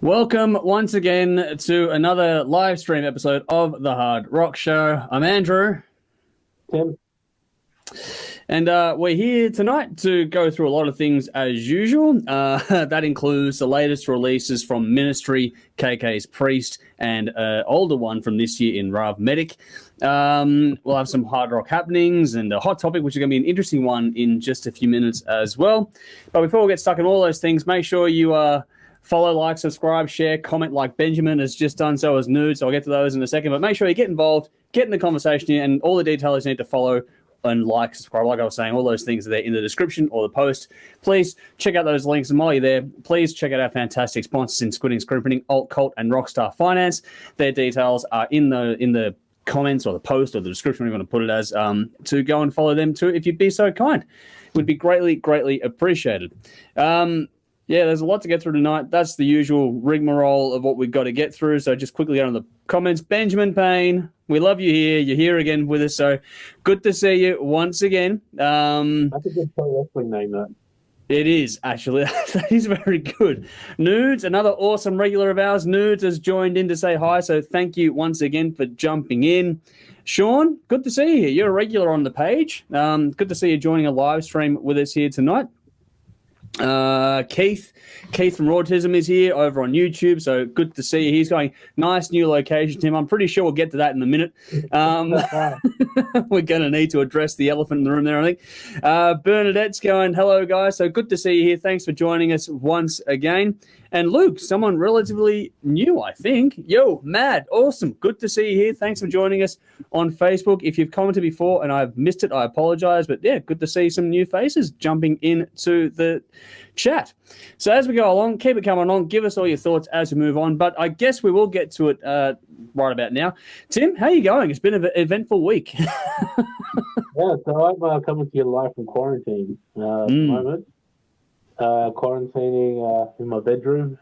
Welcome once again to another live stream episode of the Hard Rock Show. I'm Andrew. Tim. And we're here tonight to go through a lot of things as usual. That includes the latest releases from Ministry, KK's Priest, and an older one from this year in Rav Medic. We'll have some hard rock happenings and a hot topic, which is going to be an interesting one in just a few minutes as well. But before we get stuck in all those things, make sure you follow, like, subscribe, share, comment like Benjamin has just done so as Nude. So I'll get to those in a second. But make sure you get involved, get in the conversation here, and all the details you need to follow and like, subscribe, like I was saying, all those things are there in the description or the post. Please check out those links. And while you're there, please check out our fantastic sponsors in Squidding, Screenprinting, Alt, Cult, and Rockstar Finance. Their details are in the comments or the post or the description, whatever you want to put it as, to go and follow them too, if you'd be so kind. It would be greatly, greatly appreciated. Yeah, there's a lot to get through tonight. That's the usual rigmarole of what we've got to get through. So just quickly go to the comments. Benjamin Payne, we love you here. You're here again with us. So good to see you once again. That's a good pro wrestling name, that. It is, actually. That is very good. Nudes, another awesome regular of ours. Nudes has joined in to say hi. So thank you once again for jumping in. Sean, good to see you here. You're a regular on the page. Good to see you joining a live stream with us here tonight. Keith from Autism is here over on YouTube, so good to see you. He's going, nice new location, Tim. I'm pretty sure we'll get to that in a minute. We're going to need to address the elephant in the room there, I think. Bernadette's going, hello, guys. So good to see you here. Thanks for joining us once again. And Luke, someone relatively new, I think. Yo, Mad, awesome. Good to see you here. Thanks for joining us on Facebook. If you've commented before and I've missed it, I apologize. But yeah, good to see some new faces jumping into the chat. So as we go along, keep it coming on. Give us all your thoughts as we move on. But I guess we will get to it right about now. Tim, how are you going? It's been an eventful week. Yeah, so I'm coming to you live from quarantine at the moment. Quarantining in my bedroom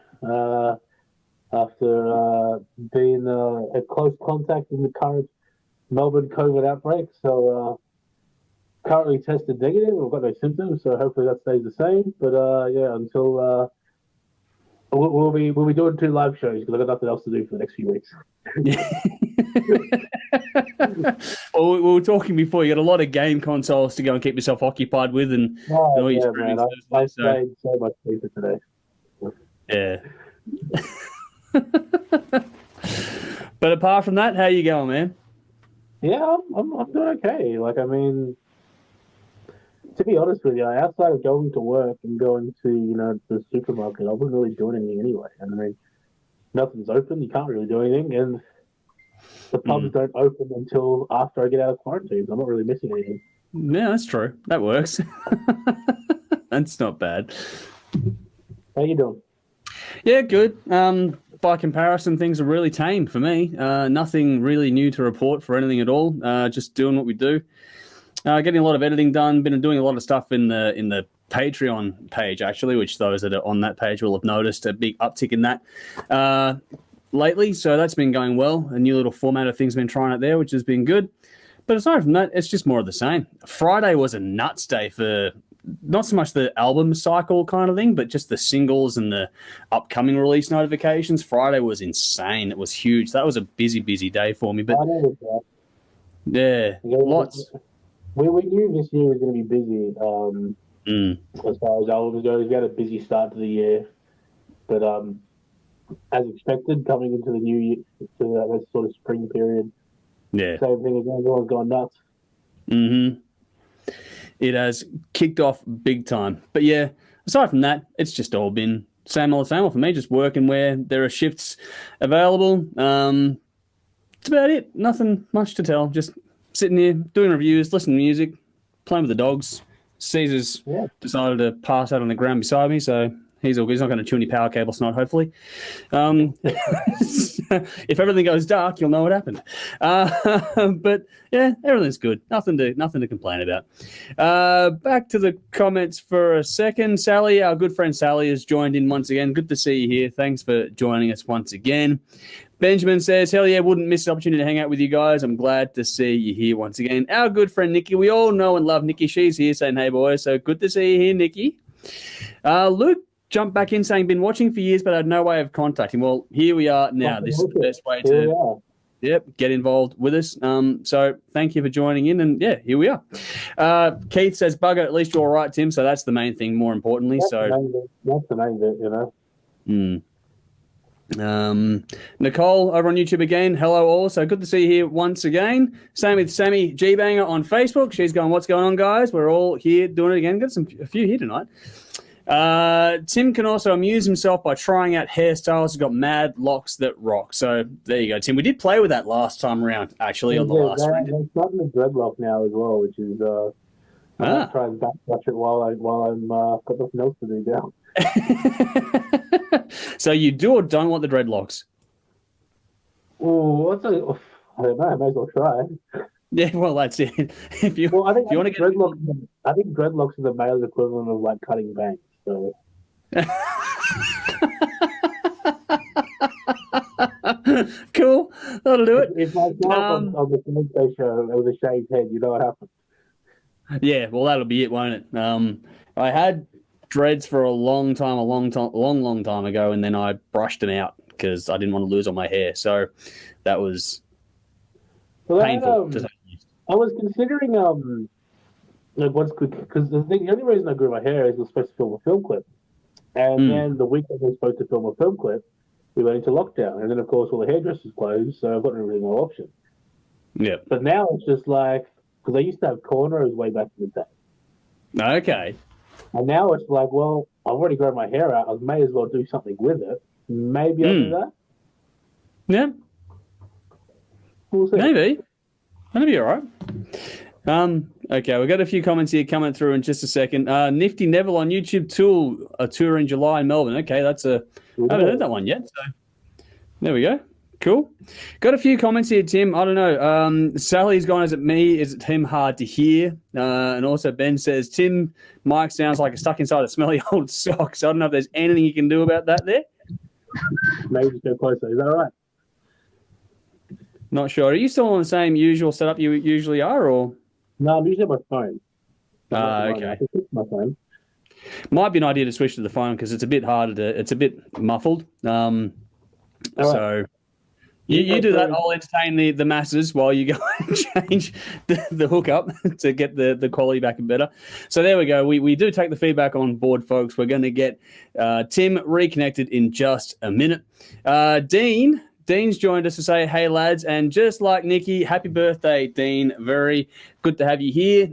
after being at close contact in the current Melbourne COVID outbreak. So currently tested negative. I've got no symptoms, so hopefully that stays the same. But yeah, until we'll be doing 2 live shows because I've got nothing else to do for the next few weeks. Well, we were talking before. You got a lot of game consoles to go and keep yourself occupied with, and oh, yeah, man. I played so much FIFA today. Yeah. But apart from that, how you going, man? Yeah, I'm doing okay. Like, I mean, to be honest with you, outside of going to work and going to the supermarket, I wasn't really doing anything anyway. And I mean, nothing's open. You can't really do anything, and the pubs don't open until after I get out of quarantine. So I'm not really missing anything. Yeah, that's true. That works. That's not bad. How you doing? Yeah, good. By comparison, things are really tame for me. Nothing really new to report for anything at all. Just doing what we do. Getting a lot of editing done. Been doing a lot of stuff in the Patreon page, actually, which those that are on that page will have noticed a big uptick in that lately. So that's been going well. A new little format of things been trying out there, which has been good. But aside from that, it's just more of the same. Friday was a nuts day for not so much the album cycle kind of thing, but just the singles and the upcoming release notifications. Friday was insane. It was huge. That was a busy day for me. But yeah, lots. We knew this year was going to be busy. As far as albums go, we had a busy start to the year, but as expected, coming into the new year, to that sort of spring period, yeah, same thing again. Everyone's gone nuts. It has kicked off big time. But yeah, aside from that, it's just all been same old for me. Just working where there are shifts available. That's about it. Nothing much to tell. Just sitting here doing reviews, listening to music, playing with the dogs. Caesar's decided to pass out on the ground beside me, so he's all good. He's not going to chew any power cables tonight, hopefully. If everything goes dark, you'll know what happened. But yeah, everything's good. Nothing to complain about. Back to the comments for a second. Sally, our good friend Sally, has joined in once again. Good to see you here. Thanks for joining us once again. Benjamin says, hell yeah, wouldn't miss the opportunity to hang out with you guys. I'm glad to see you here once again. Our good friend Nikki, we all know and love Nikki. She's here saying, hey, boys. So good to see you here, Nikki. Luke jumped back in saying, been watching for years, but I had no way of contacting. Well, here we are now. This is the best way to get involved with us. So thank you for joining in. And, yeah, here we are. Keith says, bugger, at least you're all right, Tim. So that's the main thing, more importantly. That's the main bit, you know. Nicole over on YouTube again. Hello all. So good to see you here once again. Same with Sammy G Banger on Facebook. She's going, what's going on, guys? We're all here doing it again. Got a few here tonight. Tim can also amuse himself by trying out hairstyles. He's got mad locks that rock. So there you go, Tim. We did play with that last time around, actually, on the last round. They're starting a dreadlock now as well, which is I'm gonna try and backwash it while I'm got nothing else to do now. So you do or don't want the dreadlocks? Oh, I don't know. I may as well try. Yeah, well, that's it. I think dreadlocks. I think dreadlocks are the male equivalent of like cutting bangs. So. Cool, that'll do it. If myself on the Thursday show with a shaved head, you know what happened. Yeah, well, that'll be it, won't it? I had dreads for a long time ago, and then I brushed them out because I didn't want to lose all my hair. So that was painful. I was considering like what's good, because the only reason I grew my hair is I was supposed to film a film clip, and then the week I was supposed to film a film clip, we went into lockdown, and then of course all the hairdressers closed, so I've got really no option. Yeah. But now it's just like, because I used to have cornrows way back in the day. Okay. And now it's like, well, I've already grown my hair out. I may as well do something with it. Maybe I'll do that. Yeah. We'll see. Maybe. That'll be all right. Okay, we've got a few comments here coming through in just a second. Nifty Neville on YouTube a tour in July in Melbourne. Okay, I haven't heard that one yet. So there we go. Cool. Got a few comments here, Tim. I don't know. Sally's gone, is it me? Is it him? Hard to hear. And also Ben says, Tim, Mike sounds like stuck inside a smelly old socks. I don't know if there's anything you can do about that there. Maybe just go closer. Is that all right? Not sure. Are you still on the same usual setup you usually are, or? No, I'm using my phone. Okay. My phone. Might be an idea to switch to the phone because it's a bit harder to. It's a bit muffled. So you do that. I'll entertain the masses while you go and change the hookup to get the quality back and better. So there we go. We do take the feedback on board, folks. We're going to get Tim reconnected in just a minute. Dean's joined us to say, hey, lads, and just like Nikki, happy birthday, Dean. Very good to have you here.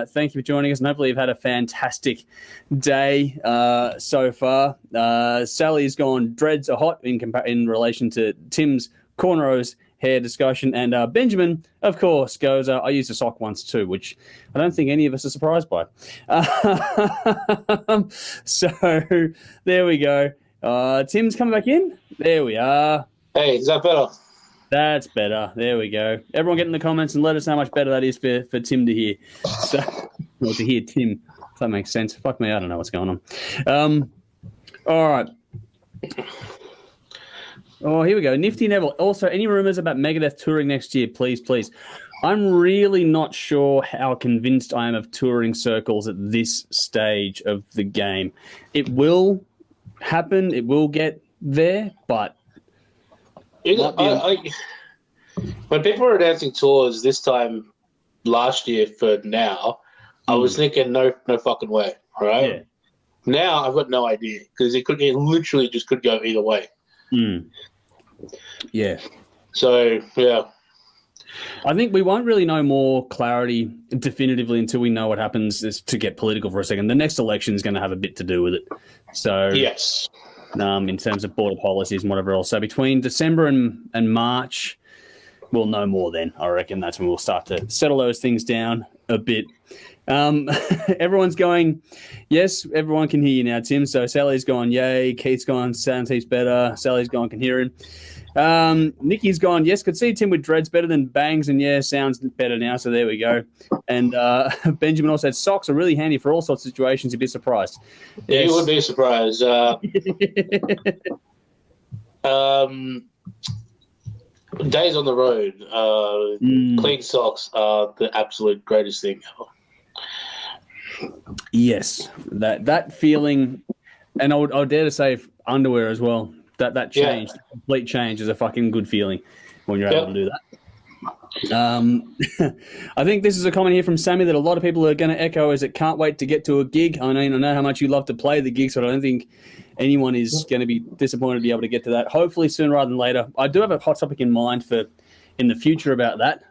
Thank you for joining us, and hopefully you've had a fantastic day so far. Sally's gone, dreads are hot in relation to Tim's cornrows hair discussion, and Benjamin, of course, goes, I used a sock once too, which I don't think any of us are surprised by. So there we go. Tim's coming back in. There we are. Hey, is that better? That's better. There we go. Everyone get in the comments and let us know how much better that is for Tim to hear. So, or to hear Tim, if that makes sense. Fuck me, I don't know what's going on. All right. Oh, here we go. Nifty Neville. Also, any rumors about Megadeth touring next year? Please. I'm really not sure how convinced I am of touring circles at this stage of the game. It will happen. It will get there, but... when people were announcing tours this time last year for now, I was thinking no fucking way, right? Yeah. Now I've got no idea because it literally just could go either way. Yeah. So yeah, I think we won't really know more clarity definitively until we know what happens. To get political for a second, the next election is going to have a bit to do with it. So yes. In terms of border policies and whatever else. So between December and March, we'll know more then. I reckon that's when we'll start to settle those things down a bit. Everyone's going, yes, everyone can hear you now, Tim. So Sally's gone, yay. Keith's gone, sounds heaps better. Sally's gone, can hear him. Nikki's gone, yes, could see Tim with dreads better than bangs, and yeah, sounds better now. So there we go. And Benjamin also said socks are really handy for all sorts of situations. You'd be surprised. Yeah, you would be surprised. Days on the road, clean socks are the absolute greatest thing ever. Yes, that feeling And I would dare to say underwear as well. That change, the complete change, is a fucking good feeling when you're able to do that. I think this is a comment here from Sammy that a lot of people are going to echo, is it can't wait to get to a gig. I mean, I know how much you love to play the gigs, but I don't think anyone is going to be disappointed to be able to get to that. Hopefully sooner rather than later. I do have a hot topic in mind for in the future about that,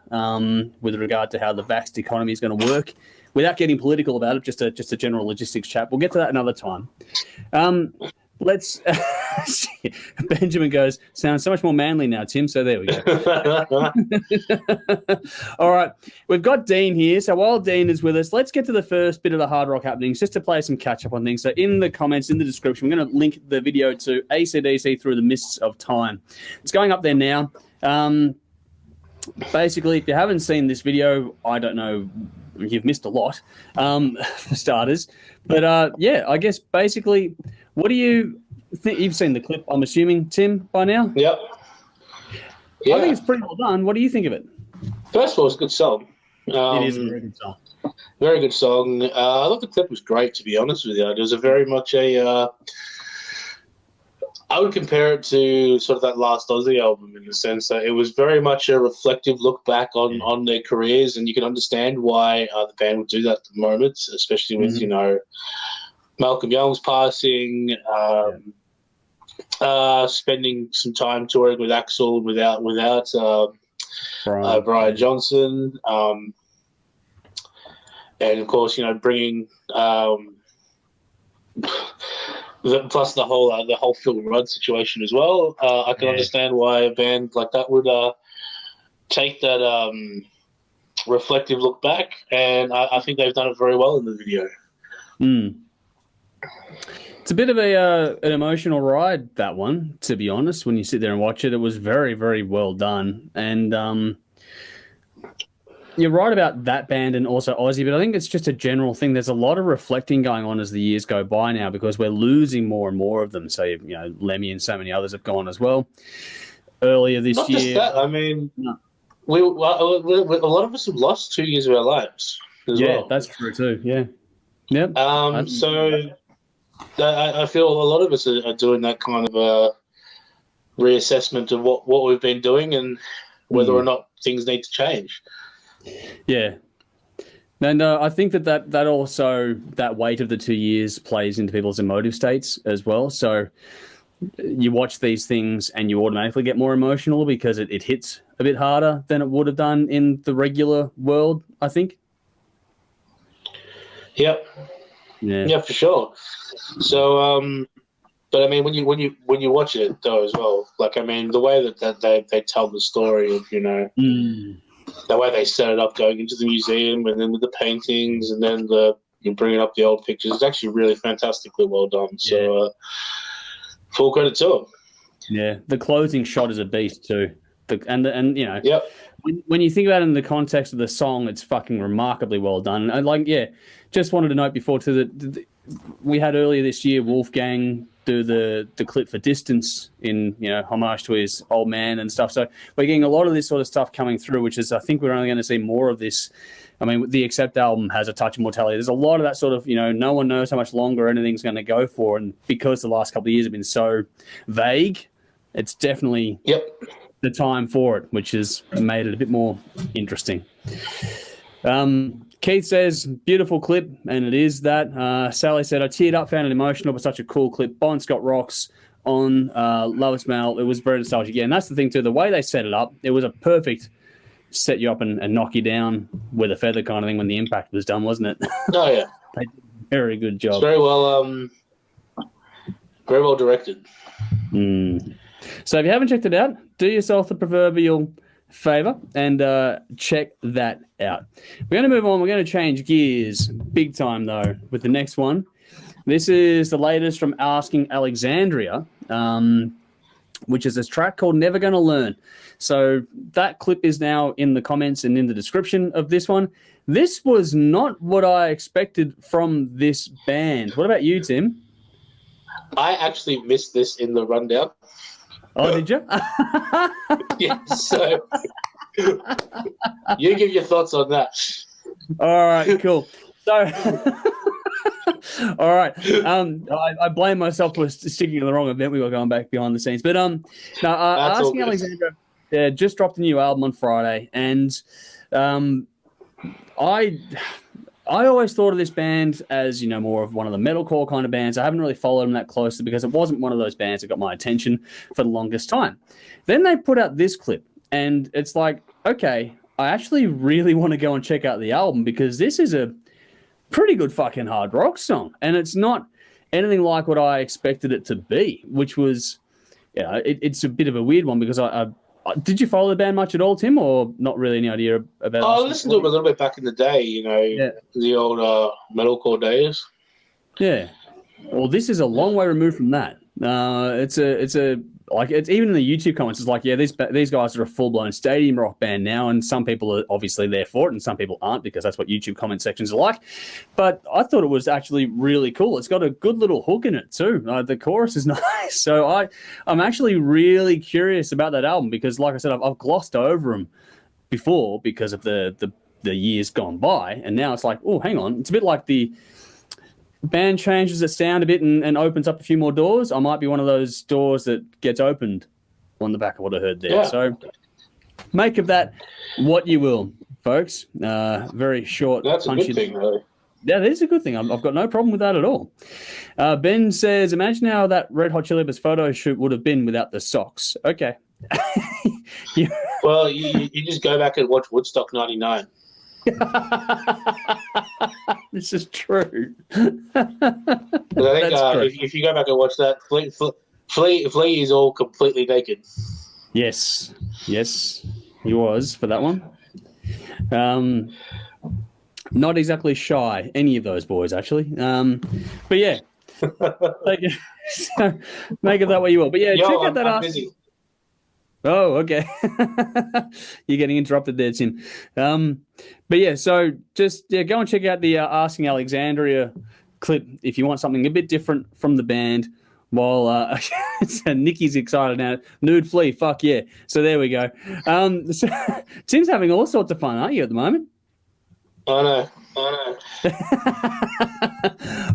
with regard to how the vaxxed economy is going to work. Without getting political about it, just a general logistics chat. We'll get to that another time. Let's. Benjamin goes, sounds so much more manly now, Tim. So there we go. All right. We've got Dean here. So while Dean is with us, let's get to the first bit of the hard rock happenings just to play some catch up on things. So in the comments, in the description, we're going to link the video to AC/DC Through the Mists of Time. It's going up there now. Basically, if you haven't seen this video, I don't know, you've missed a lot, for starters. But yeah, I guess basically, what do you think? You've seen the clip, I'm assuming, Tim, by now? Yep. Yeah. I think it's pretty well done. What do you think of it? First of all, it's a good song. It is a very good song. Very good song. I thought the clip was great, to be honest with you. It was a very much a... I would compare it to sort of that last Aussie album in the sense that it was very much a reflective look back on their careers, and you can understand why the band would do that at the moment, especially with, you know, Malcolm Young's passing, spending some time touring with Axl without Brian Johnson, and of course, you know, bringing plus the whole Phil Rudd situation as well. I can understand why a band like that would take that reflective look back, and I think they've done it very well in the video. It's a bit of an emotional ride, that one, to be honest. When you sit there and watch it, it was very, very well done. And you're right about that band and also Aussie, but I think it's just a general thing. There's a lot of reflecting going on as the years go by now because we're losing more and more of them. So, you know, Lemmy and so many others have gone as well. Earlier this year. Not just that. I mean, a lot of us have lost 2 years of our lives as well. Yeah, that's true too. Yeah. Yep. So I feel a lot of us are doing that kind of a reassessment of what we've been doing and whether or not things need to change. Yeah. And I think that also, that weight of the 2 years plays into people's emotive states as well. So you watch these things and you automatically get more emotional because it hits a bit harder than it would have done in the regular world, I think. Yep. Yeah, for sure. So, but I mean, when you watch it though as well, like I mean, the way that they tell the story of, you know, the way they set it up, going into the museum and then with the paintings and then you bringing up the old pictures, it's actually really fantastically well done. So, full credit to them. Yeah, the closing shot is a beast too. And you know, yep. When you think about it in the context of the song, it's fucking remarkably well done. And just wanted to note before too that we had earlier this year Wolfgang do the clip for Distance in, you know, homage to his old man and stuff. So we're getting a lot of this sort of stuff coming through, which is, I think we're only going to see more of this. I mean, the Accept album has a touch of mortality. There's a lot of that sort of, you know, no one knows how much longer anything's going to go for. And because the last couple of years have been so vague, it's definitely the time for it, which has made it a bit more interesting. Keith says, beautiful clip, and it is that. Sally said, I teared up, found it emotional, but such a cool clip. Bon Scott rocks on Love Smell. It was very nostalgic. Yeah, and that's the thing, too. The way they set it up, it was a perfect set you up and knock you down with a feather kind of thing when the impact was done, wasn't it? Oh, yeah. They did a very good job. It's very well directed. So if you haven't checked it out, do yourself the proverbial favor and check that out. We're going to move on. We're going to change gears big time, though, with the next one. This is the latest from Asking Alexandria, which is this track called Never Gonna Learn. So that clip is now in the comments and in the description of this one. This was not what I expected from this band. What about you, Tim? I actually missed this in the rundown. Oh, did you? Yeah, so you give your thoughts on that. All right, cool. So All right. I blame myself for sticking to the wrong event. We were going back behind the scenes, but Asking Alexandria just dropped a new album on Friday, and I always thought of this band as, more of one of the metalcore kind of bands. I haven't really followed them that closely because it wasn't one of those bands that got my attention for the longest time. Then they put out this clip, and it's like, okay, I actually really want to go and check out the album because this is a pretty good fucking hard rock song. And it's not anything like what I expected it to be, which was, it's a bit of a weird one because I did you follow the band much at all, Tim, or not really any idea about it? I listened to them a little bit back in the day, the old metalcore days. Yeah. Well, this is a long way removed from that. It's even in the YouTube comments. It's like, these guys are a full blown stadium rock band now, and some people are obviously there for it, and some people aren't because that's what YouTube comment sections are like. But I thought it was actually really cool. It's got a good little hook in it too. The chorus is nice, so I'm actually really curious about that album because, like I said, I've glossed over them before because of the years gone by, and now it's like, oh, hang on, it's a bit like the band changes its sound a bit and opens up a few more doors. I might be one of those doors that gets opened on the back of what I heard there. Yeah. So make of that what you will, folks. Very short. That's punchy. A good thing, really. Yeah, that is a good thing. I've got no problem with that at all. Ben says, imagine how that Red Hot Chili Peppers photo shoot would have been without the socks. Okay. Yeah. Well, you just go back and watch Woodstock 99. This is true. I think if you go back and watch that, Flea is all completely naked. Yes, he was for that one. Not exactly shy, any of those boys actually. But yeah, make of that what you will. But yeah, check out that. I'm busy. Oh, okay. You're getting interrupted there, Tim. But yeah, so just go and check out the Asking Alexandria clip if you want something a bit different from the band. While Nikki's excited now, nude flea, fuck yeah. So there we go. So, Tim's having all sorts of fun, aren't you, at the moment? I know.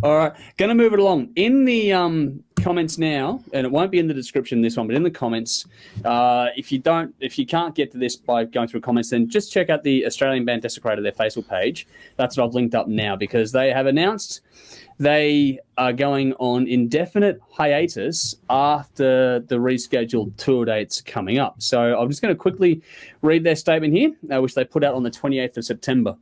All right, going to move it along. In the comments now, and it won't be in the description this one, but in the comments, if you can't get to this by going through comments, then just check out the Australian band Desecrated, their Facebook page. That's what I've linked up now because they have announced they are going on indefinite hiatus after the rescheduled tour dates coming up. So I'm just going to quickly read their statement here, which they put out on the 28th of September.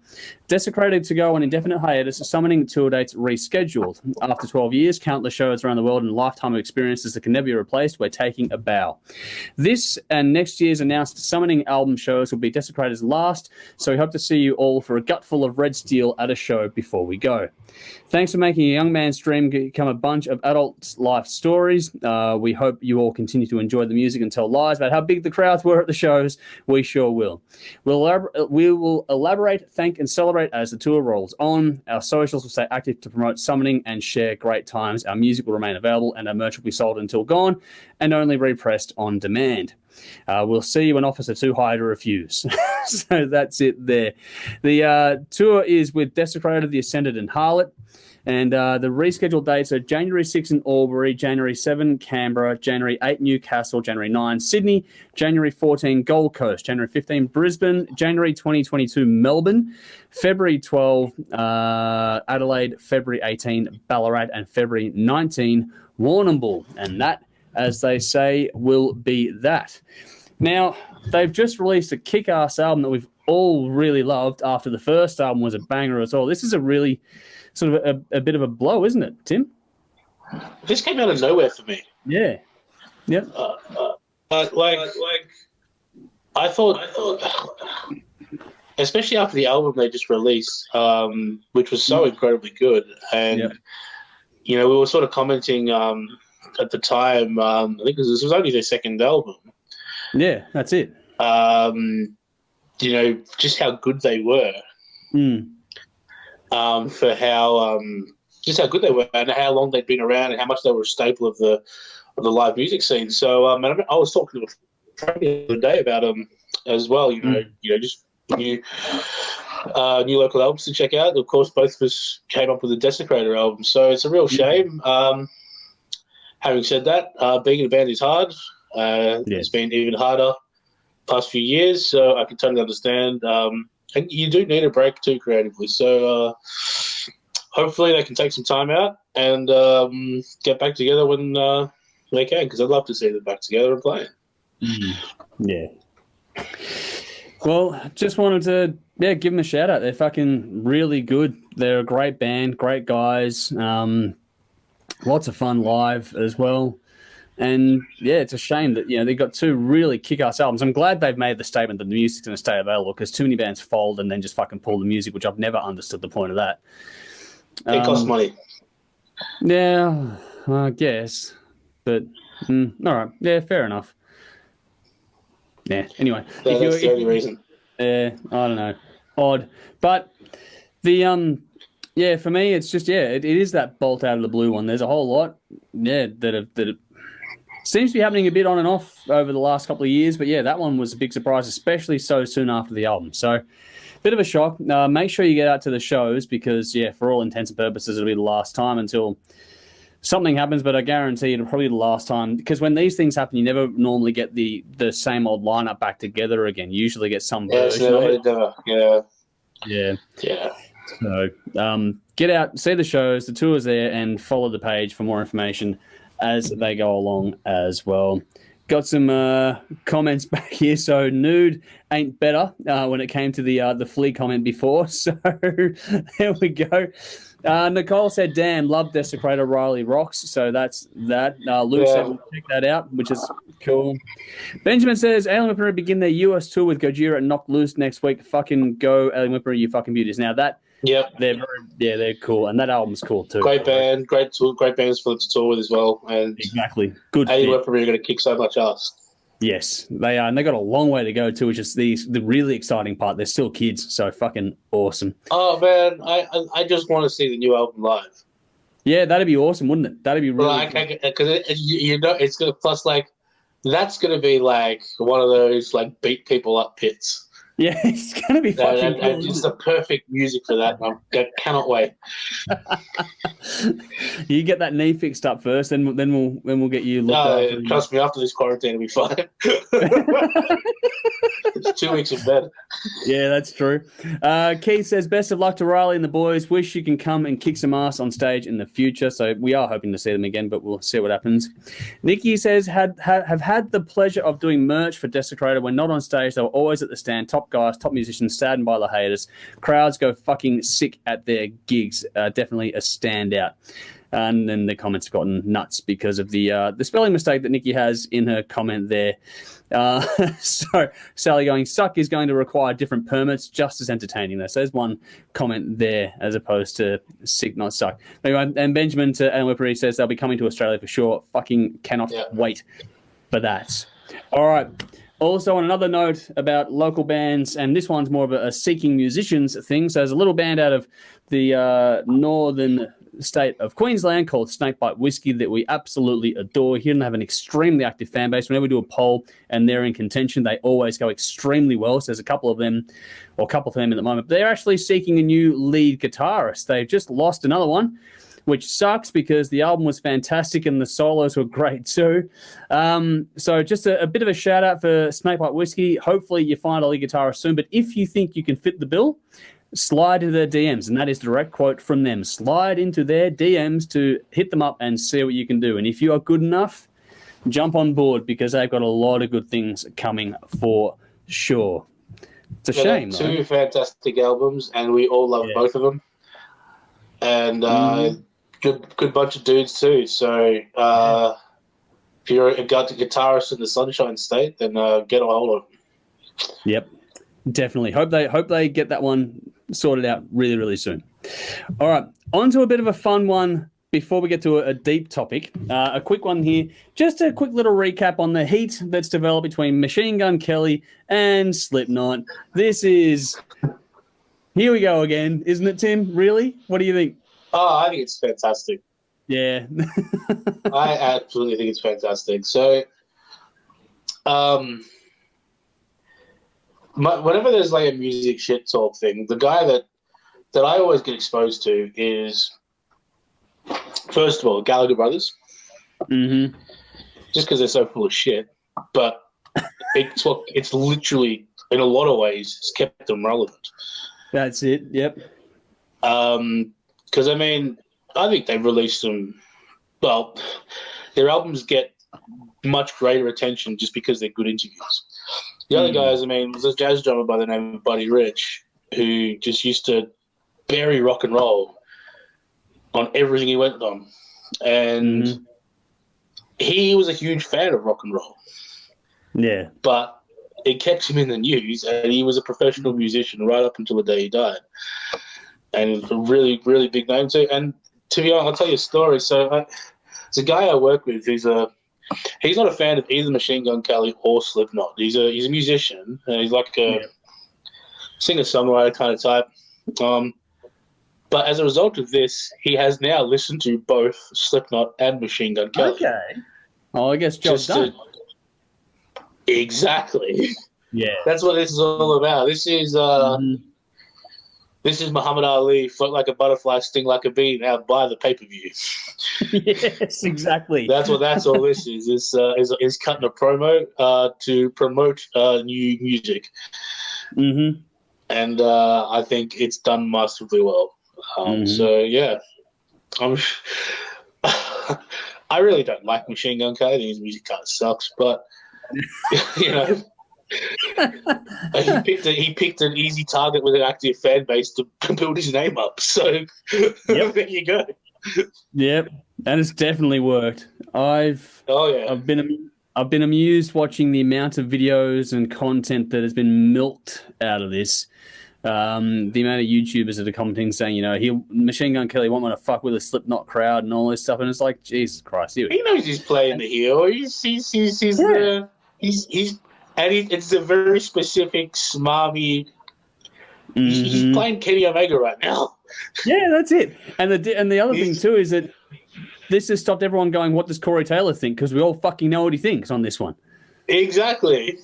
Desecrated to go on indefinite hiatus, summoning tour dates rescheduled. After 12 years, countless shows around the world, and a lifetime of experiences that can never be replaced, we're taking a bow. This and next year's announced summoning album shows will be Desecrated's last, so we hope to see you all for a gutful of red steel at a show before we go. Thanks for making a young man's dream become a bunch of adult life stories. We hope you all continue to enjoy the music and tell lies about how big the crowds were at the shows. We sure will. We will elaborate, thank, and celebrate as the tour rolls on. Our socials will stay active to promote summoning and share great times. Our music will remain available and our merch will be sold until gone and only repressed on demand. We'll see you when offers are too high to refuse. So that's it there. The tour is with Desecrated, The Ascended, and Harlot. And the rescheduled dates are January 6 in Albury, January 7 Canberra, January 8 Newcastle, January 9 Sydney, January 14 Gold Coast, January 15 Brisbane, January 2022 Melbourne, February 12 Adelaide, February 18 Ballarat, and February 19 Warrnambool. And that, as they say, will be that. Now, they've just released a kick-ass album that we've all really loved after the first album was a banger as well. This is a really sort of a bit of a blow, isn't it, Tim? This came out of nowhere for me. Yeah. Yep. I thought, especially after the album they just released, which was so incredibly good, and we were sort of commenting at the time. I think this was only their second album. Yeah, that's it. Just how good they were. For how just how good they were and how long they'd been around and how much they were a staple of the live music scene. So I was talking to a friend the other day about them as well. Just when you new local albums to check out. Of course, both of us came up with the Desecrator album, so it's a real shame. Having said that, being in a band is hard. It's been even harder past few years, so I can totally understand. And you do need a break too creatively, so hopefully they can take some time out and get back together when they can, because I'd love to see them back together and playing. Yeah. Well, just wanted to give them a shout out. They're fucking really good. They're a great band, great guys. Lots of fun live as well. And it's a shame that they got two really kick-ass albums. I'm glad they've made the statement that the music's going to stay available, because too many bands fold and then just fucking pull the music, which I've never understood the point of that. It costs money. Yeah, I guess. But all right, fair enough. Yeah. Anyway, that's the only reason. I don't know, odd. But the for me, it's just it is that bolt out of the blue one. There's a whole lot, that seems to be happening a bit on and off over the last couple of years. But that one was a big surprise, especially so soon after the album. So, bit of a shock. Make sure you get out to the shows, because for all intents and purposes, it'll be the last time until something happens, but I guarantee it'll probably be the last time, because when these things happen, you never normally get the same old lineup back together again. You usually get some version of it. Yeah. So get out, see the shows, the tour's there, and follow the page for more information as they go along as well. Got some comments back here. So nude ain't better when it came to the flea comment before. So there we go. Nicole said, damn, love Desecrator, Riley rocks. So that's that. Luke said, we'll check that out, which is cool. Benjamin says, Alien Weaponry begin their US tour with Gojira and Knock Loose next week. Fucking go, Alien Weaponry, you fucking beauties. Now that, they're cool. And that album's cool too. Great band, great tour, great bands for them to tour with as well. And exactly. Good. Alien Weaponry are going to kick so much ass. Yes, they are, and they got a long way to go too, which is the really exciting part. They're still kids, so fucking awesome. Oh man, I just want to see the new album live. Yeah, that'd be awesome, wouldn't it? That'd be really because it's gonna plus that's gonna be like one of those beat people up pits. Yeah, it's gonna be fucking cool. It's the perfect music for that. I cannot wait. You get that knee fixed up first, then we'll get you looked after. Trust me, after this quarantine, it'll be fine. It's 2 weeks in bed. Yeah, that's true. Keith says, best of luck to Riley and the boys. Wish you can come and kick some ass on stage in the future. So we are hoping to see them again, but we'll see what happens. Nikki says, have had the pleasure of doing merch for Desecrator. When not on stage, they were always at the stand. Top guys, top musicians, saddened by the haters. Crowds go fucking sick at their gigs. Definitely a standout. And then the comments have gotten nuts because of the spelling mistake that Nikki has in her comment there. So Sally going, suck is going to require different permits, just as entertaining though. So there's one comment there as opposed to sick, not suck. Anyway, and Benjamin to Alan Whippery says they'll be coming to Australia for sure. Fucking cannot wait for that. All right. Also, on another note about local bands, and this one's more of a seeking musicians thing. So there's a little band out of the northern state of Queensland called Snakebite Whiskey that we absolutely adore here, and they have an extremely active fan base. Whenever we do a poll and they're in contention, they always go extremely well. So there's a couple of them at the moment. But they're actually seeking a new lead guitarist. They've just lost another one, which sucks because the album was fantastic and the solos were great too. So just a bit of a shout out for Snakebite Whiskey. Hopefully you find a lead guitarist soon, but if you think you can fit the bill, slide into their DMs, and that is a direct quote from them. Slide into their DMs to hit them up and see what you can do. And if you are good enough, jump on board because they've got a lot of good things coming for sure. It's a shame. Two fantastic albums, and we all love both of them. And good bunch of dudes too. So if you're a guitarist in the Sunshine State, then get a hold of them. Yep, definitely. Hope they get that one sorted out really, really soon. All right, on to a bit of a fun one before we get to a deep topic. A quick one here. Just a quick little recap on the heat that's developed between Machine Gun Kelly and Slipknot. This is... Here we go again, isn't it, Tim? Really? What do you think? Oh, I think it's fantastic. Yeah. I absolutely think it's fantastic. So, whenever there's like a music shit talk thing, the guy that I always get exposed to is, first of all, Gallagher Brothers. Mm-hmm. Just because they're so full of shit, but it's literally, in a lot of ways, it's kept them relevant. That's it. Yep. Because I mean, I think they've released some. Well, their albums get much greater attention just because they're good interviews. The other guys, I mean, was a jazz drummer by the name of Buddy Rich, who just used to bury rock and roll on everything he went on, and he was a huge fan of rock and roll. Yeah, but it kept him in the news, and he was a professional musician right up until the day he died, and a really, really big name too. And to be honest, I'll tell you a story. So, there's a guy I work with who's he's not a fan of either Machine Gun Kelly or Slipknot. He's a musician. He's like a singer-songwriter kind of type. But as a result of this, he has now listened to both Slipknot and Machine Gun Kelly. Okay. Oh, I guess job's done. Exactly. Yeah. That's what this is all about. This is this is Muhammad Ali, float like a butterfly, sting like a bee, now buy the pay-per-view. Yes, exactly. That's all this is. Is cutting a promo to promote new music. Mm-hmm. And I think it's done masterfully well. So, yeah. I really don't like Machine Gun Kelly. I think his music kind of sucks, but, you know... he picked an easy target with an active fan base to build his name up. So there you go. Yep, and it's definitely worked. I've been amused watching the amount of videos and content that has been milked out of this. The amount of YouTubers that are commenting saying, you know, Machine Gun Kelly won't want to fuck with a Slipknot crowd and all this stuff, and it's like, Jesus Christ, he knows he's playing the heel. It's a very specific, smarmy. He's playing Kenny Omega right now. Yeah, that's it. And the other thing too is that this has stopped everyone going, "What does Corey Taylor think?" Because we all fucking know what he thinks on this one. Exactly.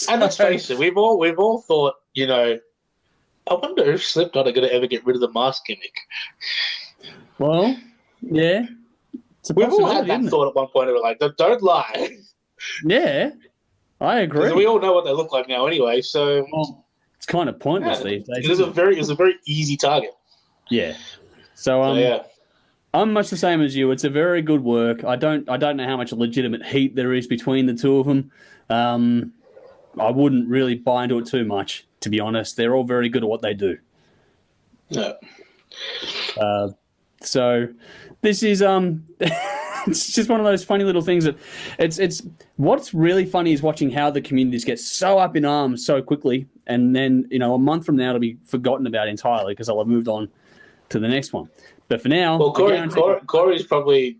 And let's face it, we've all thought, you know, I wonder if Slipknot are going to ever get rid of the mask gimmick. Well, yeah, we've all had that thought at one point. We're like, don't lie. Yeah. I agree. We all know what they look like now anyway, so it's kind of pointless these days. It was a very easy target. Yeah. So I'm much the same as you. It's a very good work. I don't know how much legitimate heat there is between the two of them. I wouldn't really buy into it too much, to be honest. They're all very good at what they do. No. So this is it's just one of those funny little things that it's what's really funny is watching how the communities get so up in arms so quickly, and then, you know, a month from now it'll be forgotten about entirely because I'll have moved on to the next one. But for now, well, Corey's probably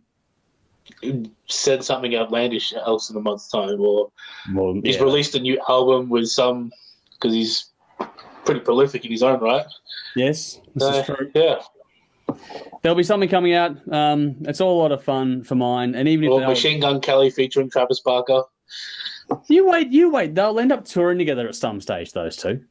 said something outlandish else in a month's time, or he's released a new album with some, because he's pretty prolific in his own right. Yes, this is true. Yeah. There'll be something coming out. It's all a lot of fun for mine. And even if Machine Gun Kelly featuring Travis Barker. You wait. They'll end up touring together at some stage, those two.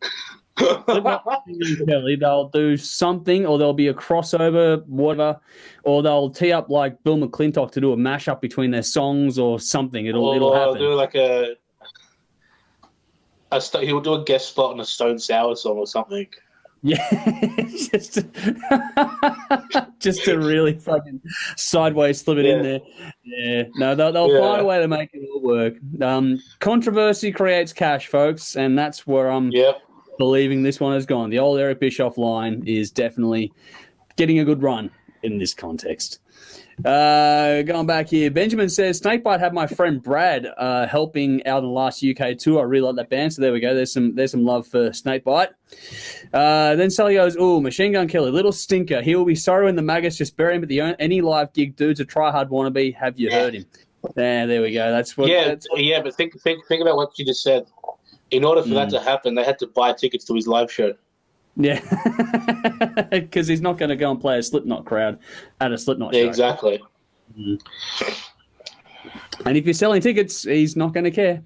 Kelly, they'll do something, or there'll be a crossover, whatever, or they'll tee up like Bill McClintock to do a mashup between their songs or something. It'll happen. Do like he'll do a guest spot on a Stone Sour song or something. Yeah, just to really fucking sideways slip it in there. Yeah, no, they'll find a way to make it all work. Controversy creates cash, folks, and that's where I'm believing this one has gone. The old Eric Bischoff line is definitely getting a good run in this context. Going back here, Benjamin says, Snakebite had my friend Brad helping out in the last UK tour. I really like that band, so there we go. There's some love for Snakebite. Then Sully goes, "Ooh, Machine Gun Kelly, little stinker. He will be sorry when the maggots just bury him, but any live gig dude's a try-hard wannabe. Have you heard him?" There we go. That's what. But think about what you just said. In order for that to happen, they had to buy tickets to his live show. Yeah, because he's not going to go and play a Slipknot crowd at a Slipknot show. Exactly. And if you're selling tickets, he's not going to care.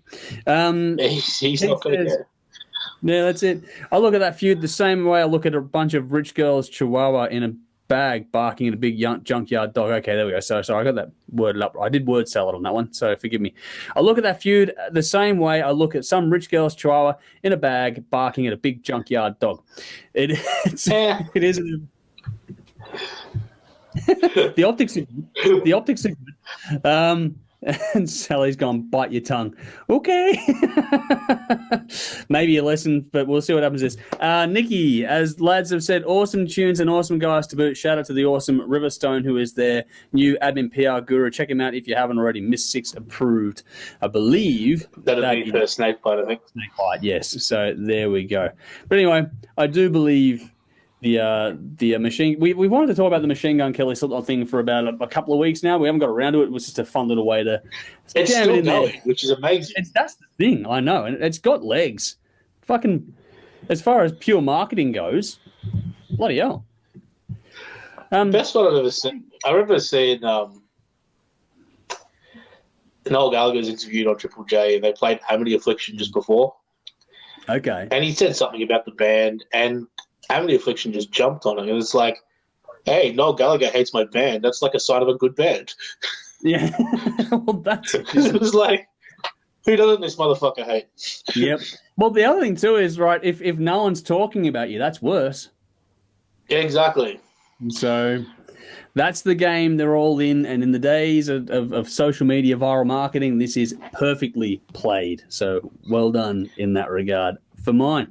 He's not going to care. Yeah, that's it. I look at that feud the same way I look at a bunch of rich girls chihuahua in a bag barking at a big junkyard dog. Okay, there we go. Sorry, I got that worded up. I did word salad on that one, so forgive me. I look at that feud the same way I look at some rich girl's chihuahua in a bag barking at a big junkyard dog. It is. The optics are good. The optics are good. And Sally's gone, bite your tongue. Okay. Maybe a lesson, but we'll see what happens this. Nikki, as lads have said, awesome tunes and awesome guys to boot. Shout out to the awesome Riverstone, who is their new admin PR guru. Check him out if you haven't already. Miss 6 approved. I believe. That'll be for Snakebite, I think. Snakebite, yes. So there we go. But anyway, I do believe the machine. We wanted to talk about the Machine Gun Kelly Slipknot thing for about a couple of weeks now. We haven't got around to it. It was just a fun little way to it's jam still it in going, there. which is amazing. That's the thing, I know, and it's got legs. Fucking, as far as pure marketing goes, bloody hell. Best one I've ever seen. I remember seeing Noel Gallagher's interviewed on Triple J, and they played Amity Affliction just before. Okay. And he said something about the band, and Amity Affliction just jumped on it. And it's like, hey, Noel Gallagher hates my band. That's like a sign of a good band. Yeah. Well, that's it. It was like, who doesn't this motherfucker hate? Yep. Well, the other thing too is, right, if no one's talking about you, that's worse. Yeah, exactly. So that's the game they're all in. And in the days of social media viral marketing, this is perfectly played. So well done in that regard for mine.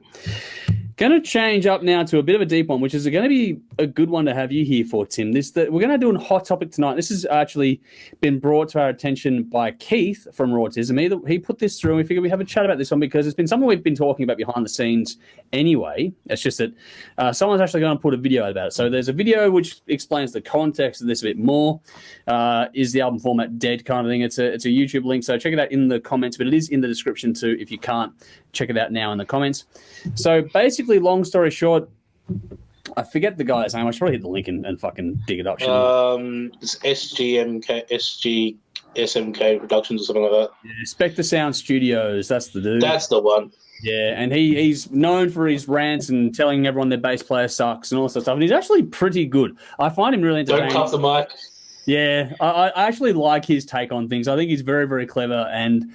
Going to change up now to a bit of a deep one, which is going to be a good one to have you here for, Tim. We're going to do a hot topic tonight. This has actually been brought to our attention by Keith from Rautism. He put this through, and we figured we'd have a chat about this one because it's been something we've been talking about behind the scenes anyway. It's just that someone's actually going to put a video out about it. So there's a video which explains the context of this a bit more. Is the album format dead kind of thing? It's a YouTube link, so check it out in the comments, but it is in the description too if you can't. Check it out now in the comments. So basically, long story short, I forget the guy's name. I should probably hit the link and fucking dig it up. It's SMK Productions or something like that. Yeah, Spectre Sound Studios. That's the dude. That's the one. Yeah, and he's known for his rants and telling everyone their bass player sucks and all that stuff. And he's actually pretty good. I find him really entertaining. Don't cuff the mic. Yeah, I actually like his take on things. I think he's very, very clever and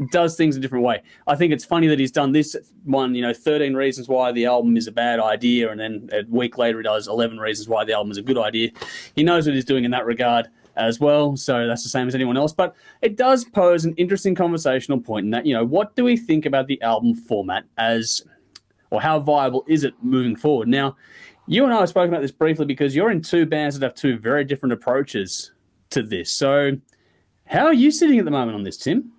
does things a different way. I think it's funny that he's done this one, 13 reasons why the album is a bad idea, and then a week later he does 11 reasons why the album is a good idea. He knows what he's doing in that regard as well, so that's the same as anyone else. But it does pose an interesting conversational point in that, what do we think about the album format or how viable is it moving forward? Now, you and I have spoken about this briefly because you're in two bands that have two very different approaches to this. So how are you sitting at the moment on this, Tim?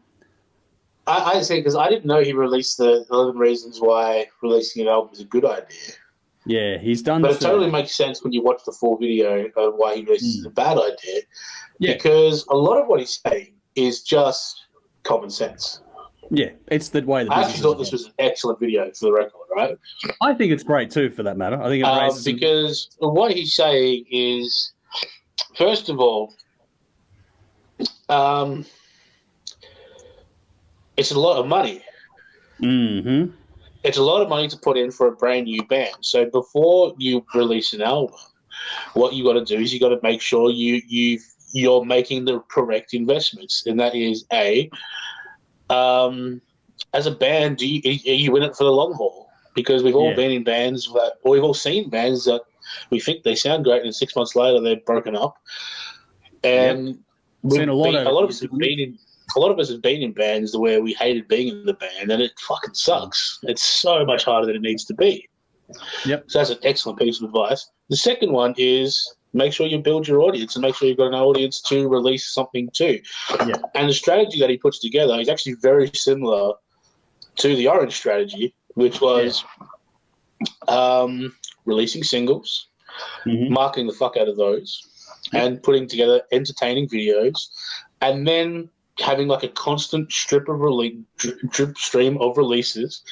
I see, because I didn't know he released the 11 reasons why releasing an album is a good idea. Yeah, he's done. But it totally makes sense when you watch the full video of why he released it as a bad idea. Yeah. Because a lot of what he's saying is just common sense. Yeah, it's the way. I actually thought this was an excellent video for the record, right? I think it's great too, for that matter. I think it raises because what he's saying is, first of all, it's a lot of money. Mm-hmm. It's a lot of money to put in for a brand new band. So before you release an album, what you got to do is you got to make sure you're making the correct investments, and that is as a band, are you in it for the long haul? Because we've all been in bands or we've all seen bands that we think they sound great, and 6 months later they're broken up. And a lot of us have been in bands where we hated being in the band, and it fucking sucks. It's so much harder than it needs to be. Yep. So that's an excellent piece of advice. The second one is make sure you build your audience and make sure you've got an audience to release something to. Yeah. And the strategy that he puts together is actually very similar to the Orange strategy, which was releasing singles, marketing the fuck out of those, and putting together entertaining videos, and then having like a constant drip stream of releases,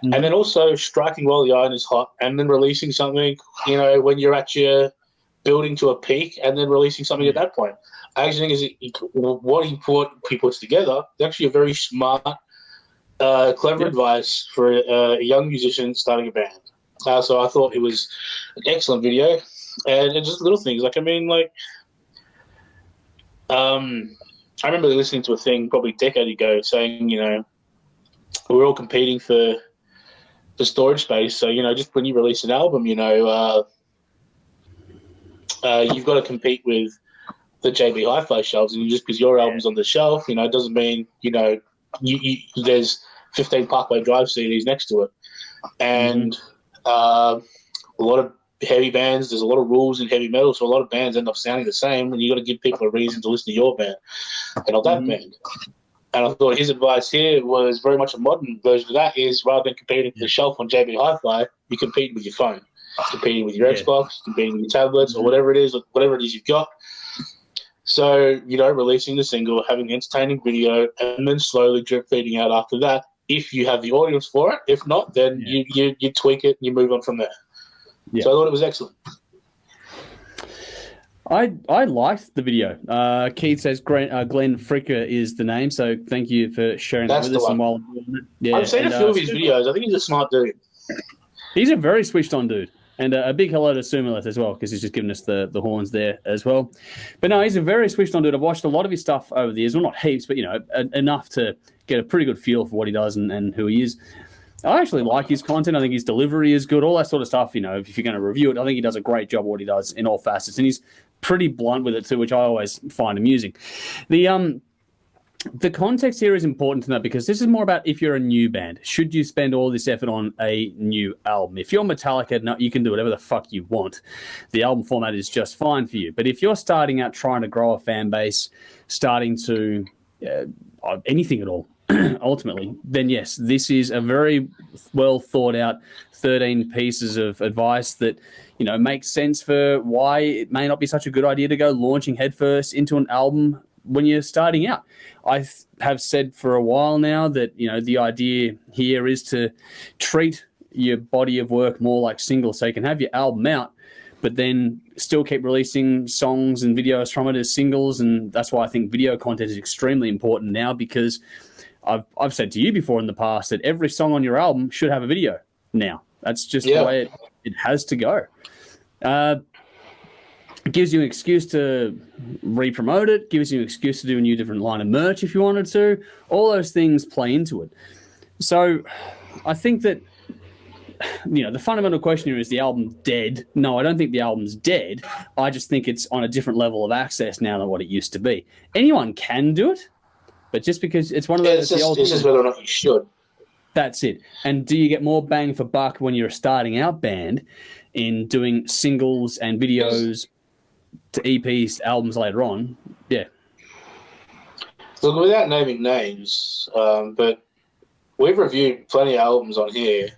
and then also striking while the iron is hot, and then releasing something, when you're at your building to a peak, and then releasing something at that point. I actually think what he puts together is actually a very smart clever advice for a young musician starting a band. So I thought it was an excellent video, and just little things I remember listening to a thing probably a decade ago saying, we're all competing for the storage space. So, just when you release an album, you've got to compete with the JB Hi-Fi shelves, and just because your album's on the shelf, doesn't mean, there's 15 Parkway Drive CDs next to it. And a lot of heavy bands, there's a lot of rules in heavy metal, so a lot of bands end up sounding the same, and you got to give people a reason to listen to your band and not that band. And I thought his advice here was very much a modern version of that, is rather than competing for the shelf on JB Hi-Fi, you compete with your phone, competing with your Xbox, competing with your tablets, or whatever it is you've got. So, releasing the single, having an entertaining video, and then slowly drip feeding out after that, if you have the audience for it. If not, then you tweak it and you move on from there. Yeah. So I thought it was excellent. I liked the video. Keith says Glenn Fricker is the name, so thank you for sharing that with us. I've seen a few of his videos. I think he's a smart dude. He's a very switched-on dude. And a big hello to Sumilith as well, because he's just given us the horns there as well. But no, he's a very switched-on dude. I've watched a lot of his stuff over the years. Well, not heaps, but, enough to get a pretty good feel for what he does and who he is. I actually like his content. I think his delivery is good, all that sort of stuff. If you're going to review it, I think he does a great job of what he does in all facets. And he's pretty blunt with it too, which I always find amusing. The context here is important to know, because this is more about if you're a new band. Should you spend all this effort on a new album? If you're Metallica, no, you can do whatever the fuck you want. The album format is just fine for you. But if you're starting out trying to grow a fan base, starting to anything at all, ultimately, then yes, this is a very well thought out 13 pieces of advice that makes sense for why it may not be such a good idea to go launching headfirst into an album when you're starting out. I have said for a while now that the idea here is to treat your body of work more like singles, so you can have your album out, but then still keep releasing songs and videos from it as singles. And that's why I think video content is extremely important now, because I've said to you before in the past that every song on your album should have a video now. That's just the way it has to go. It gives you an excuse to re-promote it, gives you an excuse to do a new different line of merch if you wanted to. All those things play into it. So I think that, the fundamental question here is the album dead? No, I don't think the album's dead. I just think it's on a different level of access now than what it used to be. Anyone can do it, but just because it's one of those... It's just whether or not you should. That's it. And do you get more bang for buck when you're a starting out band in doing singles and videos to EPs, albums later on? Yeah. Look, without naming names, but we've reviewed plenty of albums on here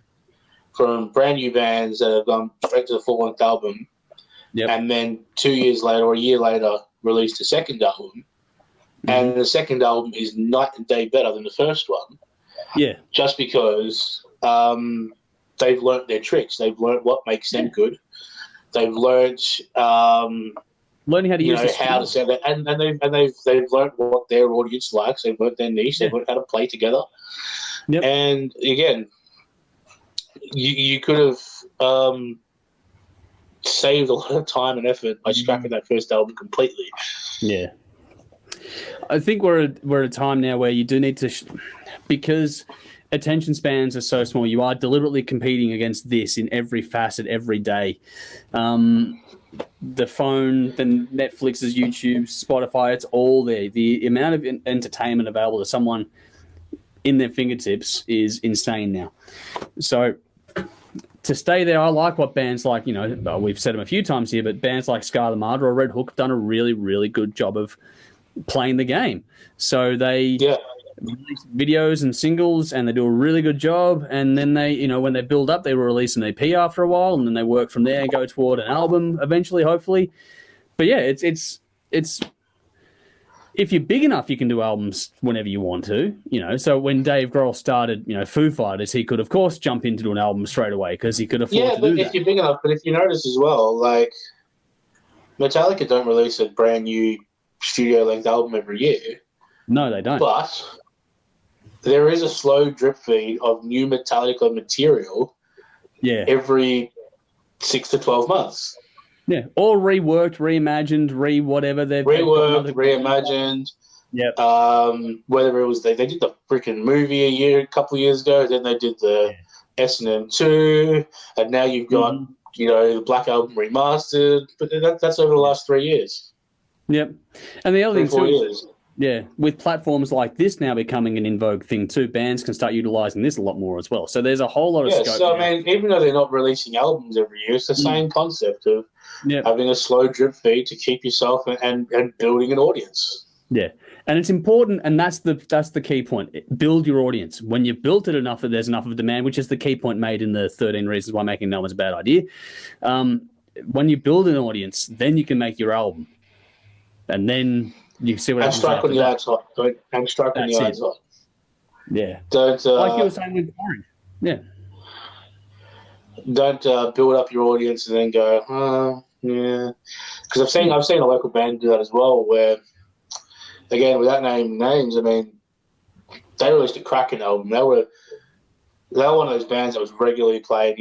from brand new bands that have gone straight to the full-length album, and then 2 years later or a year later released a second album, and the second album is night and day better than the first one. Yeah. Just because they've learnt their tricks. They've learnt what makes them good. They've learnt learning how to use how to say that, and they've learnt what their audience likes. They've learnt their niche. They've learnt how to play together. Yep. And again, you could have saved a lot of time and effort by scrapping that first album completely. Yeah. I think we're at a time now where you do need to, because attention spans are so small, you are deliberately competing against this in every facet, every day. The phone, the Netflix's, YouTube, Spotify, it's all there. The amount of entertainment available to someone in their fingertips is insane now. So to stay there, I like what bands like, we've said them a few times here, but bands like Scar the Martyr or Red Hook have done a really, really good job of playing the game. So they release videos and singles, and they do a really good job. And then they, when they build up, they will release an EP after a while, and then they work from there and go toward an album eventually, hopefully. But yeah, it's if you're big enough, you can do albums whenever you want to, So when Dave Grohl started, Foo Fighters, he could, of course, jump into an album straight away because he could afford to do that. Yeah, but if you're big enough, but if you notice as well, like Metallica don't release a brand new studio-length album every year. No, they don't. But there is a slow drip feed of new Metallica material every 6 to 12 months. Yeah, all reworked, reimagined, whatever they've reworked, reimagined. Yep. Whether it was they did the freaking movie a couple of years ago, then they did the S&M 2, and now you've got the Black Album remastered. But that's over the last 3 years. Yep, and the other thing 4 years. Yeah, with platforms like this now becoming an in vogue thing too, bands can start utilizing this a lot more as well. So there's a whole lot of scope. So I mean, even though they're not releasing albums every year, it's the same concept of having a slow drip feed to keep yourself and building an audience. Yeah, and it's important, and that's the key point. Build your audience. When you've built it enough that there's enough of a demand, which is the key point made in the 13 Reasons Why Making an Album is a Bad Idea. When you build an audience, then you can make your album, and then you see what happens. Strike when the odds hot. And strike when the odds hot. Yeah. Don't like you were saying with Orange. Yeah. Don't build up your audience and then go, yeah. Because I've seen a local band do that as well, where, again, without naming names, I mean, they released a cracking album. They were one of those bands that was regularly played,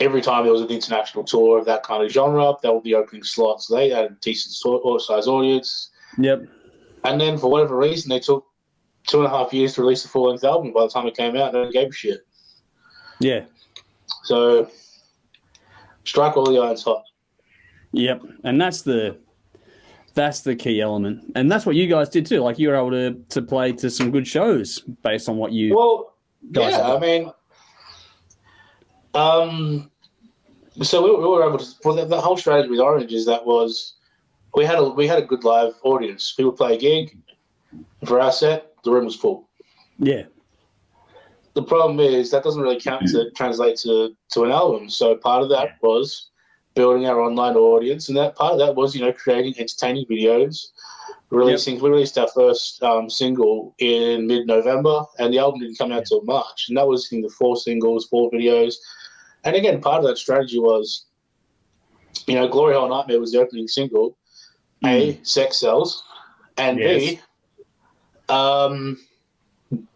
every time there was an international tour of that kind of genre, they would be opening slots. So they had a decent size audience. Yep. And then for whatever reason, they took 2.5 years to release a full-length album. By the time it came out, no one gave a shit. Yeah. So strike while the iron's hot. Yep. And that's the key element. And that's what you guys did too. Like, you were able to play to some good shows based on what you guys I mean, so we were able to, for the whole strategy with Orange is we had a good live audience. We would play a gig for our set, the room was full. Yeah. The problem is that doesn't really translate to an album. So part of that was building our online audience, and that part of that was creating entertaining videos. We released our first single in mid-November, and the album didn't come out till March, and that was in the 4 singles, 4 videos. And again, part of that strategy was, Glory Hole Nightmare was the opening single. A, sex sells, and B,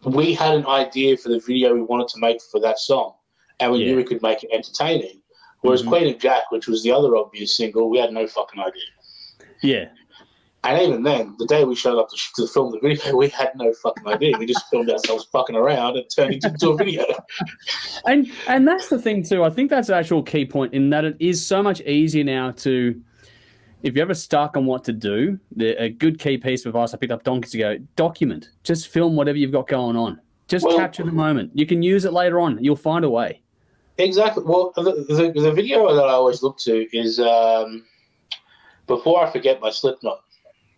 we had an idea for the video we wanted to make for that song, and we knew we could make it entertaining. Whereas Queen of Jack, which was the other obvious single, we had no fucking idea. Yeah. And even then, the day we showed up to film the video, we had no fucking idea. We just filmed ourselves fucking around and turned it into a video. And that's the thing too. I think that's the actual key point, in that it is so much easier now to, if you're ever stuck on what to do, a good key piece of advice I picked up donkeys ago: document. Just film whatever you've got going on. Just capture the moment. You can use it later on. You'll find a way. Exactly. Well, the video that I always look to is Before I Forget by Slipknot.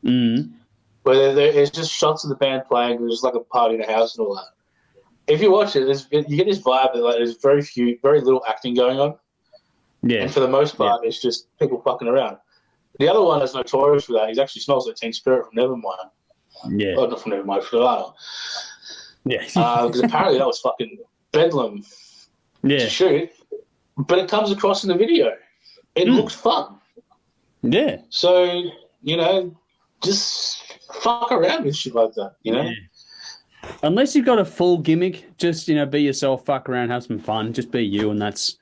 Mm. Where there's just shots of the band playing. There's like a party in a house and all that. If you watch it, you get this vibe that there's very little acting going on. Yeah. And for the most part, it's just people fucking around. The other one that's notorious for that, he actually smells like Teen Spirit from Nevermind. Yeah. Oh, not from Nevermind, from Lana. Yeah. Because apparently that was fucking bedlam to shoot. But it comes across in the video. It looks fun. Yeah. So, just fuck around with shit like that, Yeah. Unless you've got a full gimmick, just, be yourself, fuck around, have some fun, just be you, and that's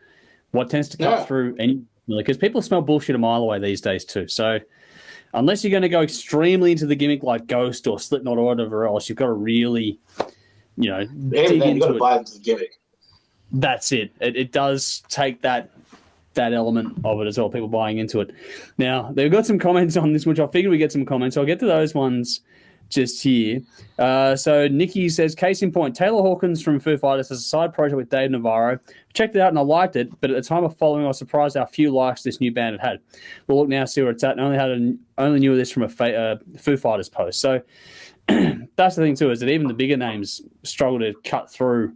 what tends to cut through because people smell bullshit a mile away these days too. So unless you're going to go extremely into the gimmick like Ghost or Slipknot or whatever else, you've got to really, dig into you've got to it. buy into the gimmick. That's it. It does take that element of it as well, people buying into it. Now, they've got some comments on this, which I figured we'd get some comments. So I'll get to those ones just here. So Nikki says, case in point, Taylor Hawkins from Foo Fighters has a side project with Dave Navarro. Checked it out and I liked it, but at the time of following, I was surprised how few likes this new band had. We'll look now, see where it's at, and only knew this from a Foo Fighters post. So that's the thing too, is that even the bigger names struggle to cut through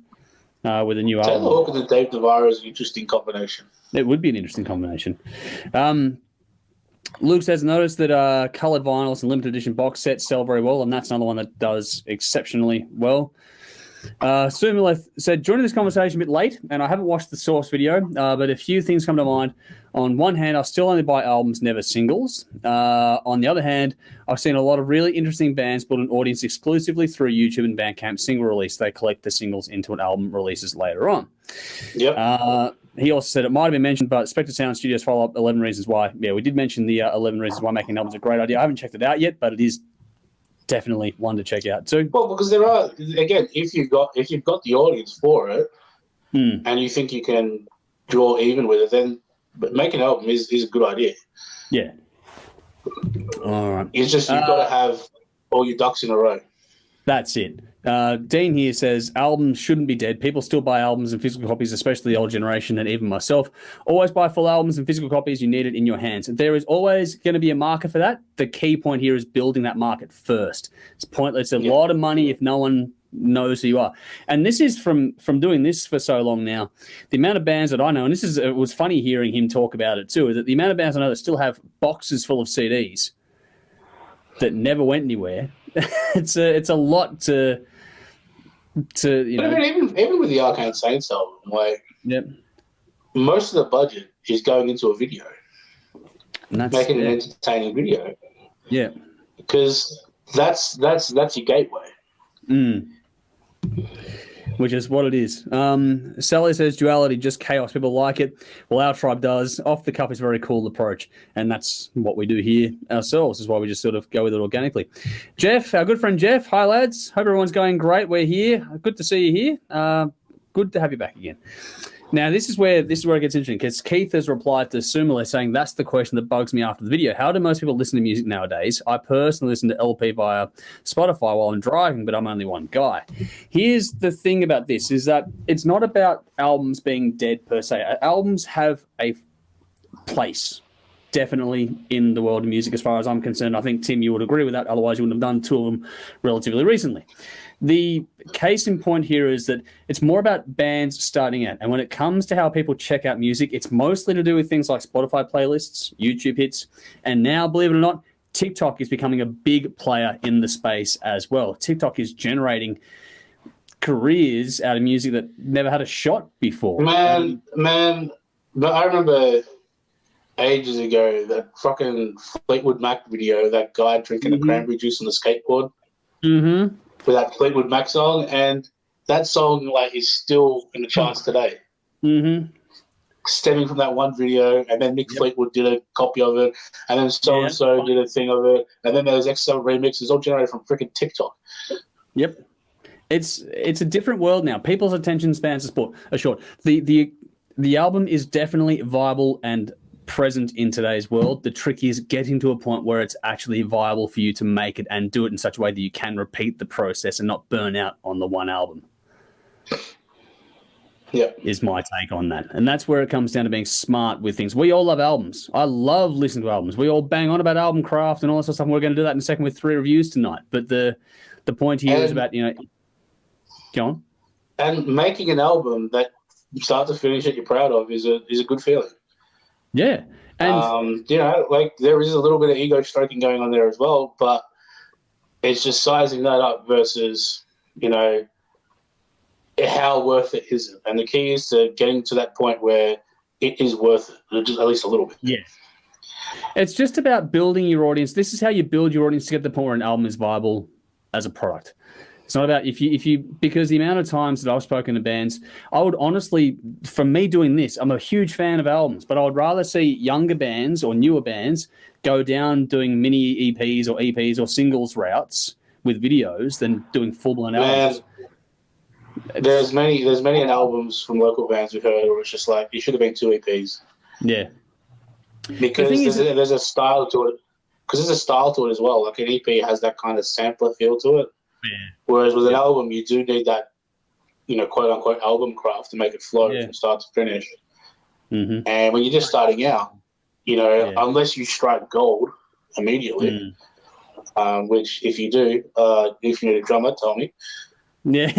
with a new album. Taylor Hawkins and Dave Navarro is an interesting combination. It would be an interesting combination. Luke says, notice that coloured vinyls and limited edition box sets sell very well, and that's another one that does exceptionally well. Sumileth said, joining this conversation a bit late, and I haven't watched the source video, but a few things come to mind. On one hand, I still only buy albums, never singles. On the other hand, I've seen a lot of really interesting bands build an audience exclusively through YouTube and Bandcamp single release. They collect the singles into an album releases later on. Yep. He also said it might have been mentioned, but Spectre Sound Studios follow up 11 Reasons Why. Yeah, we did mention the 11 Reasons Why making albums is a great idea. I haven't checked it out yet, but it is definitely one to check out too. Well, because there are, again, if you've got the audience for it, and you think you can draw even with it, then make an album is a good idea. Yeah. All right. It's just you've got to have all your ducks in a row. That's it. Dean here says albums shouldn't be dead. People still buy albums and physical copies, especially the old generation and even myself. Always buy full albums and physical copies. You need it in your hands. There is always going to be a market for that. The key point here is building that market first. It's pointless. It's a lot of money if no one knows who you are. And this is from doing this for so long now. The amount of bands that I know, and it was funny hearing him talk about it too, is that the amount of bands I know that still have boxes full of CDs that never went anywhere. It's a lot to you know. But I mean, even with the Arcane Saints album, like, most of the budget is going into a video, and making an entertaining video. Yeah, because that's your gateway. Which is what it is. Sally says duality, just chaos. People like it. Well, our tribe does. Off the cuff is a very cool approach, and that's what we do here ourselves. Is why we just sort of go with it organically. Jeff, our good friend Jeff. Hi, lads. Hope everyone's going great. We're here. Good to see you here. Good to have you back again. Now, this is where it gets interesting, because Keith has replied to Sumile saying that's the question that bugs me after the video. How do most people listen to music nowadays? I personally listen to LP via Spotify while I'm driving, but I'm only one guy. Here's the thing about this, is that it's not about albums being dead per se. Albums have a place, definitely, in the world of music as far as I'm concerned. I think, Tim, you would agree with that. Otherwise, you wouldn't have done two of them relatively recently. The case in point here is that it's more about bands starting out. And when it comes to how people check out music, it's mostly to do with things like Spotify playlists, YouTube hits, and now, believe it or not, TikTok is becoming a big player in the space as well. TikTok is generating careers out of music that never had a shot before. Man, but I remember ages ago that fucking Fleetwood Mac video, that guy drinking the cranberry juice on the skateboard. Mm-hmm. With that Fleetwood Mac song, and that song is still in the charts today. Mm-hmm. Stemming from that one video, and then Mick Fleetwood did a copy of it, and then so and so did a thing of it, and then there was XL remixes, all generated from freaking TikTok. Yep, it's a different world now. People's attention spans are short. The album is definitely viable and present in today's world. The trick is getting to a point where it's actually viable for you to make it and do it in such a way that you can repeat the process and not burn out on the one album. Yeah, is my take on that. And that's where it comes down to being smart with things. We all love albums. I love listening to albums. We all bang on about album craft and all that sort of stuff. And we're going to do that in a second with 3 reviews tonight. But the point here is about, go on. And making an album that start to finish that you're proud of is a good feeling. Yeah. And there is a little bit of ego stroking going on there as well, but it's just sizing that up versus, how worth it is it. And the key is to getting to that point where it is worth it, just at least a little bit. Yeah. It's just about building your audience. This is how you build your audience to get to the point where an album is viable as a product. It's not about if you because the amount of times that I've spoken to bands, I would honestly, from me doing this, I'm a huge fan of albums, but I would rather see younger bands or newer bands go down doing mini EPs or singles routes with videos than doing full-blown albums. There's many albums from local bands we've heard where it's just like, it should have been 2 EPs. Yeah. Because there's a style to it. Because there's a style to it as well. Like an EP has that kind of sampler feel to it. Yeah. Whereas with an album, you do need that, quote unquote album craft to make it flow from start to finish. Mm-hmm. And when you're just starting out, unless you strike gold immediately, which if you do, if you need a drummer, tell me. Yeah.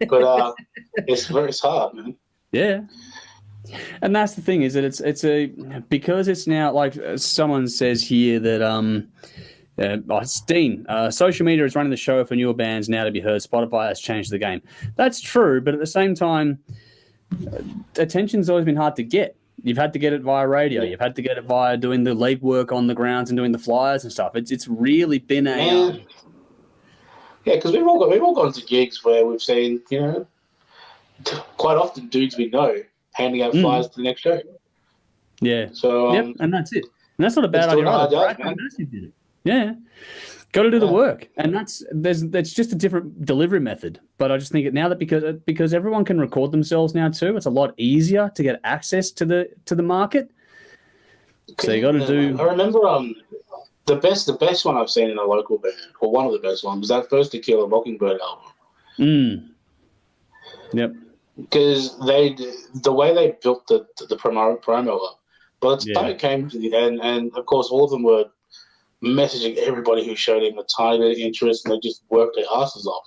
But it's hard, man. Yeah. And that's the thing, is that it's because it's now, like someone says here that It's Dean. Social media is running the show for newer bands now to be heard. Spotify has changed the game. That's true, but at the same time, attention's always been hard to get. You've had to get it via radio. You've had to get it via doing the legwork on the grounds and doing the flyers and stuff. It's really been a because we've all gone to gigs where we've seen, you know, quite often dudes we know handing out flyers to the next show. Yeah. So and that's it. And that's not a bad idea either. Yeah. Got to do the work, and that's just a different delivery method. But I just think now that because everyone can record themselves now too, it's a lot easier to get access to the market. So you got to do. I remember the best one I've seen in a local band, or one of the best ones, was that first To Kill a Mockingbird album. Yep. Because the way they built the promo up, but the time it came to the end, and of course all of them were messaging everybody who showed him a tiny bit of interest, and they just worked their asses off.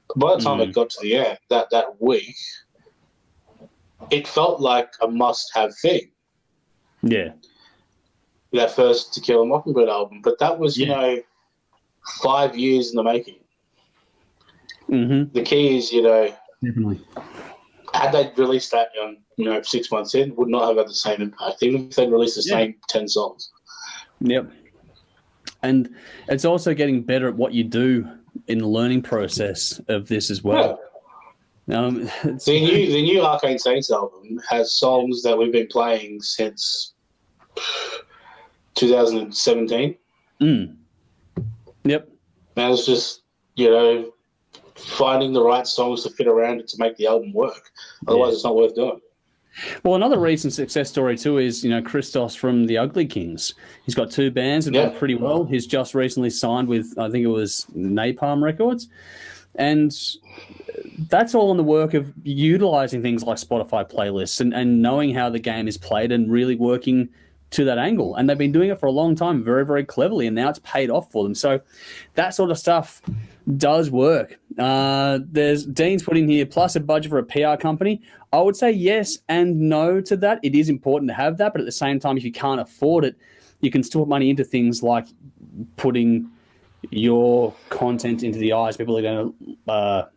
But by the time it got to the end, that week, it felt like a must-have thing. Yeah. That first To Kill a Mockingbird album. But that was, you know, 5 years in the making. Mm-hmm. The key is, you know, definitely. Had they released that, 6 months in, would not have had the same impact, even if they'd released the same 10 songs. Yep. And it's also getting better at what you do in the learning process of this as well. The new Arcane Saints album has songs that we've been playing since 2017. Yep. And it's just, you know, finding the right songs to fit around it to make the album work. Otherwise, it's not worth doing. Well, another recent success story too is, you know, Christos from the Ugly Kings. He's got 2 bands that done pretty well. He's just recently signed with, I think it was Napalm Records. And that's all in the work of utilizing things like Spotify playlists and knowing how the game is played and really working to that angle. And they've been doing it for a long time very, very cleverly, and now it's paid off for them. So that sort of stuff does work. There's Dean's put in here, plus a budget for a PR company. I would say yes and no to that. It is important to have that, but at the same time, if you can't afford it, you can still put money into things like putting your content into the eyes. People are going to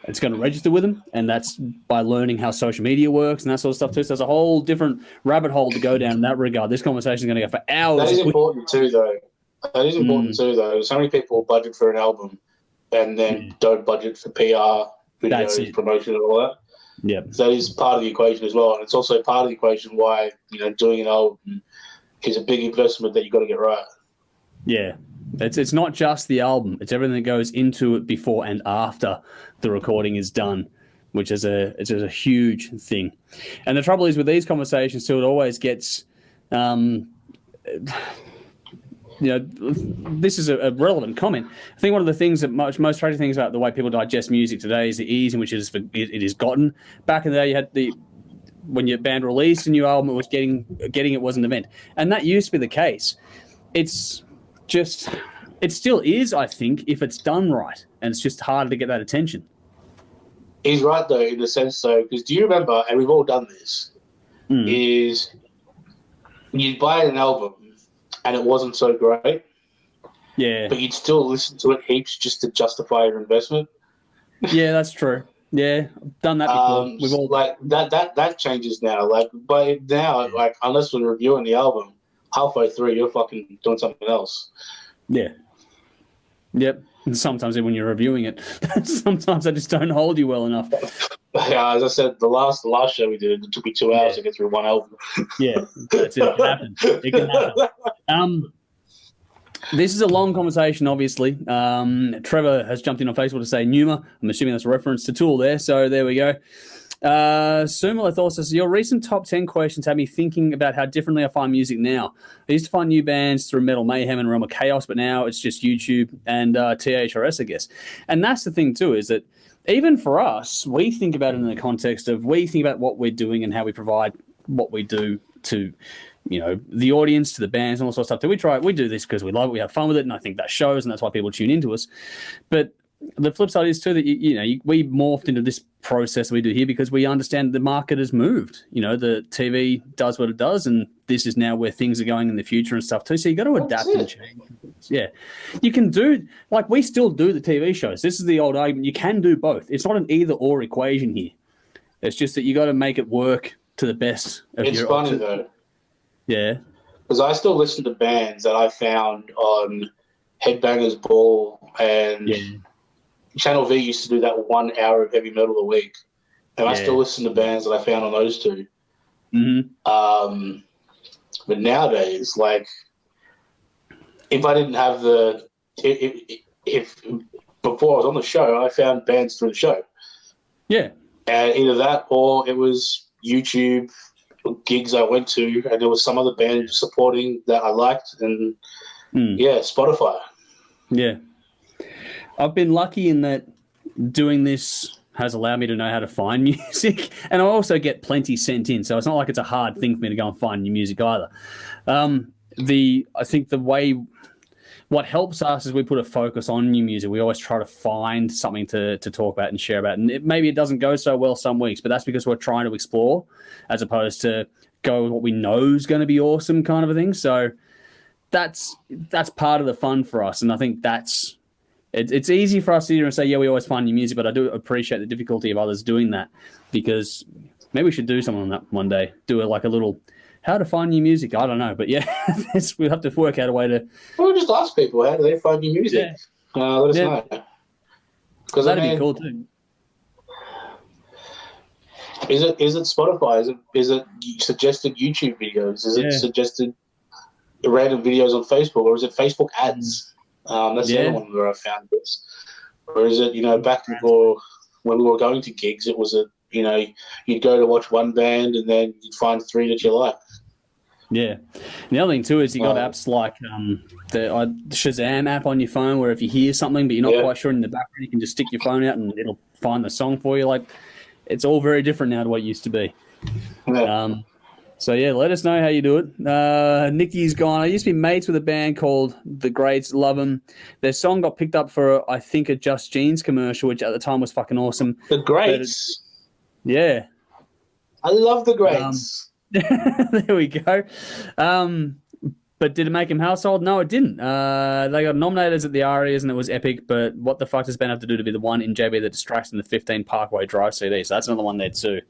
it's going to register with them, and that's by learning how social media works and that sort of stuff too. So there's a whole different rabbit hole to go down in that regard. This conversation is going to go for hours. That is important too, though. So many people budget for an album and then don't budget for PR, videos, promotion, and all that. Yeah, that is part of the equation as well, and it's also part of the equation why, you know, doing an album is a big investment that you've got to get right. Yeah. It's not just the album. It's everything that goes into it before and after the recording is done, which is a huge thing. And the trouble is with these conversations too, it always gets, you know, this is a relevant comment. I think one of the things that most tragic things about the way people digest music today is the ease in which it is gotten. Back in the day, you had when your band released a new album, it was getting it was an event, and that used to be the case. It still is, I think, if it's done right, and it's just harder to get that attention. He's right, though, in the sense, though, because do you remember, and we've all done this, is you'd buy an album and it wasn't so great, but you'd still listen to it heaps just to justify your investment. Yeah, that's true. Yeah, I've done that before. We've all like that changes now. Like, but now, like, unless we're reviewing the album, halfway through, you're fucking doing something else. Yeah. Yep. And sometimes when you're reviewing it, sometimes I just don't hold you well enough. Yeah, as I said, the last show we did, it took me 2 hours to get through one album. Yeah, that's it. It can happen. It can happen. This is a long conversation, obviously. Trevor has jumped in on Facebook to say Numa. I'm assuming that's a reference to Tool there, so there we go. Sumila Thought says, your recent top 10 questions had me thinking about how differently I find music now. I used to find new bands through Metal Mayhem and Realm of Chaos, but now it's just YouTube and THRS, I guess. And that's the thing, too, is that even for us, we think about it in the context of we think about what we're doing and how we provide what we do to, you know, the audience, to the bands and all sorts of stuff. We do this because we love it, we have fun with it, and I think that shows, and that's why people tune into us. But the flip side is too that we morphed into this process we do here because we understand the market has moved. You know, the TV does what it does, and this is now where things are going in the future and stuff too. So you got to adapt and change. Yeah, you can do, like, we still do the TV shows. This is the old argument. You can do both. It's not an either or equation here. It's just that you got to make it work to the best of it's your funny option. though. Yeah. Because I still listen to bands that I found on Headbangers Ball, and Channel V used to do that 1 hour of heavy metal a week. And I still listen to bands that I found on those two. Mm-hmm. But nowadays, like, if I didn't have if before I was on the show, I found bands through the show. Yeah. And either that or it was YouTube gigs I went to, and there was some other band supporting that I liked, and Spotify. Yeah. I've been lucky in that doing this has allowed me to know how to find music, and I also get plenty sent in, so it's not like it's a hard thing for me to go and find new music either. I think what helps us is we put a focus on new music. We always try to find something to talk about and share about. And maybe it doesn't go so well some weeks, but that's because we're trying to explore as opposed to go with what we know is going to be awesome kind of a thing. So that's part of the fun for us. And I think it's easy for us to hear and say, yeah, we always find new music, but I do appreciate the difficulty of others doing that, because maybe we should do something on that one day. Do a little how to find new music. I don't know, but yeah, we'll have to work out a way to. Well, just ask people, how do they find new music? Let us know. Because that'd be cool too. Is it Spotify? Is it suggested YouTube videos? Is it suggested random videos on Facebook, or is it Facebook ads? That's the other one where I found this. Or is it, back before when we were going to gigs, it was you'd go to watch one band and then you'd find three that you like. Yeah. And the other thing too is you got apps like the Shazam app on your phone, where if you hear something but you're not quite sure in the background, you can just stick your phone out and it'll find the song for you. Like, it's all very different now to what it used to be. Yeah. So yeah, let us know how you do it. Nikki's gone. I used to be mates with a band called The Greats. Love them. Their song got picked up for, I think, a Just Jeans commercial, which at the time was fucking awesome. The Greats. Yeah. I love The Greats. There we go. But did it make him household? No, it didn't. They got nominated at the ARIAs and it was epic, but what the fuck does Ben have to do to be the one in JB that distracts in the 15 Parkway Drive CD? So that's another one there too.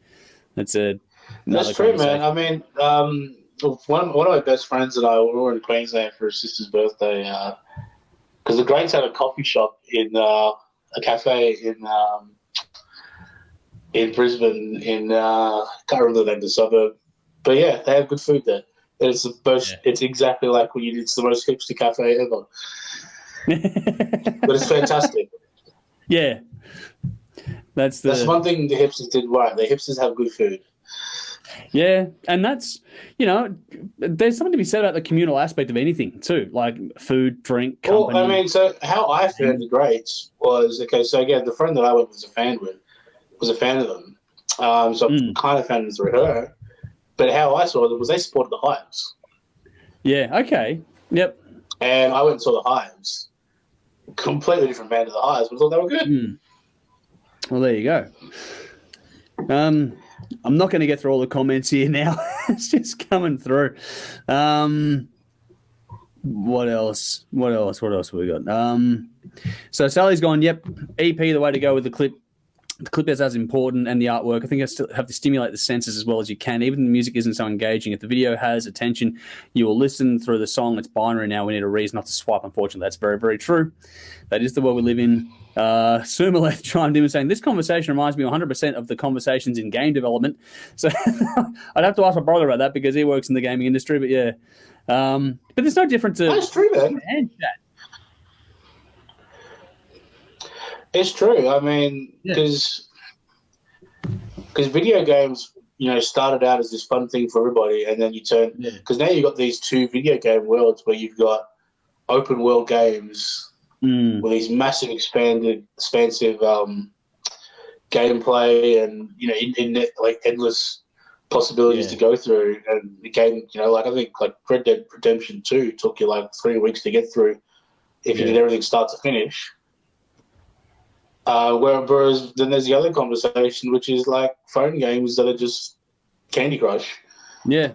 That's true, man. I mean, one of my best friends and I were in Queensland for his sister's birthday, because the Greats had a coffee shop in a cafe in Brisbane, I can't remember the name of the suburb, but yeah, they have good food there. It's the most. It's exactly like it's the most hipster cafe ever. But it's fantastic. Yeah, that's one thing the hipsters did right. The hipsters have good food. Yeah, and that's, there's something to be said about the communal aspect of anything too, like food, drink, company. Well, I mean, so how I found the Greats was, so again, the friend that I was a fan of them. So I kind of found them through her. But how I saw them was they supported the Hives. Yeah, okay. Yep. And I went and saw the Hives. Completely different band to the Hives, but I thought they were good. Well, there you go. I'm not going to get through all the comments here now. It's just coming through. What else have we got? So Sally's gone, yep, EP the way to go with the clip. The clip is as important, and the artwork. I think I still have to stimulate the senses as well as you can. Even the music isn't so engaging. If the video has attention, you will listen through the song. It's binary now. We need a reason not to swipe, unfortunately. That's very, very true. That is the world we live in. Sumaleth chimed in and saying, this conversation reminds me 100% of the conversations in game development. So I'd have to ask my brother about that because he works in the gaming industry. But yeah. But there's no difference to... That's true, man. It's true. I mean, because video games, started out as this fun thing for everybody, and then you turn because now you've got these two video game worlds where you've got open world games with these massive, expansive gameplay, and in like endless possibilities to go through. And the game, like I think like Red Dead Redemption 2 took you like 3 weeks to get through if you did everything start to finish. Whereas then there's the other conversation, which is like phone games that are just Candy Crush. Yeah.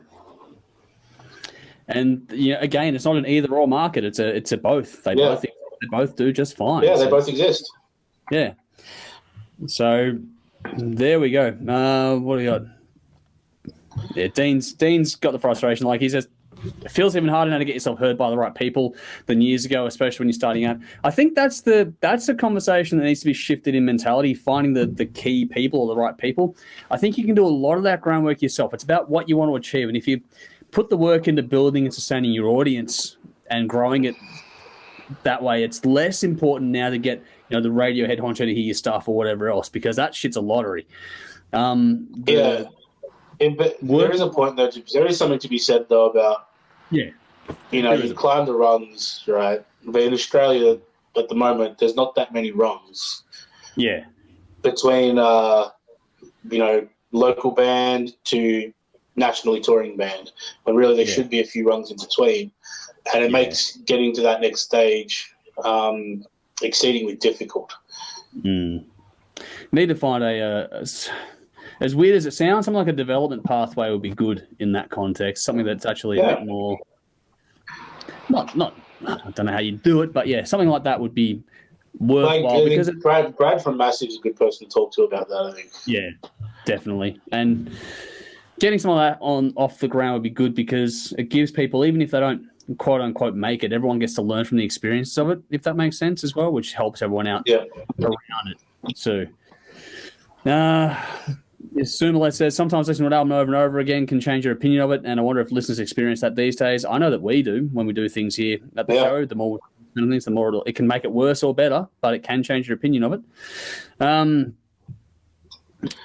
And again, it's not an either or market. It's a both. They both do just fine. Yeah, they both exist. Yeah. So there we go. What do we got? Yeah, Dean's got the frustration. Like he says, it feels even harder now to get yourself heard by the right people than years ago, especially when you're starting out. I think that's the conversation that needs to be shifted in mentality, finding the key people or the right people. I think you can do a lot of that groundwork yourself. It's about what you want to achieve. And if you put the work into building and sustaining your audience and growing it that way, it's less important now to get the radio head honcho to hear your stuff or whatever else, because that shit's a lottery. But there is a point though. There is something to be said though about you climb the rungs, right? But in Australia at the moment, there's not that many rungs. Yeah. Between local band to nationally touring band, when really there should be a few rungs in between, and it makes getting to that next stage exceedingly difficult. Need to find as weird as it sounds, something like a development pathway would be good in that context. Something that's actually a bit more not. I don't know how you do it, but something like that would be worthwhile. Because Brad from Massive is a good person to talk to about that, I think. Yeah, definitely. And getting some of that off the ground would be good, because it gives people, even if they don't quote unquote make it, everyone gets to learn from the experiences of it, if that makes sense as well, which helps everyone out around it. So Sumalet says, sometimes listening to an album over and over again can change your opinion of it, and I wonder if listeners experience that these days. I know that we do when we do things here at the show. The more things, the more it can make it worse or better, but it can change your opinion of it.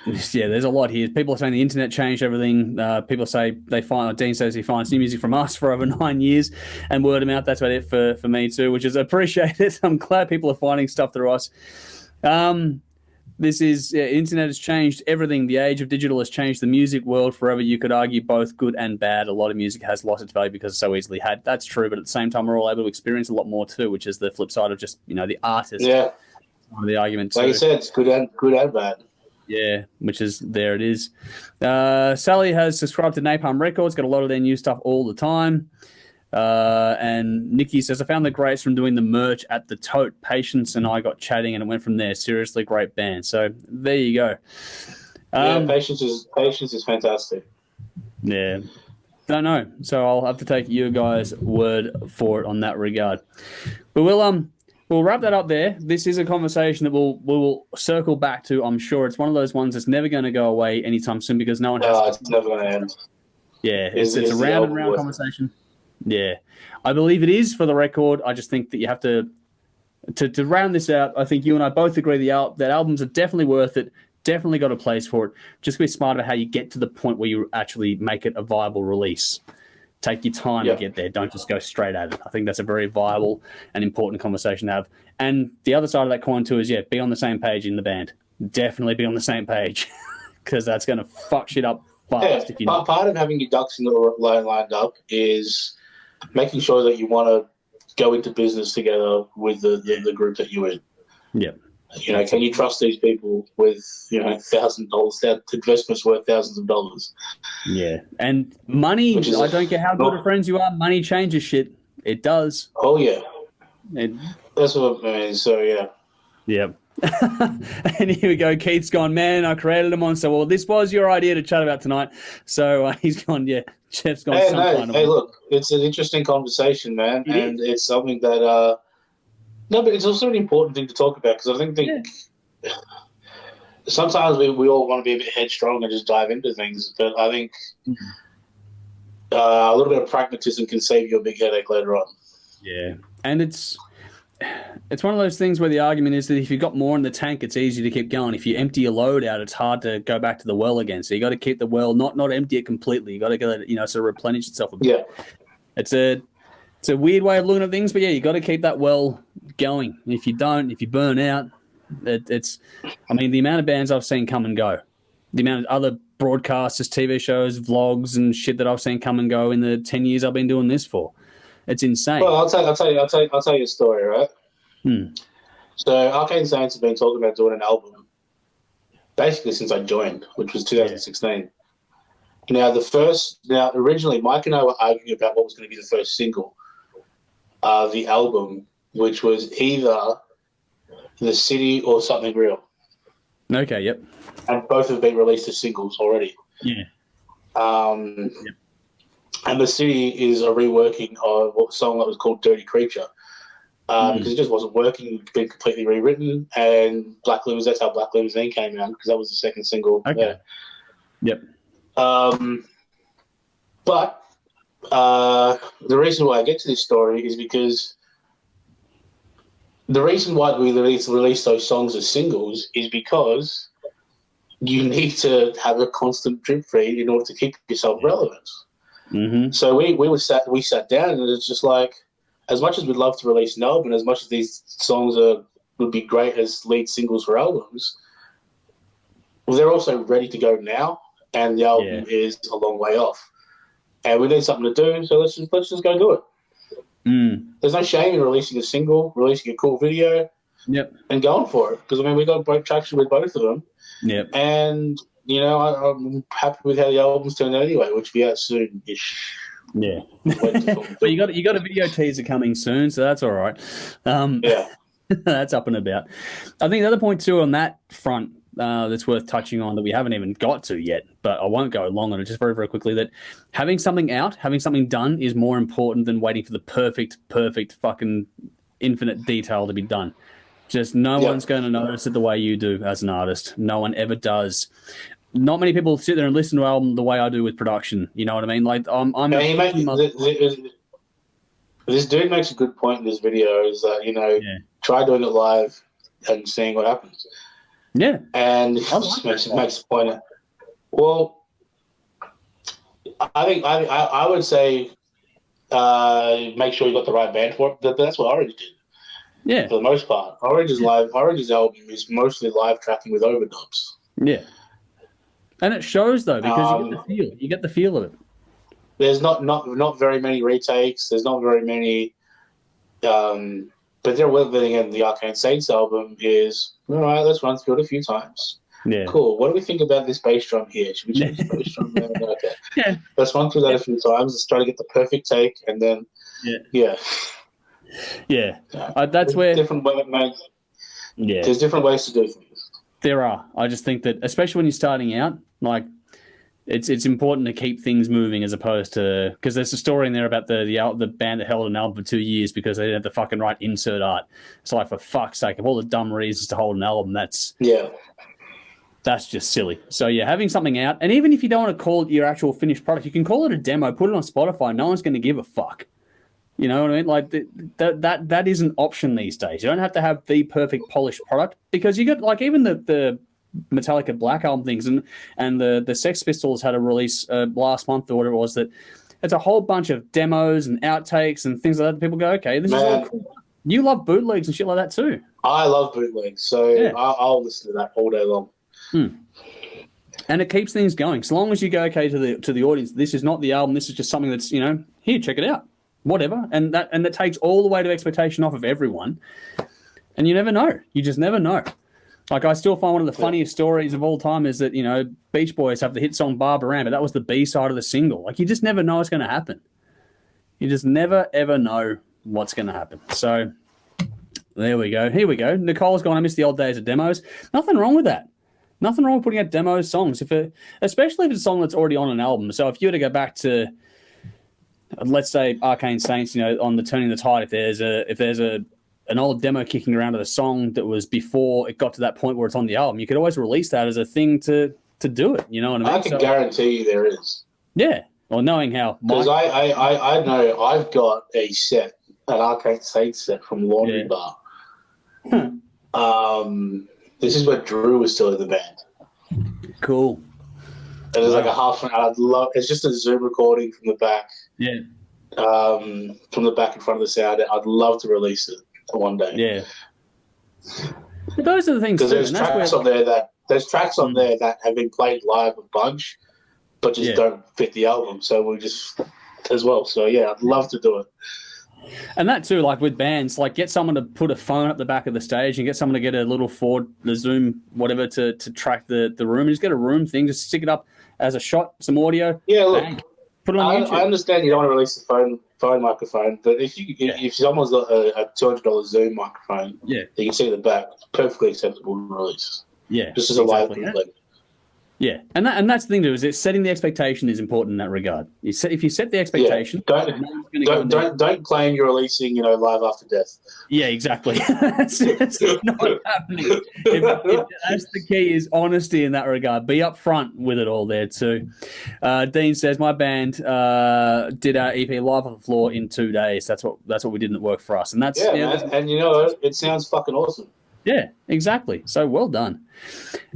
There's a lot here. People are saying the internet changed everything. People say Dean says he finds new music from us for over 9 years, and word of mouth, that's about it for me too, which is appreciated. I'm glad people are finding stuff through us. This is internet has changed everything. The age of digital has changed the music world forever. You could argue both good and bad. A lot of music has lost its value because it's so easily had. That's true, but at the same time, we're all able to experience a lot more too, which is the flip side of just the artist. Yeah, one of the arguments. Like you said, it's good and bad. Yeah, which is there. It is. Sally has subscribed to Napalm Records. Got a lot of their new stuff all the time. And Nikki says, I found the greats from doing the merch at the Tote. Patience and I got chatting, and it went from there. Seriously, great band. So there you go. Patience is fantastic. Yeah, don't know. So I'll have to take you guys' word for it on that regard. But we'll wrap that up there. This is a conversation that we'll circle back to. I'm sure it's one of those ones that's never going to go away anytime soon, because no one has. It's never going to end. Yeah, it's a round and round conversation. Yeah, I believe it is, for the record. I just think that you have to round this out. I think you and I both agree that albums are definitely worth it, definitely got a place for it. Just be smart about how you get to the point where you actually make it a viable release. Take your time to get there. Don't just go straight at it. I think that's a very viable and important conversation to have. And the other side of that coin too is, be on the same page in the band. Definitely be on the same page, because that's going to fuck shit up fast. If you part of having your ducks in the line lined up is making sure that you want to go into business together with the group that you're in. Yeah. Can you trust these people with $1,000? That investment's worth thousands of dollars. Yeah, and money. I don't care how good of friends you are. Money changes shit. It does. Oh yeah. That's what I mean. So yeah. Yep. And here we go. Keith's gone, man, I created a monster. Well, this was your idea to chat about tonight. So he's gone, Jeff's gone. Hey, look, it's an interesting conversation, man. And it's something that, but it's also an important thing to talk about, because I think sometimes we all want to be a bit headstrong and just dive into things. But I think a little bit of pragmatism can save you a big headache later on. Yeah. And it's one of those things where the argument is that if you've got more in the tank, it's easy to keep going. If you empty your load out, it's hard to go back to the well again. So you got to keep the well, not empty it completely. You got to get it, sort of replenish itself a bit. Yeah. It's a weird way of looking at things, but you got to keep that well going. If you don't, if you burn out, the amount of bands I've seen come and go, the amount of other broadcasters, TV shows, vlogs and shit that I've seen come and go in the 10 years I've been doing this for. It's insane. Well, I'll tell you a story, right? So Arcane Saints have been talking about doing an album basically since I joined, which was 2016. Now, originally, Mike and I were arguing about what was going to be the first single, the album, which was either The City or Something Real. Okay, yep. And both have been released as singles already. Yeah. Yep. And The City is a reworking of a song that was called Dirty Creature. Because it just wasn't working, been completely rewritten, and that's how Black Limousine came out, because that was the second single. Okay. Yep. But the reason why I get to this story is because the reason why we release those songs as singles is because you need to have a constant drip feed in order to keep yourself relevant. Mm-hmm. So we sat down, and it's just like, as much as we'd love to release an album, as much as these songs would be great as lead singles for albums, they're also ready to go now, and the album is a long way off. And we need something to do, so let's just go do it. There's no shame in releasing a single, releasing a cool video, and going for it. Because, we got great traction with both of them. Yep. And, I'm happy with how the album's turned out anyway, which will be out soon-ish. Yeah. But you got a video teaser coming soon, so that's all right. That's up and about. I think the other point, too, on that front that's worth touching on that we haven't even got to yet, but I won't go long on it, just very, very quickly, that having something out, having something done is more important than waiting for the perfect fucking infinite detail to be done. Just no one's going to notice it the way you do as an artist. No one ever does. Not many people sit there and listen to an album the way I do with production. You know what I mean? Like, this dude makes a good point in this video, is that, try doing it live and seeing what happens. Yeah. And it makes a point. Well, I think I would say make sure you got the right band for it. That's what Orange did. Yeah. For the most part. Orange's album is mostly live tracking with overdubs. Yeah. And it shows, though, because you get the feel of it. There's not very many retakes. There's not very many, but they're willing. And the Arcane Saints album is, all right, let's run through it a few times. Yeah. Cool. What do we think about this bass drum here? Should we change the bass drum there? Okay. Yeah. Let's run through that a few times. Let's try to get the perfect take, and then that's where different ways. Yeah. There's different ways to do things. There are. I just think that, especially when you're starting out, like, it's important to keep things moving, as opposed to, because there's a story in there about the band that held an album for 2 years because they didn't have the fucking right insert art. It's like, for fuck's sake, of all the dumb reasons to hold an album, that's just silly. So having something out, and even if you don't want to call it your actual finished product, you can call it a demo, put it on Spotify. No one's going to give a fuck. You know what I mean? Like, that is an option these days. You don't have to have the perfect polished product, because you got, like, even the Metallica Black album things, and the Sex Pistols had a release last month, or whatever it was, that it's a whole bunch of demos and outtakes and things like that. People go, okay, this is all cool. You love bootlegs and shit like that too. I love bootlegs, so I'll listen to that all day long. And it keeps things going. So long as you go, okay, to the audience, this is not the album, this is just something that's, here, check it out. Whatever, and that takes all the weight of expectation off of everyone, and you never know. You just never know. Like, I still find one of the funniest stories of all time is that, Beach Boys have the hit song Barbara Ann, but that was the B side of the single. Like, you just never know what's going to happen. You just never ever know what's going to happen. So there we go. Here we go. Nicole's gone, I miss the old days of demos. Nothing wrong with that. Nothing wrong with putting out demo songs, especially if it's a song that's already on an album. So if you were to go back to, let's say, Arcane Saints, on the Turning the Tide, if there's an old demo kicking around of the song that was before it got to that point where it's on the album, you could always release that as a thing to do it. You know what I mean? I can guarantee you there is. Yeah. Well, knowing how, because I know I've got an Arcane Saints set from Laundry Bar. This is where Drew was still in the band. Cool. It was like a half an hour. It's just a Zoom recording from the back. Yeah. From the back in front of the sound. I'd love to release it one day. Yeah. But those are the things. Because there's tracks on there that have been played live a bunch, but just don't fit the album. So we just as well. So I'd love to do it. And that too, like with bands, like get someone to put a phone up the back of the stage and get someone to get a little the Zoom, whatever, to track the room. And just get a room thing, just stick it up as a shot, some audio. Yeah, look, bang, put it on YouTube. I understand you don't want to release the phone microphone, but if someone's got a $200 Zoom microphone, you can see the back, perfectly acceptable release. Yeah, just as a live complete. Yeah, and that's the thing too, is it setting the expectation is important in that regard. If you set the expectation, don't claim you're releasing, live after death. Yeah, exactly. That's not happening. If that's the key, is honesty in that regard. Be upfront with it all there too. Dean says my band did our EP live on the floor in 2 days. That's what we did, and it worked for us. And that's and it sounds fucking awesome. Yeah, exactly. So well done.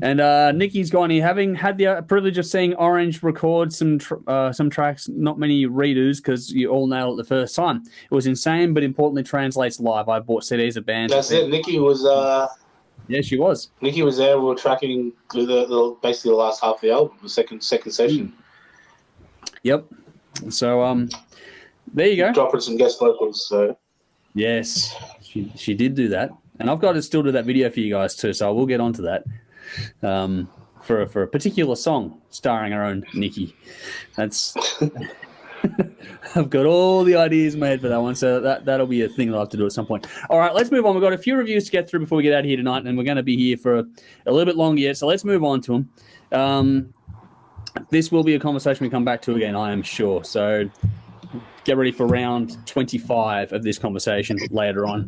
And Nikki's gone here, having had the privilege of seeing Orange record some tracks, not many redos because you all nailed it the first time. It was insane, but importantly translates live. I bought CDs of bands. That's it. Nikki was... yeah, she was. Nikki was there. We were tracking basically the last half of the album, the second session. Yep. So there you go. Dropping some guest vocals. So. Yes, she did do that. And I've got to still do that video for you guys too, so I will get onto that for a particular song starring our own Nikki. That's I've got all the ideas in my head for that one, so that'll be a thing that I'll have to do at some point. All right, let's move on. We've got a few reviews to get through before we get out of here tonight, and we're going to be here for a little bit longer yet, so let's move on to them. This will be a conversation we come back to again, I am sure. So get ready for round 25 of this conversation later on.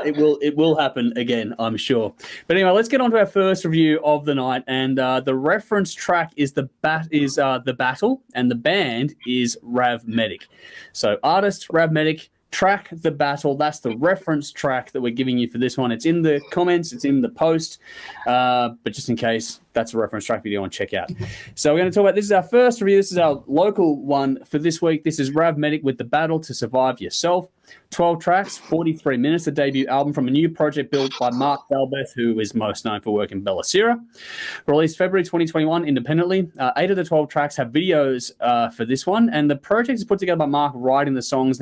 It will happen again, I'm sure. But anyway, let's get on to our first review of the night. And the reference track is the Battle, and the band is Rav Medic. So artist Rav Medic, track The Battle. That's the reference track that we're giving you for this one. It's in the comments, it's in the post, but just in case, that's a reference track video you want to check out. So we're going to talk about, this is our first review. This is our local one for this week. This is Rav Medic with The Battle to Survive Yourself. 12 tracks, 43 minutes, a debut album from a new project built by Mark Belbeth, who is most known for work in Bella Sierra. Released February 2021 independently. 8 of the 12 tracks have videos for this one, and the project is put together by Mark writing the songs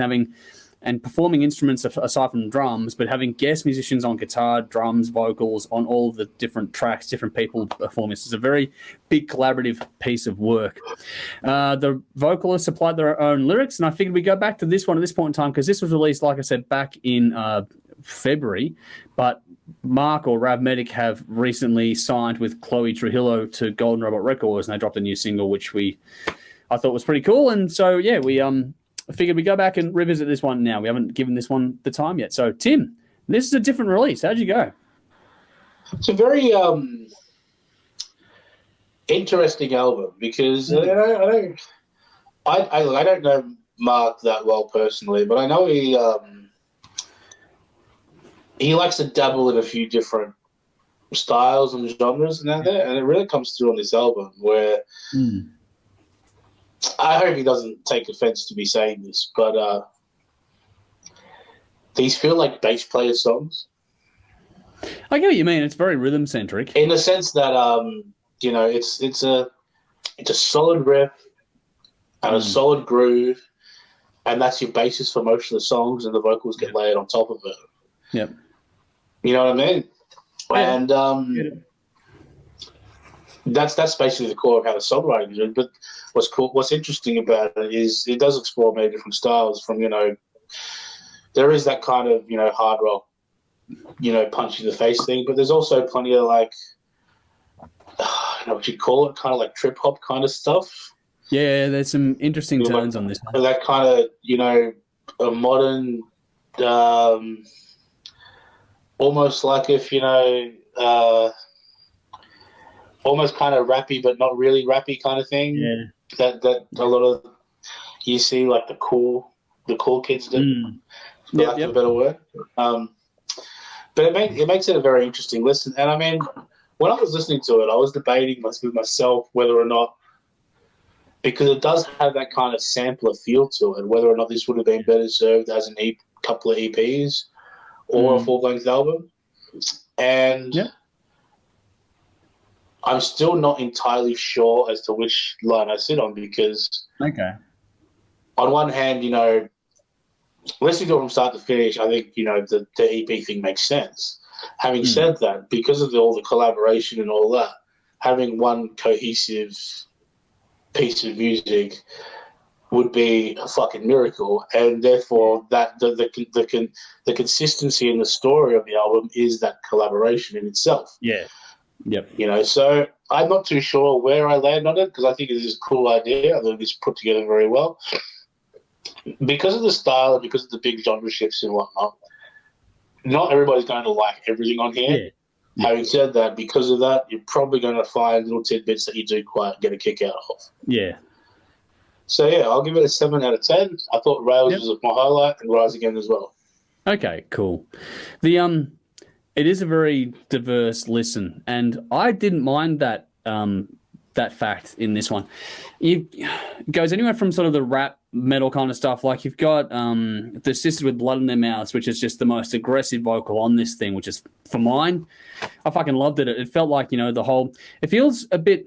and performing instruments aside from drums, but having guest musicians on guitar, drums, vocals on all the different tracks, different people performing. It's a very big collaborative piece of work. The vocalists supplied their own lyrics, and I figured we go back to this one at this point in time because this was released, like I said, back in February, but Mark or Rav Medic have recently signed with Chloe Trujillo to Golden Robot Records, and they dropped a new single, which I thought was pretty cool. And so, yeah, I figured we go back and revisit this one now. We haven't given this one the time yet. So, Tim, this is a different release. How'd you go? It's a very interesting album because I don't know Mark that well personally, but I know he likes to dabble in a few different styles and genres and it really comes through on this album where. I hope he doesn't take offense to me saying this, but these feel like bass player songs. I get what you mean. It's very rhythm centric, in the sense that it's a solid riff and a solid groove, and that's your basis for most of the songs, and the vocals get layered on top of it. Yep. You know what I mean? Yeah. And that's basically the core of how the songwriting is. But what's interesting about it is it does explore many different styles. From there is that kind of hard rock, punch in the face thing, but there's also plenty of what you call it, kind of like trip hop kind of stuff. Yeah, there's some interesting turns on this one. And that kind of a modern, almost like if almost kind of rappy, but not really rappy kind of thing. Yeah. That a lot of you see like the cool kids do, for lack of a better word. But it makes it a very interesting listen. And I mean, when I was listening to it, I was debating with myself whether or not, because it does have that kind of sampler feel to it, whether or not this would have been better served as a couple of EPs or a full-length album. And I'm still not entirely sure as to which line I sit on because, on one hand, listening to it from start to finish, I think, the EP thing makes sense. Having said that, because of all the collaboration and all that, having one cohesive piece of music would be a fucking miracle, and therefore that the consistency in the story of the album is that collaboration in itself. Yeah. Yep. So I'm not too sure where I land on it, because I think it is a cool idea. I think it's put together very well. Because of the style and because of the big genre shifts and whatnot, not everybody's going to like everything on here. Yeah. Having said that, because of that, you're probably going to find little tidbits that you do quite get a kick out of. Yeah. So, yeah, I'll give it a 7 out of 10. I thought Rails was my highlight, and Rise Again as well. Okay, cool. It is a very diverse listen, and I didn't mind that that fact in this one. It goes anywhere from sort of the rap metal kind of stuff. Like you've got the Sisters with Blood in Their Mouths, which is just the most aggressive vocal on this thing, which is, for mine, I fucking loved it. It felt like, it feels a bit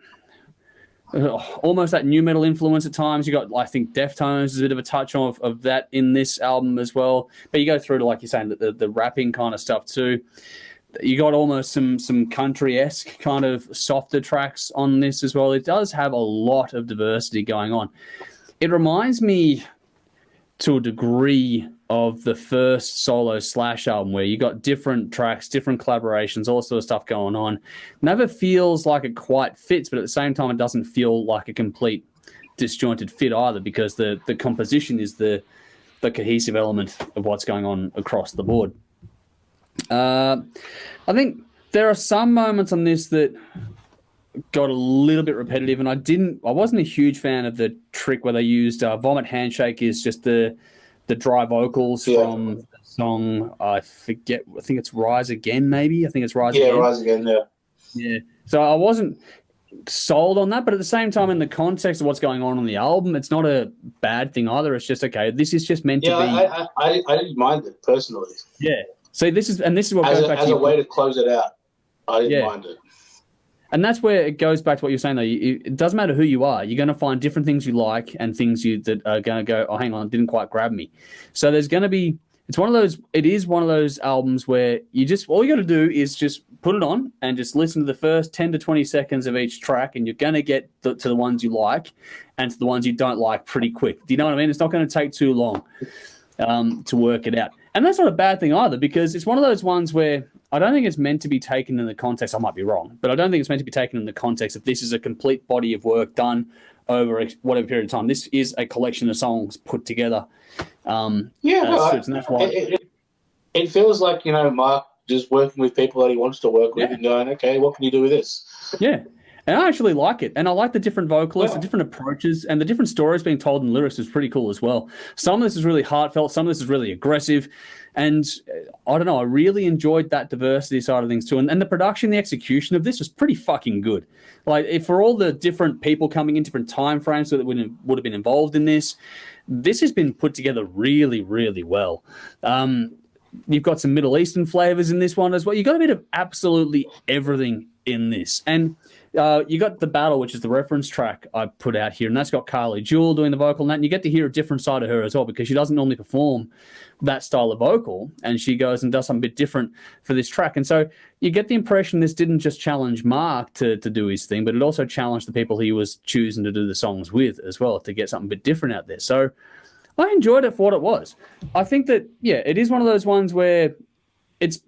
almost that new metal influence at times. You got, I think, Deftones is a bit of a touch of that in this album as well. But you go through to, like you're saying, the rapping kind of stuff too. You got almost some country-esque kind of softer tracks on this as well. It does have a lot of diversity going on. It reminds me to a degree of the first solo Slash album, where you got different tracks, different collaborations, all sort of stuff going on. Never feels like it quite fits, but at the same time, it doesn't feel like a complete disjointed fit either, because the composition is the cohesive element of what's going on across the board. I think there are some moments on this that got a little bit repetitive, and I wasn't a huge fan of the trick where they used Vomit Handshake is just the dry vocals from the song. I think it's Rise Again, maybe. I think it's Rise Again. Yeah, Rise Again, yeah. Yeah. So I wasn't sold on that, but at the same time, in the context of what's going on the album, it's not a bad thing either. It's just, okay, this is just meant to be. Yeah, I didn't mind it personally. Yeah. So this is what goes back as a way to close it out. I didn't mind it. And that's where it goes back to what you're saying, though. It doesn't matter who you are. You're going to find different things you like and things that are going to go, oh, hang on, didn't quite grab me. So there's going to be, it is one of those albums where all you got to do is just put it on and just listen to the first 10 to 20 seconds of each track, and you're going to get to the ones you like and to the ones you don't like pretty quick. Do you know what I mean? It's not going to take too long to work it out. And that's not a bad thing either, because it's one of those ones where I don't think it's meant to be taken in the context, I might be wrong, but I don't think it's meant to be taken in the context of this is a complete body of work done over whatever period of time. This is a collection of songs put together. And that's why it feels like, Mark just working with people that he wants to work with and going, okay, what can you do with this? Yeah. And I actually like it. And I like the different vocalists, the different approaches, and the different stories being told in lyrics is pretty cool as well. Some of this is really heartfelt. Some of this is really aggressive. And I don't know, I really enjoyed that diversity side of things too. And the production, the execution of this was pretty fucking good. Like, for all the different people coming in different time frames that would have been involved in this has been put together really, really well. You've got some Middle Eastern flavors in this one as well. You've got a bit of absolutely everything in this. And you got The Battle, which is the reference track I put out here, and that's got Carly Jewell doing the vocal on that, and you get to hear a different side of her as well, because she doesn't normally perform that style of vocal, and she goes and does something a bit different for this track. And so you get the impression this didn't just challenge Mark to do his thing, but it also challenged the people he was choosing to do the songs with as well, to get something a bit different out there. So I enjoyed it for what it was. I think that, it is one of those ones where it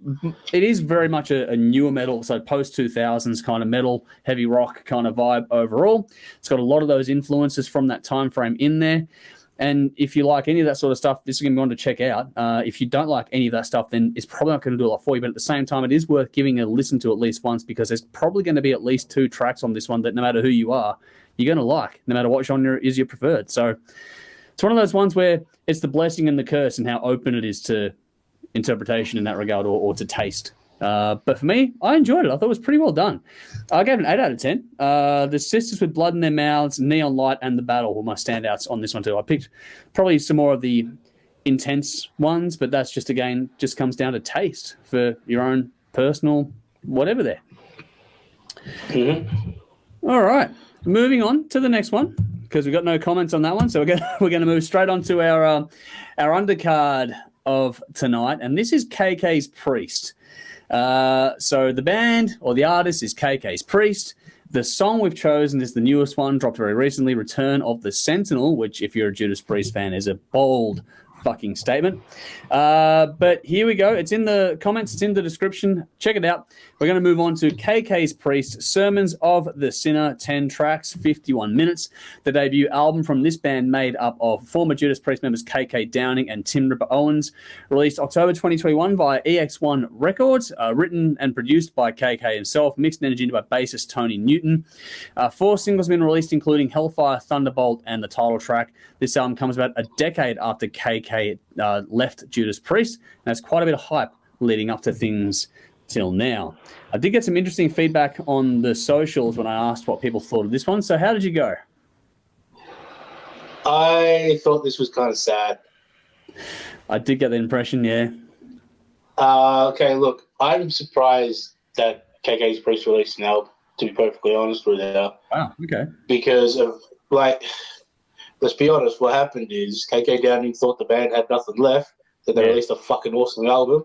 is very much a newer metal, so post-2000s kind of metal, heavy rock kind of vibe overall. It's got a lot of those influences from that time frame in there. And if you like any of that sort of stuff, this is going to be one to check out. If you don't like any of that stuff, then it's probably not going to do a lot for you. But at the same time, it is worth giving a listen to at least once, because there's probably going to be at least 2 tracks on this one that no matter who you are, you're going to like, no matter what genre is your preferred. So it's one of those ones where it's the blessing and the curse and how open it is to interpretation in that regard, or to taste. But for me, I enjoyed it. I thought it was pretty well done. I gave it an 8 out of 10. The Sisters with Blood in Their Mouths, Neon Light, and The Battle were my standouts on this one too. I picked probably some more of the intense ones, but that's just comes down to taste for your own personal whatever there. Mm-hmm. All right. Moving on to the next one. because we've got no comments on that one. So we're gonna move straight on to our undercard of tonight, and this is KK's Priest. So the band or the artist is KK's Priest. The song we've chosen is the newest one, dropped very recently, Return of the Sentinel, which, if you're a Judas Priest fan, is a bold fucking statement. But here we go. It's in the comments. It's in the description. Check it out. We're going to move on to KK's Priest, Sermons of the Sinner, 10 tracks, 51 minutes. The debut album from this band made up of former Judas Priest members KK Downing and Tim Ripper Owens, released October 2021 via EX1 Records, written and produced by KK himself, mixed and engineered by bassist Tony Newton. 4 singles have been released, including Hellfire, Thunderbolt, and the title track. This album comes about a decade after KK left Judas Priest, and there's quite a bit of hype leading up to things till now. I did get some interesting feedback on the socials when I asked what people thought of this one. So how did you go? I thought this was kind of sad. I did get the impression, yeah. Okay, look, I'm surprised that KK's Priest released an album, to be perfectly honest with you. Wow, okay. Because of, like, let's be honest, what happened is KK Downing thought the band had nothing left, that they released a fucking awesome album.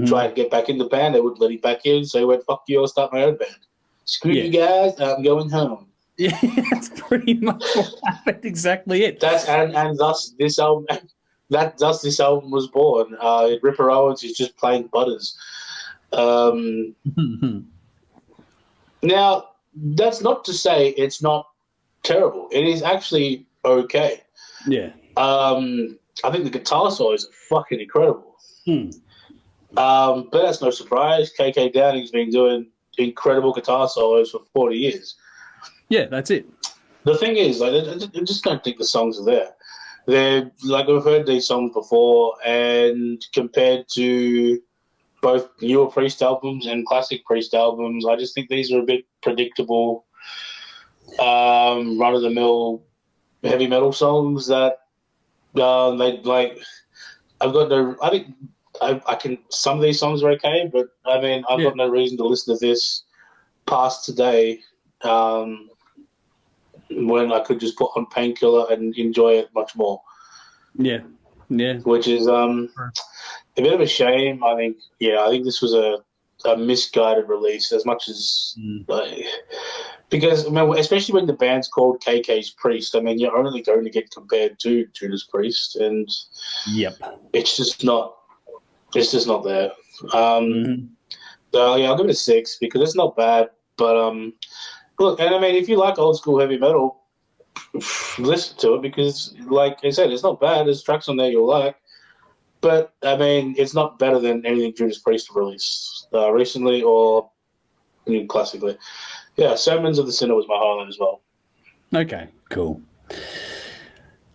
Tried to get back in the band, they wouldn't let him back in, so he went, fuck you, I'll start my own band. Screw you guys, I'm going home. Yeah, that's pretty much what happened, exactly it. And thus this album this album was born. Ripper Owens is just playing Butters. Now, that's not to say it's not terrible. It is actually okay. Yeah. I think the guitar solos are fucking incredible. But that's no surprise. KK Downing's been doing incredible guitar solos for 40 years. Yeah, that's it. The thing is, like, I just don't think the songs are there. They're, like, I've heard these songs before, and compared to both newer Priest albums and classic Priest albums, I just think these are a bit predictable, run-of-the-mill heavy metal songs that they, like, I've got no... I think I can... Some of these songs are okay, but, I mean, I've got no reason to listen to this past today when I could just put on Painkiller and enjoy it much more. Yeah. Which is a bit of a shame. I think this was a misguided release as much as... because, I mean, especially when the band's called KK's Priest, I mean, you're only going to get compared to Judas Priest, and it's just not there. So, yeah, I'll give it a 6 because it's not bad, but look, and I mean, if you like old school heavy metal, listen to it because, like I said, it's not bad. There's tracks on there you'll like, but I mean, it's not better than anything Judas Priest released recently or classically. Yeah, Sermons of the Sinner was my highlight as well. Okay, cool.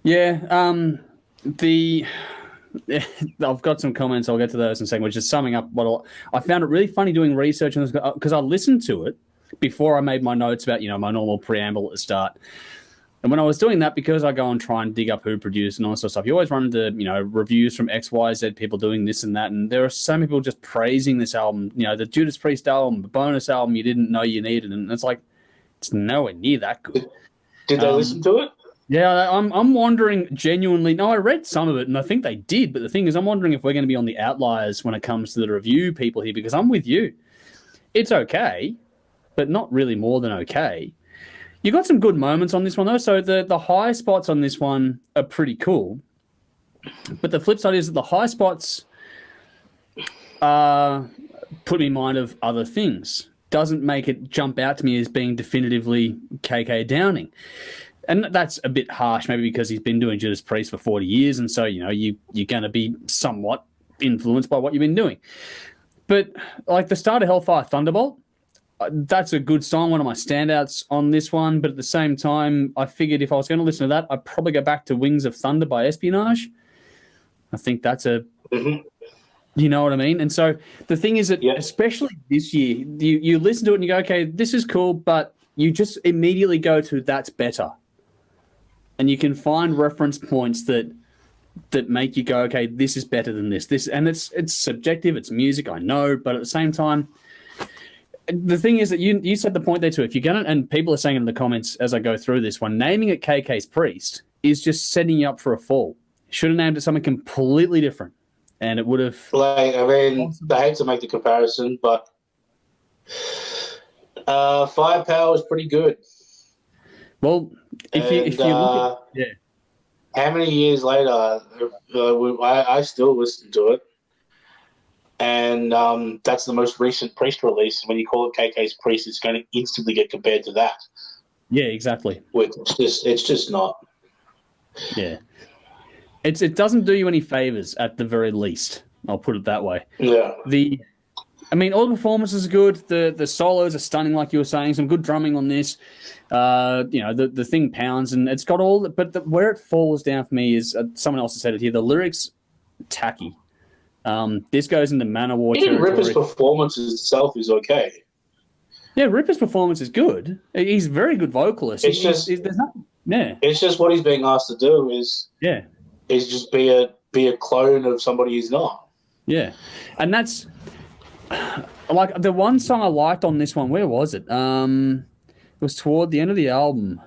Yeah, I've got some comments. I'll get to those in a second, which is summing up what I found it really funny doing research on this because I listened to it before I made my notes about, my normal preamble at the start. And when I was doing that, because I go and try and dig up who produced and all that sort of stuff, you always run into, reviews from XYZ people doing this and that. And there are so many people just praising this album, the Judas Priest album, the bonus album you didn't know you needed. And it's like, it's nowhere near that good. Did they listen to it? Yeah, I'm wondering genuinely. No, I read some of it and I think they did. But the thing is, I'm wondering if we're going to be on the outliers when it comes to the review people here, because I'm with you. It's okay, but not really more than okay. You got some good moments on this one, though. So the high spots on this one are pretty cool. But the flip side is that the high spots put me in mind of other things. Doesn't make it jump out to me as being definitively KK Downing. And that's a bit harsh, maybe because he's been doing Judas Priest for 40 years. And so, you're going to be somewhat influenced by what you've been doing. But like the start of Hellfire Thunderbolt, that's a good song, one of my standouts on this one. But at the same time, I figured if I was going to listen to that, I'd probably go back to Wings of Thunder by Espionage. I think that's you know what I mean? And so the thing is that, especially this year, you listen to it and you go, okay, this is cool, but you just immediately go to that's better. And you can find reference points that make you go, okay, this is better than this. And it's subjective, it's music, I know, but at the same time, the thing is that you said the point there too. If you're gonna, and people are saying in the comments as I go through this one, naming it KK's Priest is just setting you up for a fall. Should have named it something completely different, and it would have. Like, I mean, I hate to make the comparison, but Firepower is pretty good. Well, if you look at how many years later, I still listen to it. And that's the most recent Priest release. When you call it KK's Priest, it's going to instantly get compared to that. Yeah, exactly. It's just not. Yeah. It doesn't do you any favors at the very least. I'll put it that way. Yeah. All the performances are good. The solos are stunning, like you were saying. Some good drumming on this. The thing pounds, and it's got all. But where it falls down for me is someone else has said it here. The lyrics, tacky. This goes into Manowar territory. Ripper's performance itself is okay. Yeah, Ripper's performance is good. He's a very good vocalist. It's It's just what he's being asked to do is just be a clone of somebody he's not. Yeah, and that's like the one song I liked on this one. Where was it? It was toward the end of the album.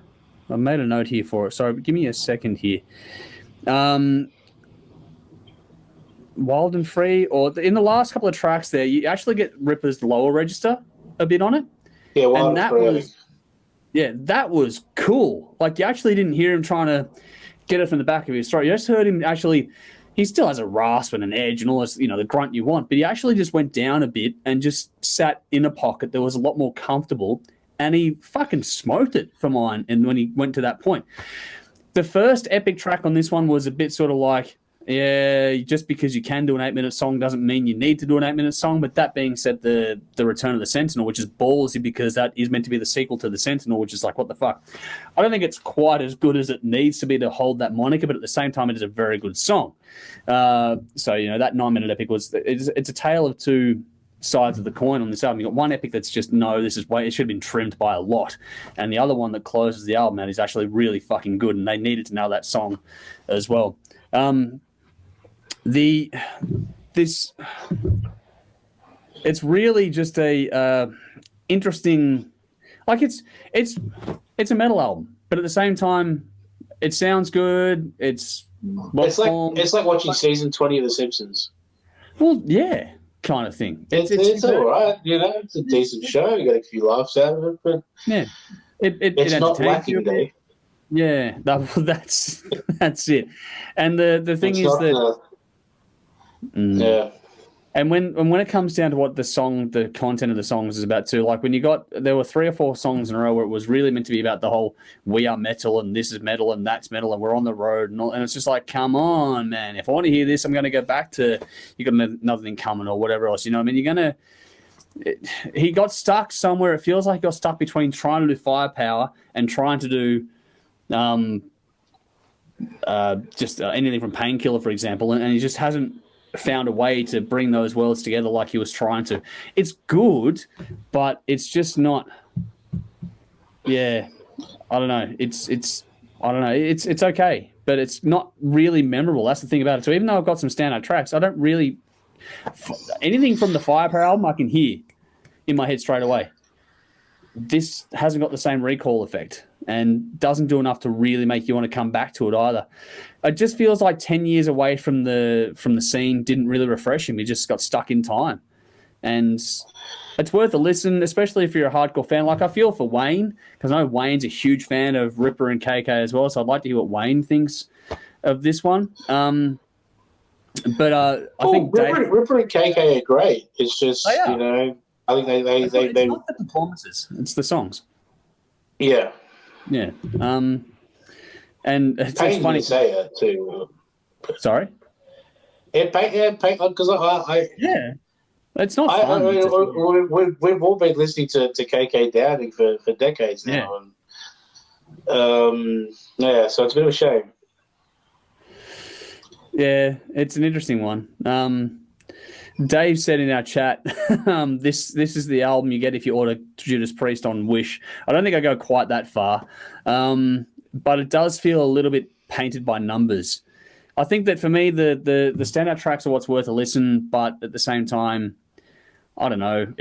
I made a note here for it. Sorry, give me a second here. Wild and Free, or in the last couple of tracks there, you actually get Ripper's lower register a bit on it. Yeah, Wild and Free. That was cool. Like, you actually didn't hear him trying to get it from the back of his throat. You just heard him actually, he still has a rasp and an edge and all this, the grunt you want, but he actually just went down a bit and just sat in a pocket that was a lot more comfortable, and he fucking smoked it for mine. And when he went to that point, the first epic track on this one was a bit sort of like, yeah, just because you can do an 8-minute song doesn't mean you need to do an 8-minute song. But that being said, the Return of the Sentinel, which is ballsy because that is meant to be the sequel to the Sentinel, which is like, what the fuck? I don't think it's quite as good as it needs to be to hold that moniker, but at the same time, it is a very good song. That 9-minute epic it's a tale of two sides of the coin on this album. You got one epic that's just, no, this is way, it should have been trimmed by a lot, and the other one that closes the album and is actually really fucking good, and they needed to nail that song as well. It's really just a interesting, like it's a metal album, but at the same time, it sounds good. It's like watching season 20 of The Simpsons. Well, yeah, kind of thing. It's all right, it's a decent show. You got a few laughs out of it, but yeah, it's not lacking there. Yeah, that's it. And the thing is that yeah. And when it comes down to what the content of the songs is about too, like when there were 3 or 4 songs in a row where it was really meant to be about the whole we are metal and this is metal and that's metal and we're on the road and it's just like, come on, man. If I want to hear this, I'm going to go back to You Got Another Thing Coming or whatever else. He got stuck somewhere. It feels like he got stuck between trying to do Firepower and trying to do anything from Painkiller, for example, and he just hasn't found a way to bring those worlds together like he was trying to. It's good, but it's just not. Yeah, I don't know. It's okay, but it's not really memorable. That's the thing about it. So even though I've got some standout tracks, I don't really anything from the Firepower album I can hear in my head straight away. This hasn't got the same recall effect and doesn't do enough to really make you want to come back to it either. It just feels like 10 years away from the scene didn't really refresh him. He just got stuck in time. And it's worth a listen, especially if you're a hardcore fan. Like, I feel for Wayne, because I know Wayne's a huge fan of Ripper and KK as well, so I'd like to hear what Wayne thinks of this one. I think Ripper and KK are great. It's just, I think they it's not the performances, it's the songs. Yeah. Yeah. And it's funny to say that too. Sorry? Because it's not fun. We've all been listening to KK Downing for decades now. And, so it's a bit of a shame. Yeah, it's an interesting one. Dave said in our chat, this is the album you get if you order Judas Priest on Wish. I don't think I go quite that far, but it does feel a little bit painted by numbers. I think that for me, the standout tracks are what's worth a listen, but at the same time, I don't know.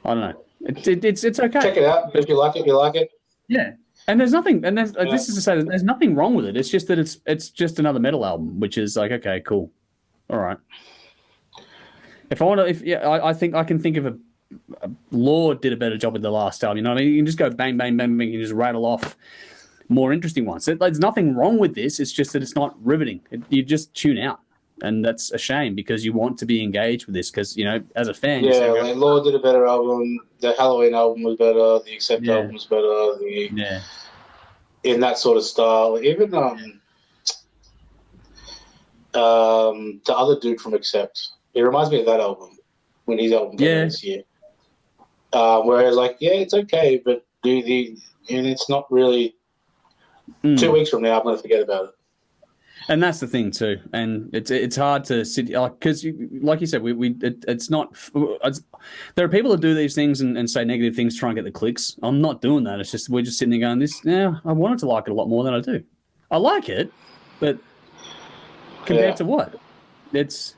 I don't know. It's okay. Check it out. If you like it, you like it. Yeah. And there's nothing, and this is to say that there's nothing wrong with it. It's just that it's just another metal album, which is like, okay, cool, all right. If I want to, I think I can think of a Lord did a better job with the last album. You know what I mean? You can just go bang, bang, bang, bang, and just rattle off more interesting ones. There's nothing wrong with this. It's just that it's not riveting. You just tune out, and that's a shame because you want to be engaged with this. Because as a fan, like Lord did a better album. The Halloween album was better. The Accept album was better. In that sort of style. Even the other dude from Accept, it reminds me of that album when his album came out this year. Whereas, it's okay, but it's not really. 2 weeks from now, I'm going to forget about it. And that's the thing too, and it's hard to sit because, like you said, it's not. There are people that do these things and say negative things to try and get the clicks. I'm not doing that. It's just we're just sitting there going, "This, I wanted to like it a lot more than I do. I like it, but compared to what? It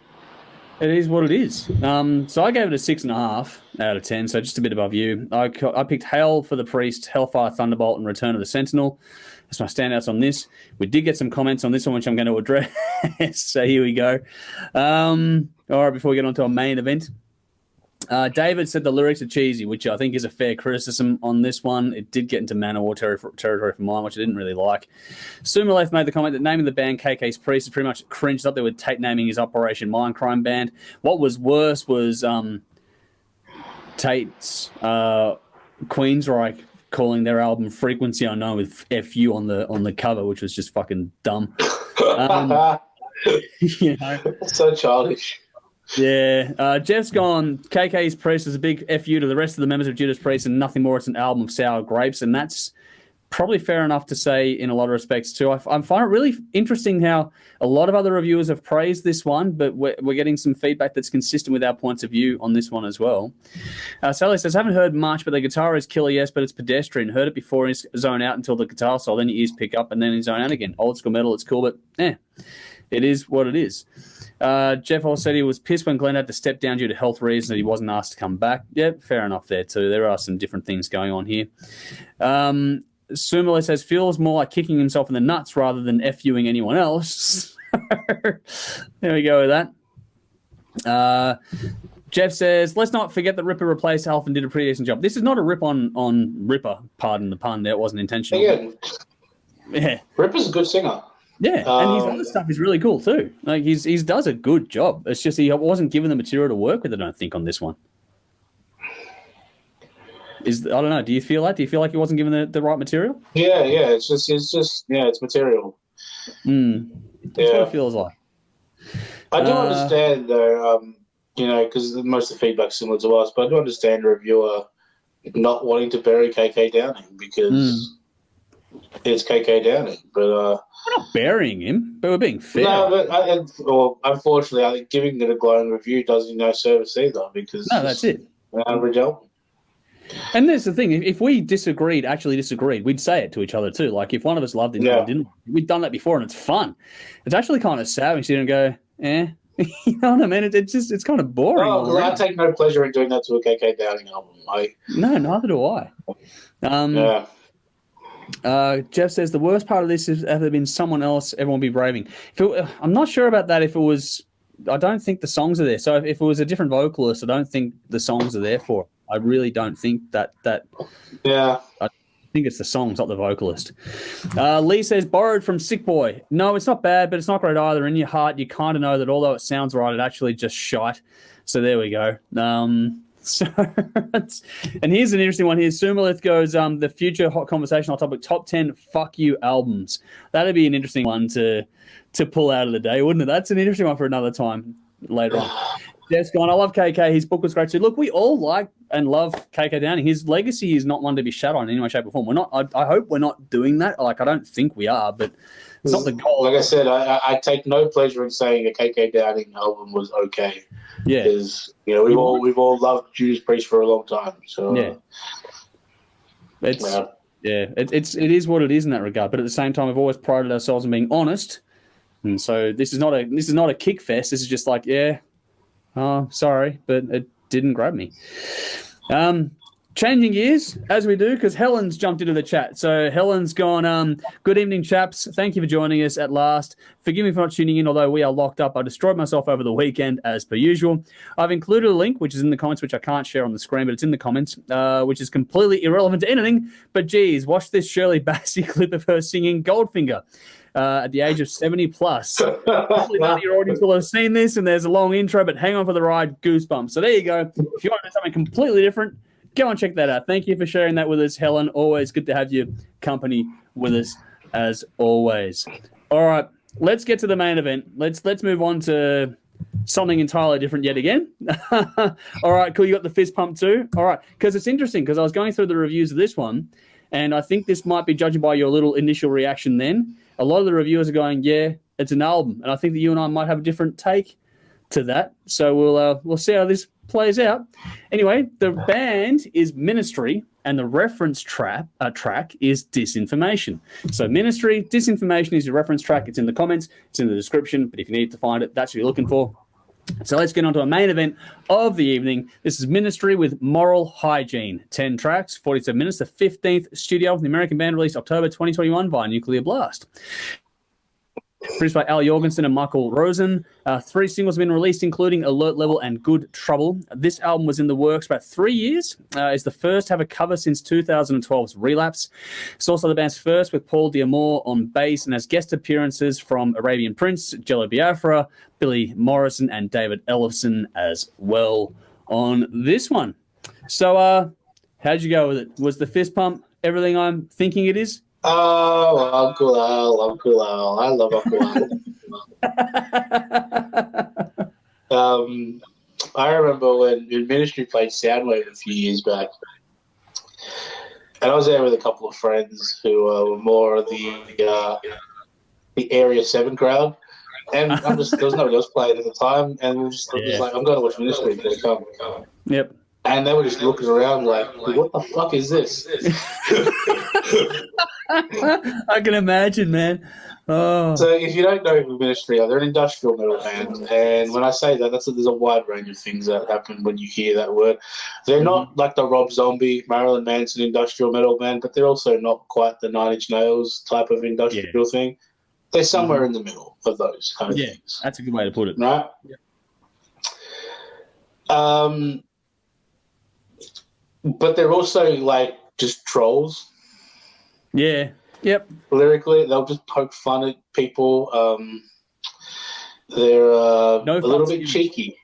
is what it is." So I gave it a 6.5 out of 10. So just a bit above you. I picked Hail for the Priest, Hellfire Thunderbolt, and Return of the Sentinel. That's my standouts on this. We did get some comments on this one, which I'm going to address. So here we go. All right, before we get on to our main event. David said the lyrics are cheesy, which I think is a fair criticism on this one. It did get into Manowar territory for mine, which I didn't really like. Sumaleth made the comment that naming the band KK's Priest is pretty much cringed up there with Tate naming his Operation Mindcrime band. What was worse was Tate's Queensryche calling their album Frequency Unknown with FU on the cover, which was just fucking dumb. So childish. Yeah. Jeff's gone, KK's Priest is a big FU to the rest of the members of Judas Priest and nothing more. It's an album of sour grapes, and that's probably fair enough to say in a lot of respects too. I find it really interesting how a lot of other reviewers have praised this one, but we're getting some feedback that's consistent with our points of view on this one as well. Sally says, haven't heard much, but the guitar is killer, yes, but it's pedestrian. Heard it before and zone out until the guitar solo, then your ears pick up, and then you zone out again. Old school metal, it's cool, but it is what it is. Jeff also said he was pissed when Glenn had to step down due to health reasons, that he wasn't asked to come back. Yeah, fair enough there too. There are some different things going on here. Sumile says, feels more like kicking himself in the nuts rather than FUing anyone else. There we go with that. Jeff says, let's not forget that Ripper replaced Alf and did a pretty decent job. This is not a rip on Ripper, pardon the pun there, it wasn't intentional. Yeah. Ripper's a good singer. Yeah, and his other stuff is really cool too. Like he does a good job. It's just he wasn't given the material to work with, I don't think, on this one. I don't know. Do you feel that? Do you feel like he wasn't given the right material? Yeah. It's just it's material. That's what it feels like. I do understand though, because most of the feedback's similar to us, but I do understand a reviewer not wanting to bury KK Downing because it's KK Downing. But we're not burying him, but we're being fair. No, but unfortunately, I think giving it a glowing review does you no service either because that's it. Average album. And there's the thing, if we actually disagreed, we'd say it to each other too. Like if one of us loved it and one didn't, we'd done that before and it's fun. It's actually kind of sad when you sit and go, you know what I mean? It's kind of boring. Oh, I take no pleasure in doing that to a KK Downing album. No, neither do I. Jeff says the worst part of this is if there had been someone else, everyone would be raving. I'm not sure about that. I don't think the songs are there. So if it was a different vocalist, I don't think the songs are there for it. I really don't think that. Yeah. I think it's the songs, not the vocalist. Lee says, borrowed from Sick Boy. No, it's not bad, but it's not great either. In your heart, you kind of know that although it sounds right, it actually just shite. So there we go. And here's an interesting one here. Sumalith goes, the future hot conversational topic, top 10 fuck you albums. That'd be an interesting one to pull out of the day, wouldn't it? That's an interesting one for another time later on. Jeff's gone, I love KK. His book was great too. Look, we all like and love KK Downing. His legacy is not one to be shat on in any way, shape, or form. We're not. I hope we're not doing that. Like, I don't think we are, but it's not the goal. Like I said, I take no pleasure in saying a KK Downing album was okay. Yeah, because we've all loved Judas Priest for a long time. So it is what it is in that regard. But at the same time, we've always prided ourselves on being honest. And so this is not a kick fest. This is just like, sorry, but it didn't grab me. Changing gears, as we do, because Helen's jumped into the chat. So Helen's gone, good evening, chaps. Thank you for joining us at last. Forgive me for not tuning in, although we are locked up. I destroyed myself over the weekend, as per usual. I've included a link, which is in the comments, which I can't share on the screen, but it's in the comments, which is completely irrelevant to anything. But, geez, watch this Shirley Bassey clip of her singing Goldfinger at the age of 70 plus. Probably none of your audience will have seen this, and there's a long intro, but hang on for the ride, goosebumps. So there you go. If you want to do something completely different, go and check that out. Thank you for sharing that with us, Helen. Always good to have your company with us, as always. All right, let's get to the main event. Let's move on to something entirely different yet again. All right, cool. You got the fist pump too? All right, because it's interesting because I was going through the reviews of this one, and I think this might be judging by your little initial reaction then. A lot of the reviewers are going, yeah, it's an album. And I think that you and I might have a different take to that. So we'll see how this plays out. Anyway, the band is Ministry, and the reference track is Disinformation. So Ministry, Disinformation is your reference track. It's in the comments. It's in the description. But if you need to find it, that's what you're looking for. So let's get on to a main event of the evening. This is Ministry with Moral Hygiene. 10 tracks, 47 minutes, the 15th studio album. The American band released October 2021 via Nuclear Blast. Produced by Al Jorgensen and Michael Rosen. 3 singles have been released, including Alert Level and Good Trouble. This album was in the works about 3 years. It's the first to have a cover since 2012's Relapse. It's also the band's first with Paul Diamore on bass and has guest appearances from Arabian Prince, Jello Biafra, Billy Morrison, and David Ellefson as well on this one. So how'd you go with it? Was the fist pump everything I'm thinking it is? Oh, Uncle Al. I love Uncle Al. I remember when Ministry played Soundwave a few years back, and I was there with a couple of friends who were more of the Area 7 crowd, and there was nobody else playing at the time, and we were just like, I'm going to watch Ministry. They come. Yep. And they were just looking around like, what the fuck is this? I can imagine, man. Oh. So if you don't know who Ministry are, they're an industrial metal band. And when I say that, there's a wide range of things that happen when you hear that word. They're not like the Rob Zombie, Marilyn Manson industrial metal band, but they're also not quite the Nine Inch Nails type of industrial thing. They're somewhere in the middle of those kind of things. That's a good way to put it. Right? Yeah. But they're also like just trolls. Yeah. Yep. Lyrically, they'll just poke fun at people. They're a little bit cheeky.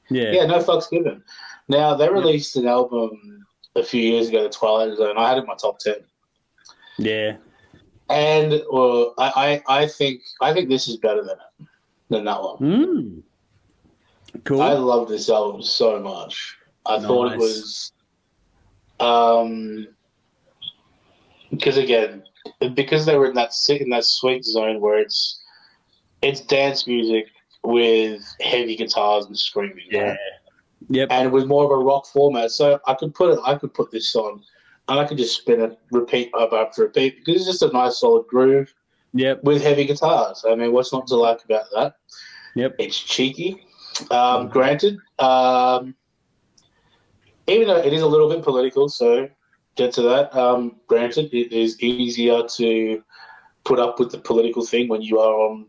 Yeah, no fucks given. Now, they released an album a few years ago, The Twilight Zone. I had it in my top 10. Yeah. And I think this is better than that one. Cool. I love this album so much. I thought it was because they were in that sweet zone where it's dance music with heavy guitars and screaming. Yeah. Right? Yep. And with more of a rock format. So I could put this on and I could just spin it repeat after repeat because it's just a nice solid groove. Yep. With heavy guitars. I mean, what's not to like about that? Yep. It's cheeky. Granted, even though it is a little bit political, so get to that. Granted, it is easier to put up with the political thing when you are on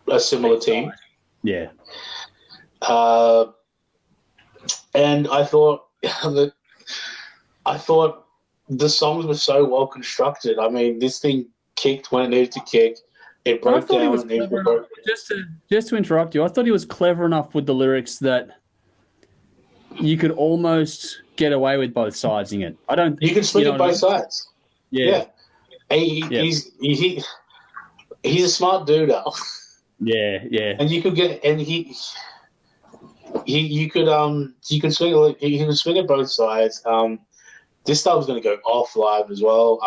a similar team. Yeah. And I thought the songs were so well constructed. I mean, this thing kicked when it needed to kick. It broke down. Just to interrupt you, I thought he was clever enough with the lyrics that you could almost get away with both sides in it. You can swing it both sides. Yeah. He's a smart dude, Al. Yeah. And you could get you can swing it both sides. This album's going to go off live as well.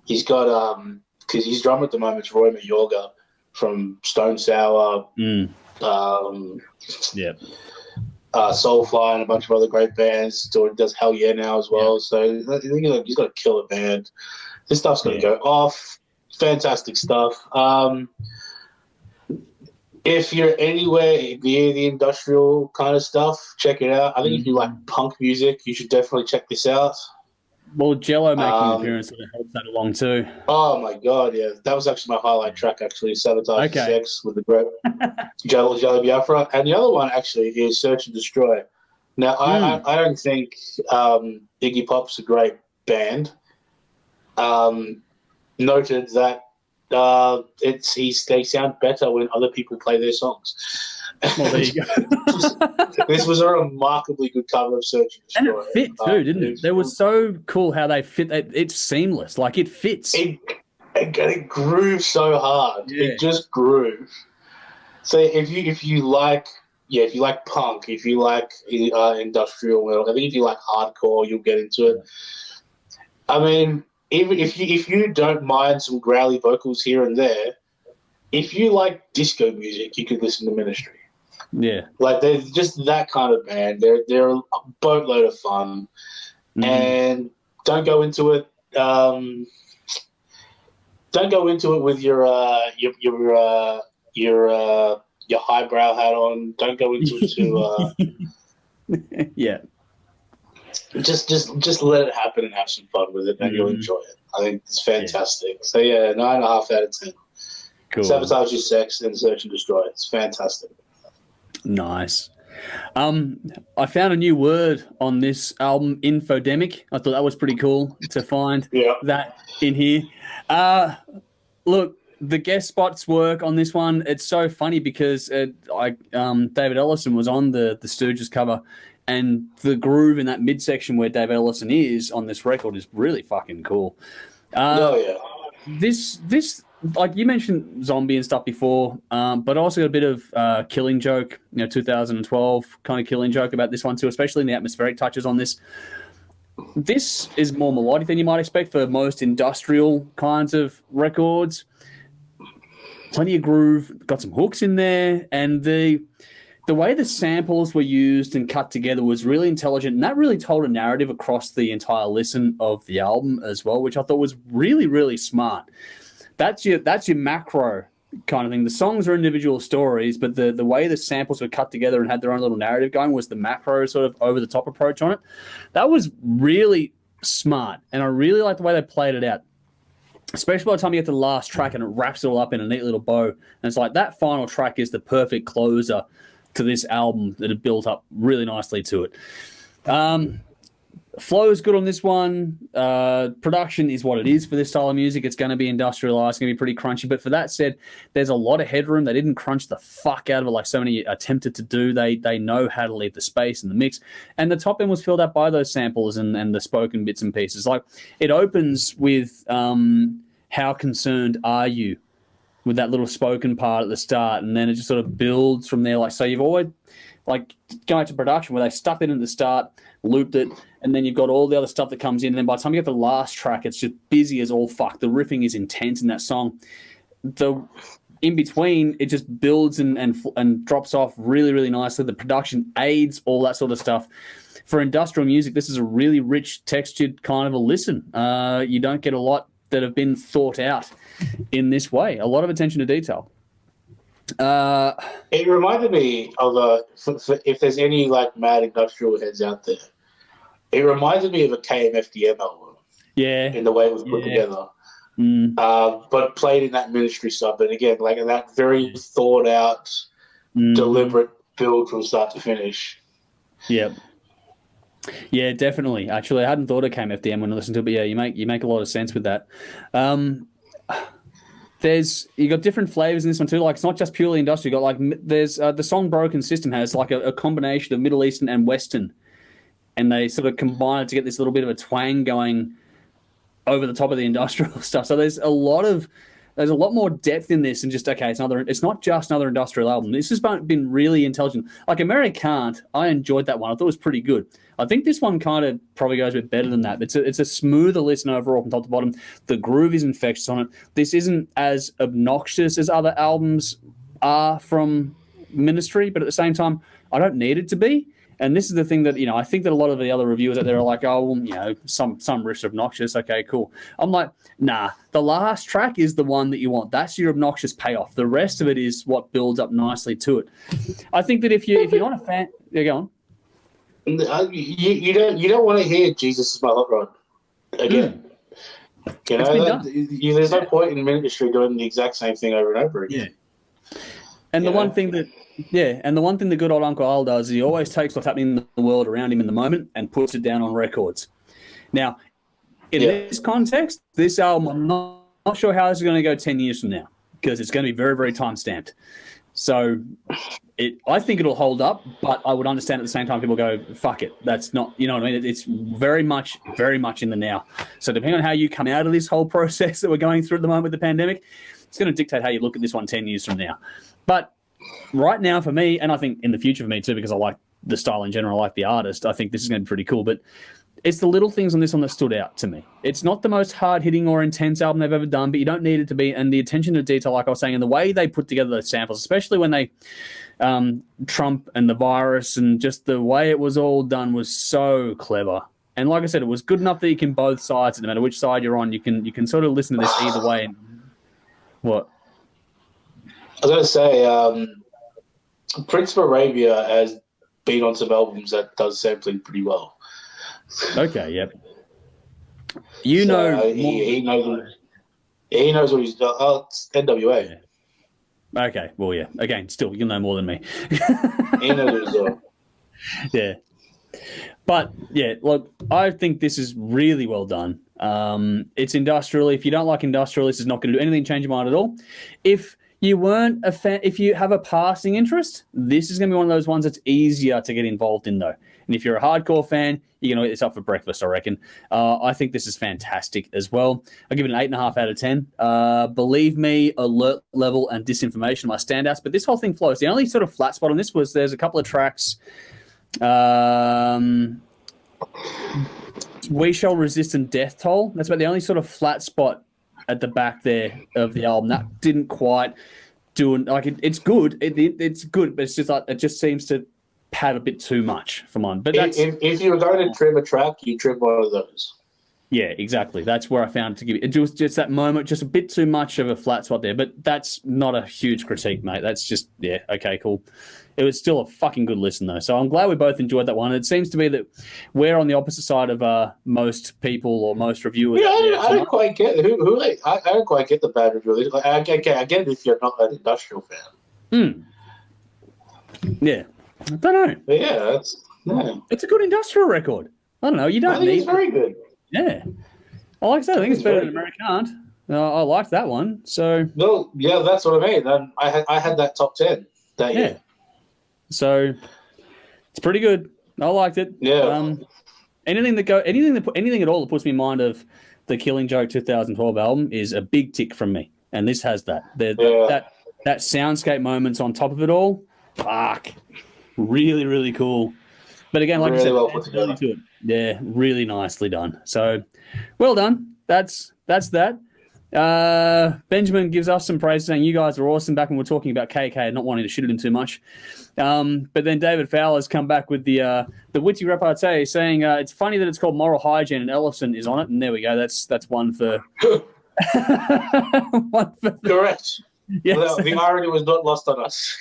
He's got because his drummer at the moment is Roy Mayorga from Stone Sour. Soulfly and a bunch of other great bands. Does Hell Yeah now as well. So I think he's got a killer band. This stuff's going to go off. Fantastic stuff. if you're anywhere near the industrial kind of stuff, check it out. I think if you like punk music, you should definitely check this out. Well, Jello making an appearance sort of helps that along too. Oh my god, yeah, that was actually my highlight track. Actually, Sabotage Sex with the great Jello Biafra, and the other one actually is Search and Destroy. Now, I don't think Iggy Pop's a great band. Noted that they sound better when other people play their songs. Well, there you go. This was a remarkably good cover of Search and Destroy. And it fit too, didn't it? It was so cool how they fit. It's seamless. Like, it fits. It grooves so hard. Yeah. It just grooves. So if you like punk, if you like industrial metal, I think if you like hardcore, you'll get into it. I mean, even if you don't mind some growly vocals here and there, if you like disco music, you could listen to Ministry. Yeah, like they're just that kind of band. They're a boatload of fun, and don't go into it. Don't go into it with your highbrow hat on. Don't go into it too. Yeah. Just let it happen and have some fun with it, and you'll enjoy it. I think it's fantastic. Yeah. So yeah, 9.5 out of 10. Cool. Sabotage Your Sex and Search and Destroy. It's fantastic. Nice. I found a new word on this album, infodemic. I thought that was pretty cool to find that in here. Look, the guest spots work on this one. It's so funny because David Ellison was on the Stooges cover, and the groove in that midsection where David Ellison is on this record is really fucking cool. This like you mentioned zombie and stuff before, but also got a bit of Killing Joke, 2012 kind of Killing Joke about this one too, especially in the atmospheric touches on this. This is more melodic than you might expect for most industrial kinds of records. Plenty of groove, got some hooks in there, and the way the samples were used and cut together was really intelligent, and that really told a narrative across the entire listen of the album as well, which I thought was really, really smart. That's your macro kind of thing. The songs are individual stories, but the way the samples were cut together and had their own little narrative going was the macro sort of over-the-top approach on it. That was really smart, and I really like the way they played it out, especially by the time you get to the last track and it wraps it all up in a neat little bow. And it's like that final track is the perfect closer to this album that had built up really nicely to it. Flow is good on this one. Production is what it is for this style of music. It's going to be industrialized, it's going to be pretty crunchy. But for that said, there's a lot of headroom. They didn't crunch the fuck out of it like so many attempted to do. They know how to leave the space in the mix. And the top end was filled out by those samples and the spoken bits and pieces. Like, it opens with how concerned are you, with that little spoken part at the start, and then it just sort of builds from there. Like, so you've always, like, going to production where they stuck it in the start, looped it, and then you've got all the other stuff that comes in, and then by the time you get the last track, it's just busy as all fuck. The riffing is intense in that song. In between, it just builds and drops off really, really nicely. The production aids all that sort of stuff. For industrial music, this is a really rich, textured kind of a listen. You don't get a lot that have been thought out in this way. A lot of attention to detail. It reminded me of if there's any like mad industrial heads out there, it reminded me of a KMFDM album. Yeah. In the way it was put together. But played in that Ministry stuff. And again, like that very thought out, deliberate build from start to finish. Yeah. Yeah, definitely. Actually, I hadn't thought of KMFDM when I listened to it, but yeah, you make a lot of sense with that. You got different flavors in this one too. Like, it's not just purely industrial. You got like there's the song Broken System has like a combination of Middle Eastern and Western, and they sort of combine it to get this little bit of a twang going over the top of the industrial stuff. So there's a lot more depth in this, and just it's not just another industrial album. This has been really intelligent. Like Americant, I enjoyed that one. I thought it was pretty good. I think this one kind of probably goes a bit better than that. It's a smoother listen overall from top to bottom. The groove is infectious on it. This isn't as obnoxious as other albums are from Ministry, but at the same time, I don't need it to be. And this is the thing that, I think that a lot of the other reviewers out there are like, oh, well, some riffs are obnoxious. Okay, cool. I'm like, nah, the last track is the one that you want. That's your obnoxious payoff. The rest of it is what builds up nicely to it. I think that if you're not a fan, go on. You don't want to hear Jesus is my hot rod again. There's no point in ministry doing the exact same thing over and over again. Yeah. And the one thing that good old Uncle Al does is he always takes what's happening in the world around him in the moment and puts it down on records. Now, in this context, this album, I'm not sure how this is going to go 10 years from now because it's going to be very, very time-stamped. So I think it'll hold up, but I would understand at the same time people go, fuck it. That's not, you know what I mean? It's very much in the now. So depending on how you come out of this whole process that we're going through at the moment with the pandemic, it's going to dictate how you look at this one 10 years from now. But right now for me, and I think in the future for me too, because I like the style in general, I like the artist, I think this is going to be pretty cool. But it's the little things on this one that stood out to me. It's not the most hard-hitting or intense album they've ever done, but you don't need it to be. And the attention to detail, like I was saying, and the way they put together those samples, especially when they Trump and the virus and just the way it was all done was so clever. And like I said, it was good enough that you can both sides, no matter which side you're on, you can sort of listen to this either way. What? I was going to say, Prince of Arabia has been on some albums that does sampling pretty well. Okay, yep. He knows what he's done. Oh, it's NWA. Yeah. Okay, well, yeah. Again, still, you'll know more than me. He knows what he's doing. Yeah. But, yeah, look, I think this is really well done. It's industrial. If you don't like industrial, this is not going to do anything to change your mind at all. If you weren't a fan, if you have a passing interest, this is going to be one of those ones that's easier to get involved in, though. And if you're a hardcore fan, you're going to eat this up for breakfast, I reckon. I think this is fantastic as well. I'll give it an 8.5 out of 10. Believe me, Alert Level and Disinformation are my standouts, but this whole thing flows. The only sort of flat spot on this was there's a couple of tracks. We Shall Resist and Death Toll. That's about the only sort of flat spot at the back there of the album. That didn't quite do it. Like it's good. It's good, but it's just like it just seems to pad a bit too much for mine. But that's, if you were going to trim a track, you trim one of those. Yeah, exactly. That's where I found it to give it was just that moment, just a bit too much of a flat spot there. But that's not a huge critique, mate. That's just okay, cool. It was still a fucking good listen, though. So I'm glad we both enjoyed that one. It seems to be that we're on the opposite side of most people or most reviewers. Yeah, I don't quite get who I don't quite get the bad review. I get it if you're not an industrial fan. Yeah, I don't know. But yeah, it's a good industrial record. I don't know. You don't I think need. It's very good. Yeah, I like that. I think it's better than American Art. I liked that one. So. No, yeah, that's what I mean. And I had that top 10 that year. So it's pretty good. I liked it. Yeah. Anything at all that puts me in mind of the Killing Joke 2012 album is a big tick from me, and this has that. That soundscape moments on top of it all. Fuck, really, really cool. But again, like really I said, well put together. To it. Yeah, really nicely done. So, well done. That's that. Benjamin gives us some praise, saying you guys are awesome. Back when we were talking about KK, not wanting to shit at him too much. But then David Fowler's come back with the witty repartee, saying it's funny that it's called Moral Hygiene and Ellison is on it. And there we go. That's one for correct. Yes. Well, the irony was not lost on us.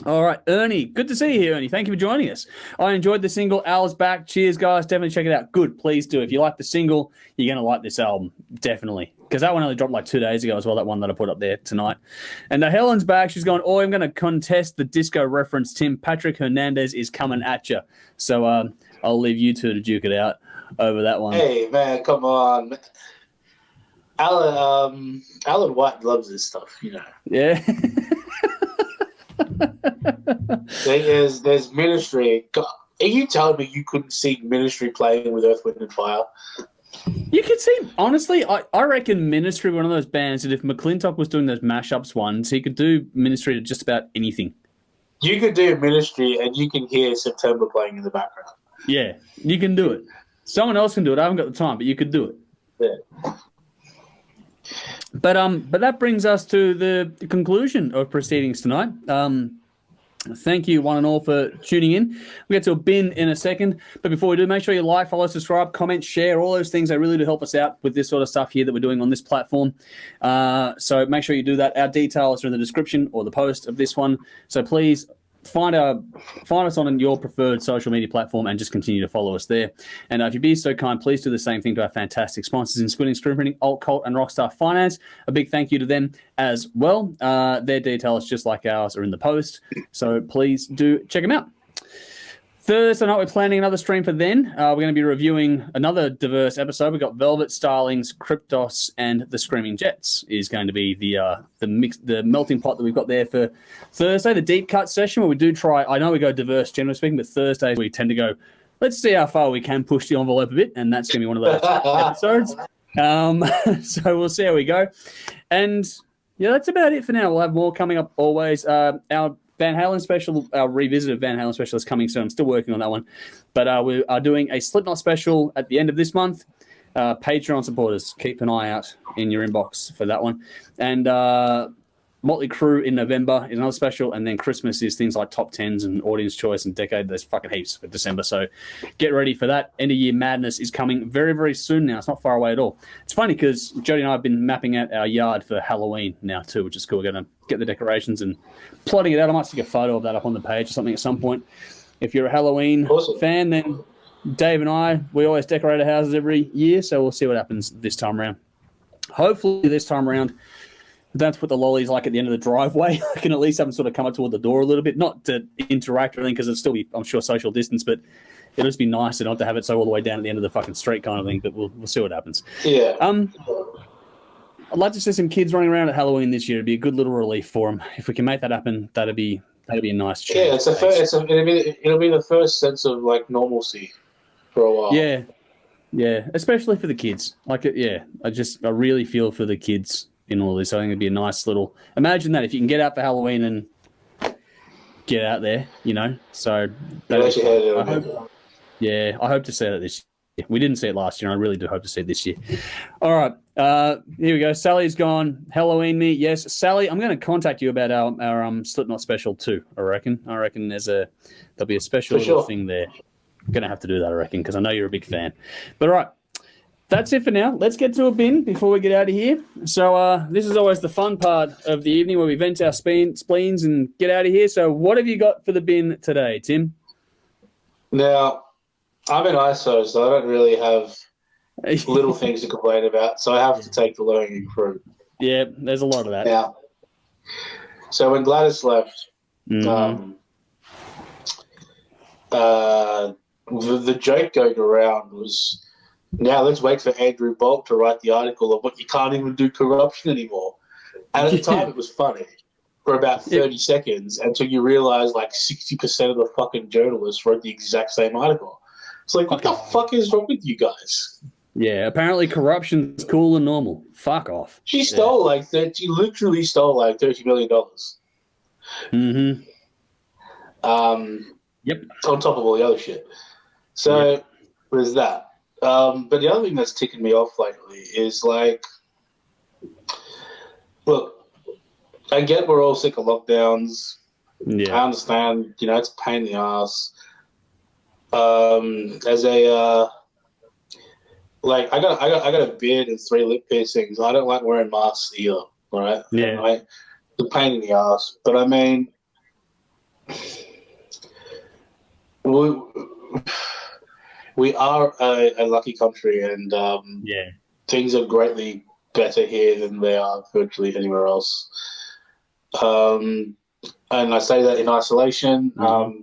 All right, Ernie. Good to see you here, Ernie. Thank you for joining us. I enjoyed the single. Al's back. Cheers, guys. Definitely check it out. Good. Please do. If you like the single, you're going to like this album. Definitely. Because that one only dropped like 2 days ago as well, that one that I put up there tonight. And Helen's back. She's going, I'm going to contest the disco reference, Tim. Patrick Hernandez is coming at you. So I'll leave you two to duke it out over that one. Hey, man, come on. Alan White loves this stuff, you know. Yeah. There's Ministry. God, are you telling me you couldn't see Ministry playing with Earth, Wind and Fire? You could see, honestly, I reckon Ministry were one of those bands that if McClintock was doing those mashups ones, he could do Ministry to just about anything. You could do Ministry and you can hear September playing in the background. Yeah, you can do it. Someone else can do it. I haven't got the time, but you could do it. Yeah. But that brings us to the conclusion of proceedings tonight. Thank you, one and all, for tuning in. We'll get to a bin in a second. But before we do, make sure you like, follow, subscribe, comment, share, all those things. They really do help us out with this sort of stuff here that we're doing on this platform. So make sure you do that. Our details are in the description or the post of this one. So please find us on your preferred social media platform and just continue to follow us there. And if you'd be so kind, please do the same thing to our fantastic sponsors in Squinting, Screen Printing, Alt Cult, and Rockstar Finance. A big thank you to them as well. Their details, just like ours, are in the post. So please do check them out. Thursday night, we're planning another stream for then. We're going to be reviewing another diverse episode. We've got Velvet, Starlings, Kryptos, and the Screaming Jets is going to be the melting pot that we've got there for Thursday. The deep cut session where we do try, I know we go diverse generally speaking, but Thursdays we tend to go, let's see how far we can push the envelope a bit, and that's going to be one of those episodes. So we'll see how we go. And yeah, that's about it for now. We'll have more coming up always. Our Van Halen special, our revisited Van Halen special is coming soon. I'm still working on that one. But we are doing a Slipknot special at the end of this month. Patreon supporters, keep an eye out in your inbox for that one. And Motley Crue in November is another special. And then Christmas is things like top 10s and audience choice and decade. There's fucking heaps for December. So get ready for that. End of year madness is coming very, very soon now. It's not far away at all. It's funny because Jody and I have been mapping out our yard for Halloween now too, which is cool. We're going to get the decorations and plotting it out. I might stick a photo of that up on the page or something at some point. If you're a Halloween fan, then Dave and I, we always decorate our houses every year. So we'll see what happens this time around. Hopefully this time around, don't have to put the lollies like at the end of the driveway. I can at least have them sort of come up toward the door a little bit, not to interact or anything, because it'll still be, I'm sure, social distance, but it'll just be nice and not to have it so all the way down at the end of the fucking street kind of thing, but we'll see what happens. Yeah. I'd like to see some kids running around at Halloween this year. It'd be a good little relief for them. If we can make that happen, that'd be a nice change. Yeah, it'll be the first sense of like normalcy for a while. Yeah, especially for the kids. I really feel for the kids in all this. I think it'd be a nice little. Imagine that if you can get out for Halloween and get out there, you know. So I hope to see that this year. We didn't see it last year, and I really do hope to see it this year. All right, here we go. Sally's gone. Halloween me, yes. Sally, I'm going to contact you about our Slipknot special too. I reckon there'll be a special little thing there. I'm going to have to do that, I reckon, because I know you're a big fan. But all right. That's it for now. Let's get to a bin before we get out of here. So this is always the fun part of the evening where we vent our spleens and get out of here. So what have you got for the bin today, Tim? Now, I'm in ISO, so I don't really have little things to complain about. So I have to take the low-hanging fruit. Yeah, there's a lot of that. Now, so when Gladys left, the joke going around was, now let's wait for Andrew Bolt to write the article of what you can't even do corruption anymore. And at the time, it was funny for about 30 seconds until you realize like 60% of the fucking journalists wrote the exact same article. It's like, what the fuck is wrong with you guys? Yeah, apparently corruption's cool and normal. Fuck off. She literally stole like $30 million. Mm-hmm. Yep. On top of all the other shit. So there's that. But the other thing that's ticking me off lately is like, look, I get we're all sick of lockdowns. Yeah. I understand, it's a pain in the ass. As a I got a beard and 3 lip piercings. I don't like wearing masks either. All right. Yeah. It's a pain in the ass. But I mean, we are a lucky country, and things are greatly better here than they are virtually anywhere else. And I say that in isolation.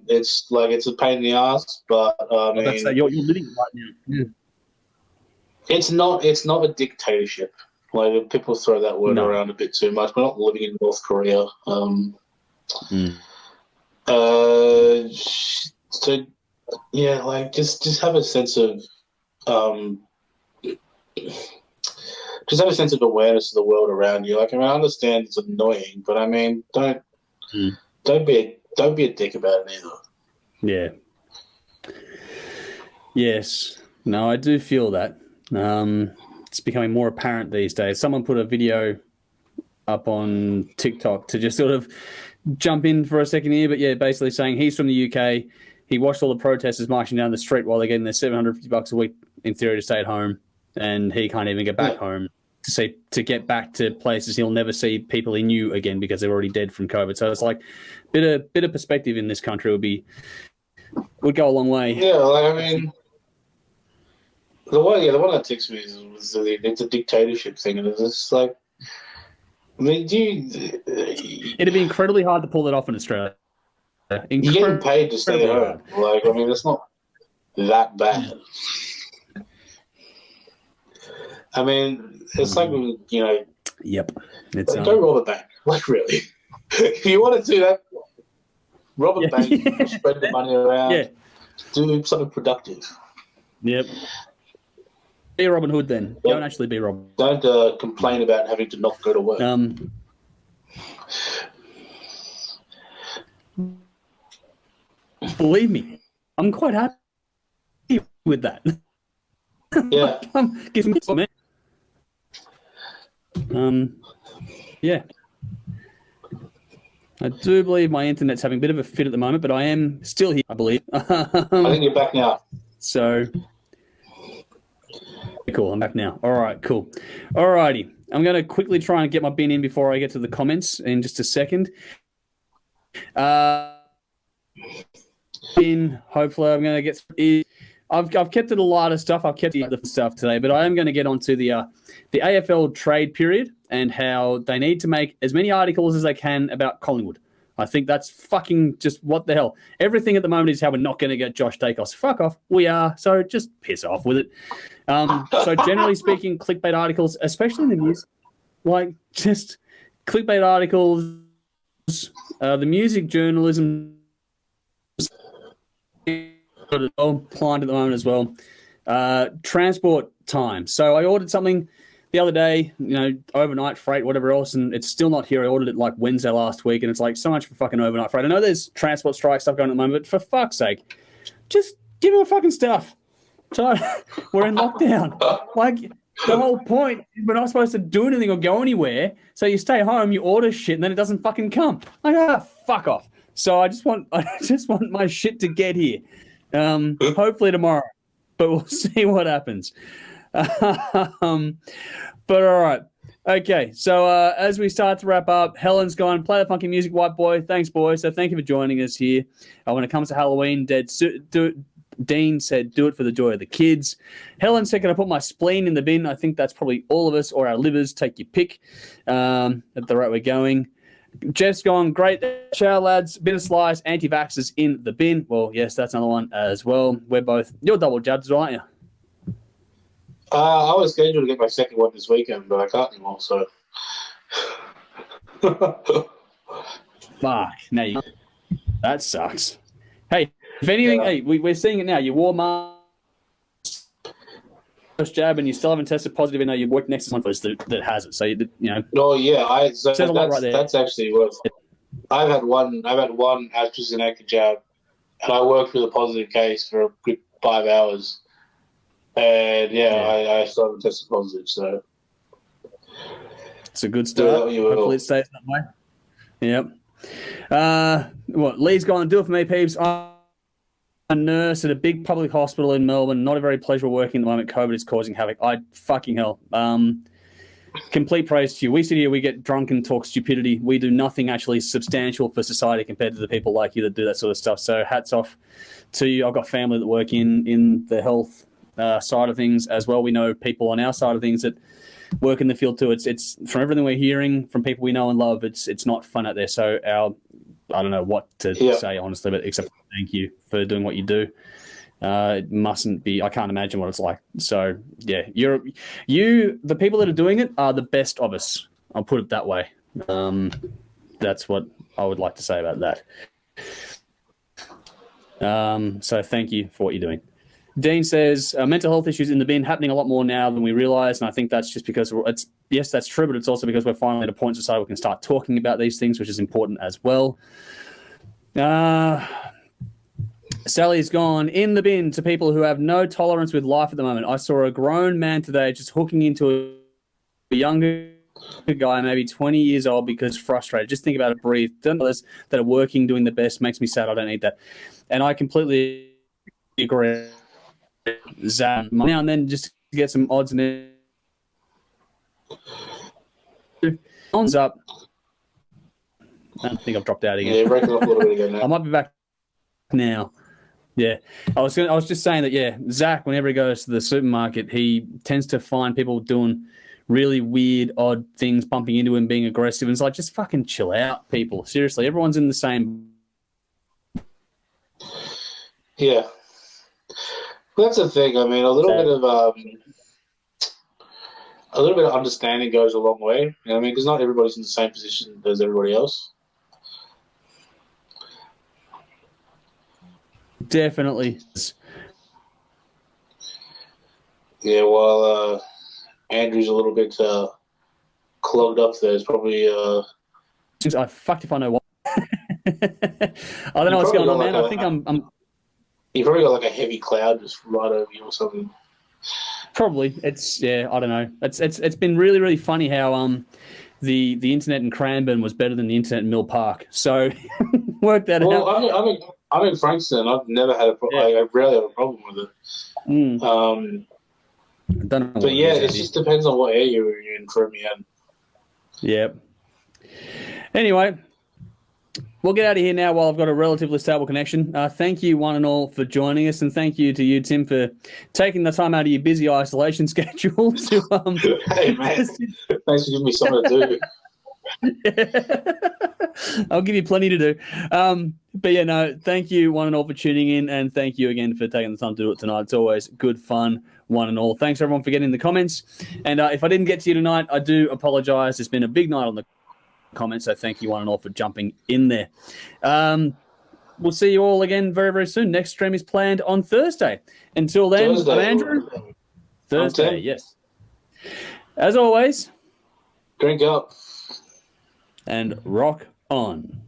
It's a pain in the ass, but you're living it right now. Yeah. It's not a dictatorship. Like people throw that word around a bit too much. We're not living in North Korea. So yeah, like just have a sense of awareness of the world around you. Like, I understand it's annoying, but I mean, don't be a dick about it either. Yeah. Yes. No, I do feel that. it's becoming more apparent these days. Someone put a video up on TikTok to just sort of jump in for a second here, but yeah, basically saying he's from the UK. He watched all the protesters marching down the street while they're getting their $750 a week in theory to stay at home, and he can't even get back home to get back to places he'll never see people he knew again because they're already dead from COVID. So it's like bit of perspective in this country would go a long way. Yeah, like, I mean, the one that ticks me was it's a dictatorship thing, and it's just like, I mean, it'd be incredibly hard to pull that off in Australia. You're getting paid to stay at home. Like, I mean, it's not that bad. I mean, it's like, you know. Yep. It's, go rob a bank. Like, really. If you want to do that, rob a bank, spread the money around, do something productive. Yep. Be a Robin Hood then. Don't actually be Robin. Don't complain about having to not go to work. Believe me, I'm quite happy with that. Yeah. Yeah. I do believe my internet's having a bit of a fit at the moment, but I am still here, I believe. I think you're back now. So, cool, I'm back now. All right, cool. All righty. I'm going to quickly try and get my bin in before I get to the comments in just a second. Hopefully I'm going to get... I've kept it a lot of stuff. I've kept the other stuff today, but I am going to get onto the AFL trade period and how they need to make as many articles as they can about Collingwood. I think that's fucking just what the hell. Everything at the moment is how we're not going to get Josh Dacos. Fuck off. We are. So just piss off with it. So generally speaking, clickbait articles, especially in the news, like just clickbait articles, the music journalism client at the moment as well. Transport time. So I ordered something the other day, overnight freight, whatever else, and it's still not here. I ordered it like Wednesday last week, and it's like so much for fucking overnight freight. I know there's transport strike stuff going on at the moment, but for fuck's sake, just give me my fucking stuff. So we're in lockdown. Like the whole point, we're not supposed to do anything or go anywhere. So you stay home, you order shit, and then it doesn't fucking come. Like, fuck off. So I just want my shit to get here. Hopefully tomorrow, but we'll see what happens. But all right. Okay, so as we start to wrap up, Helen's gone, play the funky music, white boy. Thanks, boys. So thank you for joining us here. When it comes to Halloween, Dean said, do it for the joy of the kids. Helen said, can I put my spleen in the bin? I think that's probably all of us, or our livers. Take your pick at the rate we're going. Jeff's gone, great show, lads. Bit of slice, anti-vaxxers in the bin. Well, yes, that's another one as well. You're double jabbed as well, aren't you? I was scheduled to get my second one this weekend, but I can't anymore, so. Fuck. Now that sucks. Hey, if anything, we're seeing it now. You wore mask, first jab, and you still haven't tested positive, even though you worked next to someone that has it. So, Oh, yeah. That's actually what. I've had one AstraZeneca jab, and I worked with a positive case for a good 5 hours. And I still haven't tested positive, so it's a good start. Hopefully it stays that way. Yep. Lee's gone, do it for me, peeps. I'm a nurse at a big public hospital in Melbourne. Not a very pleasurable working at the moment. COVID is causing havoc. Fucking hell. Complete praise to you. We sit here, we get drunk and talk stupidity. We do nothing actually substantial for society compared to the people like you that do that sort of stuff. So hats off to you. I've got family that work in the health side of things as well. We know people on our side of things that work in the field too. It's from everything we're hearing from people we know and love, it's not fun out there. So I don't know what to say honestly, but except thank you for doing what you do. It mustn't be. I can't imagine what it's like. So yeah, the people that are doing it are the best of us. I'll put it that way. That's what I would like to say about that. So thank you for what you're doing. Dean says, mental health issues in the bin happening a lot more now than we realise, and I think that's just because yes, that's true, but it's also because we're finally at a point in society where we can start talking about these things, which is important as well. Sally's gone in the bin to people who have no tolerance with life at the moment. I saw a grown man today just hooking into a younger guy, maybe 20 years old, because frustrated. Just think about it, breathe. Others that are working, doing the best, makes me sad. I don't need that. And I completely agree. Zap now and then just to get some odds and ends up. I think I've dropped out again. Yeah, breaking up a little bit again now. I might be back now. Yeah, I was just saying that. Yeah, Zach, whenever he goes to the supermarket, he tends to find people doing really weird, odd things, bumping into him, being aggressive, and it's like, just fucking chill out, people. Seriously, everyone's in the same. Yeah, that's the thing. I mean, a little bit of understanding goes a long way. You know what I mean, because not everybody's in the same position as everybody else. Definitely. Yeah, while Andrew's a little bit clogged up there, it's probably. I fucked if I know what. I don't know what's going on, man. I think I'm. You probably got like a heavy cloud just right over you or something. Probably. It's I don't know. It's been really, really funny how the internet in Cranbourne was better than the internet in Mill Park. So work that out. Well, I'm in Frankston. I've never had a problem. I rarely have a problem with it. Don't know but yeah, it just depends on what area you're in for me. Yep. Anyway, we'll get out of here now while I've got a relatively stable connection. Thank you, one and all, for joining us, and thank you to you, Tim, for taking the time out of your busy isolation schedule to. Hey, man. Thanks for giving me something to do. I'll give you plenty to do. But yeah, no, thank you, one and all, for tuning in, and thank you again for taking the time to do it tonight. It's always good fun, one and all. Thanks, everyone, for getting in the comments. And if I didn't get to you tonight, I do apologize. It's been a big night on the comments, so thank you, one and all, for jumping in there. We'll see you all again very, very soon. Next stream is planned on Thursday. Until then, I'm Andrew. Thursday, yes. As always, drink up and rock on.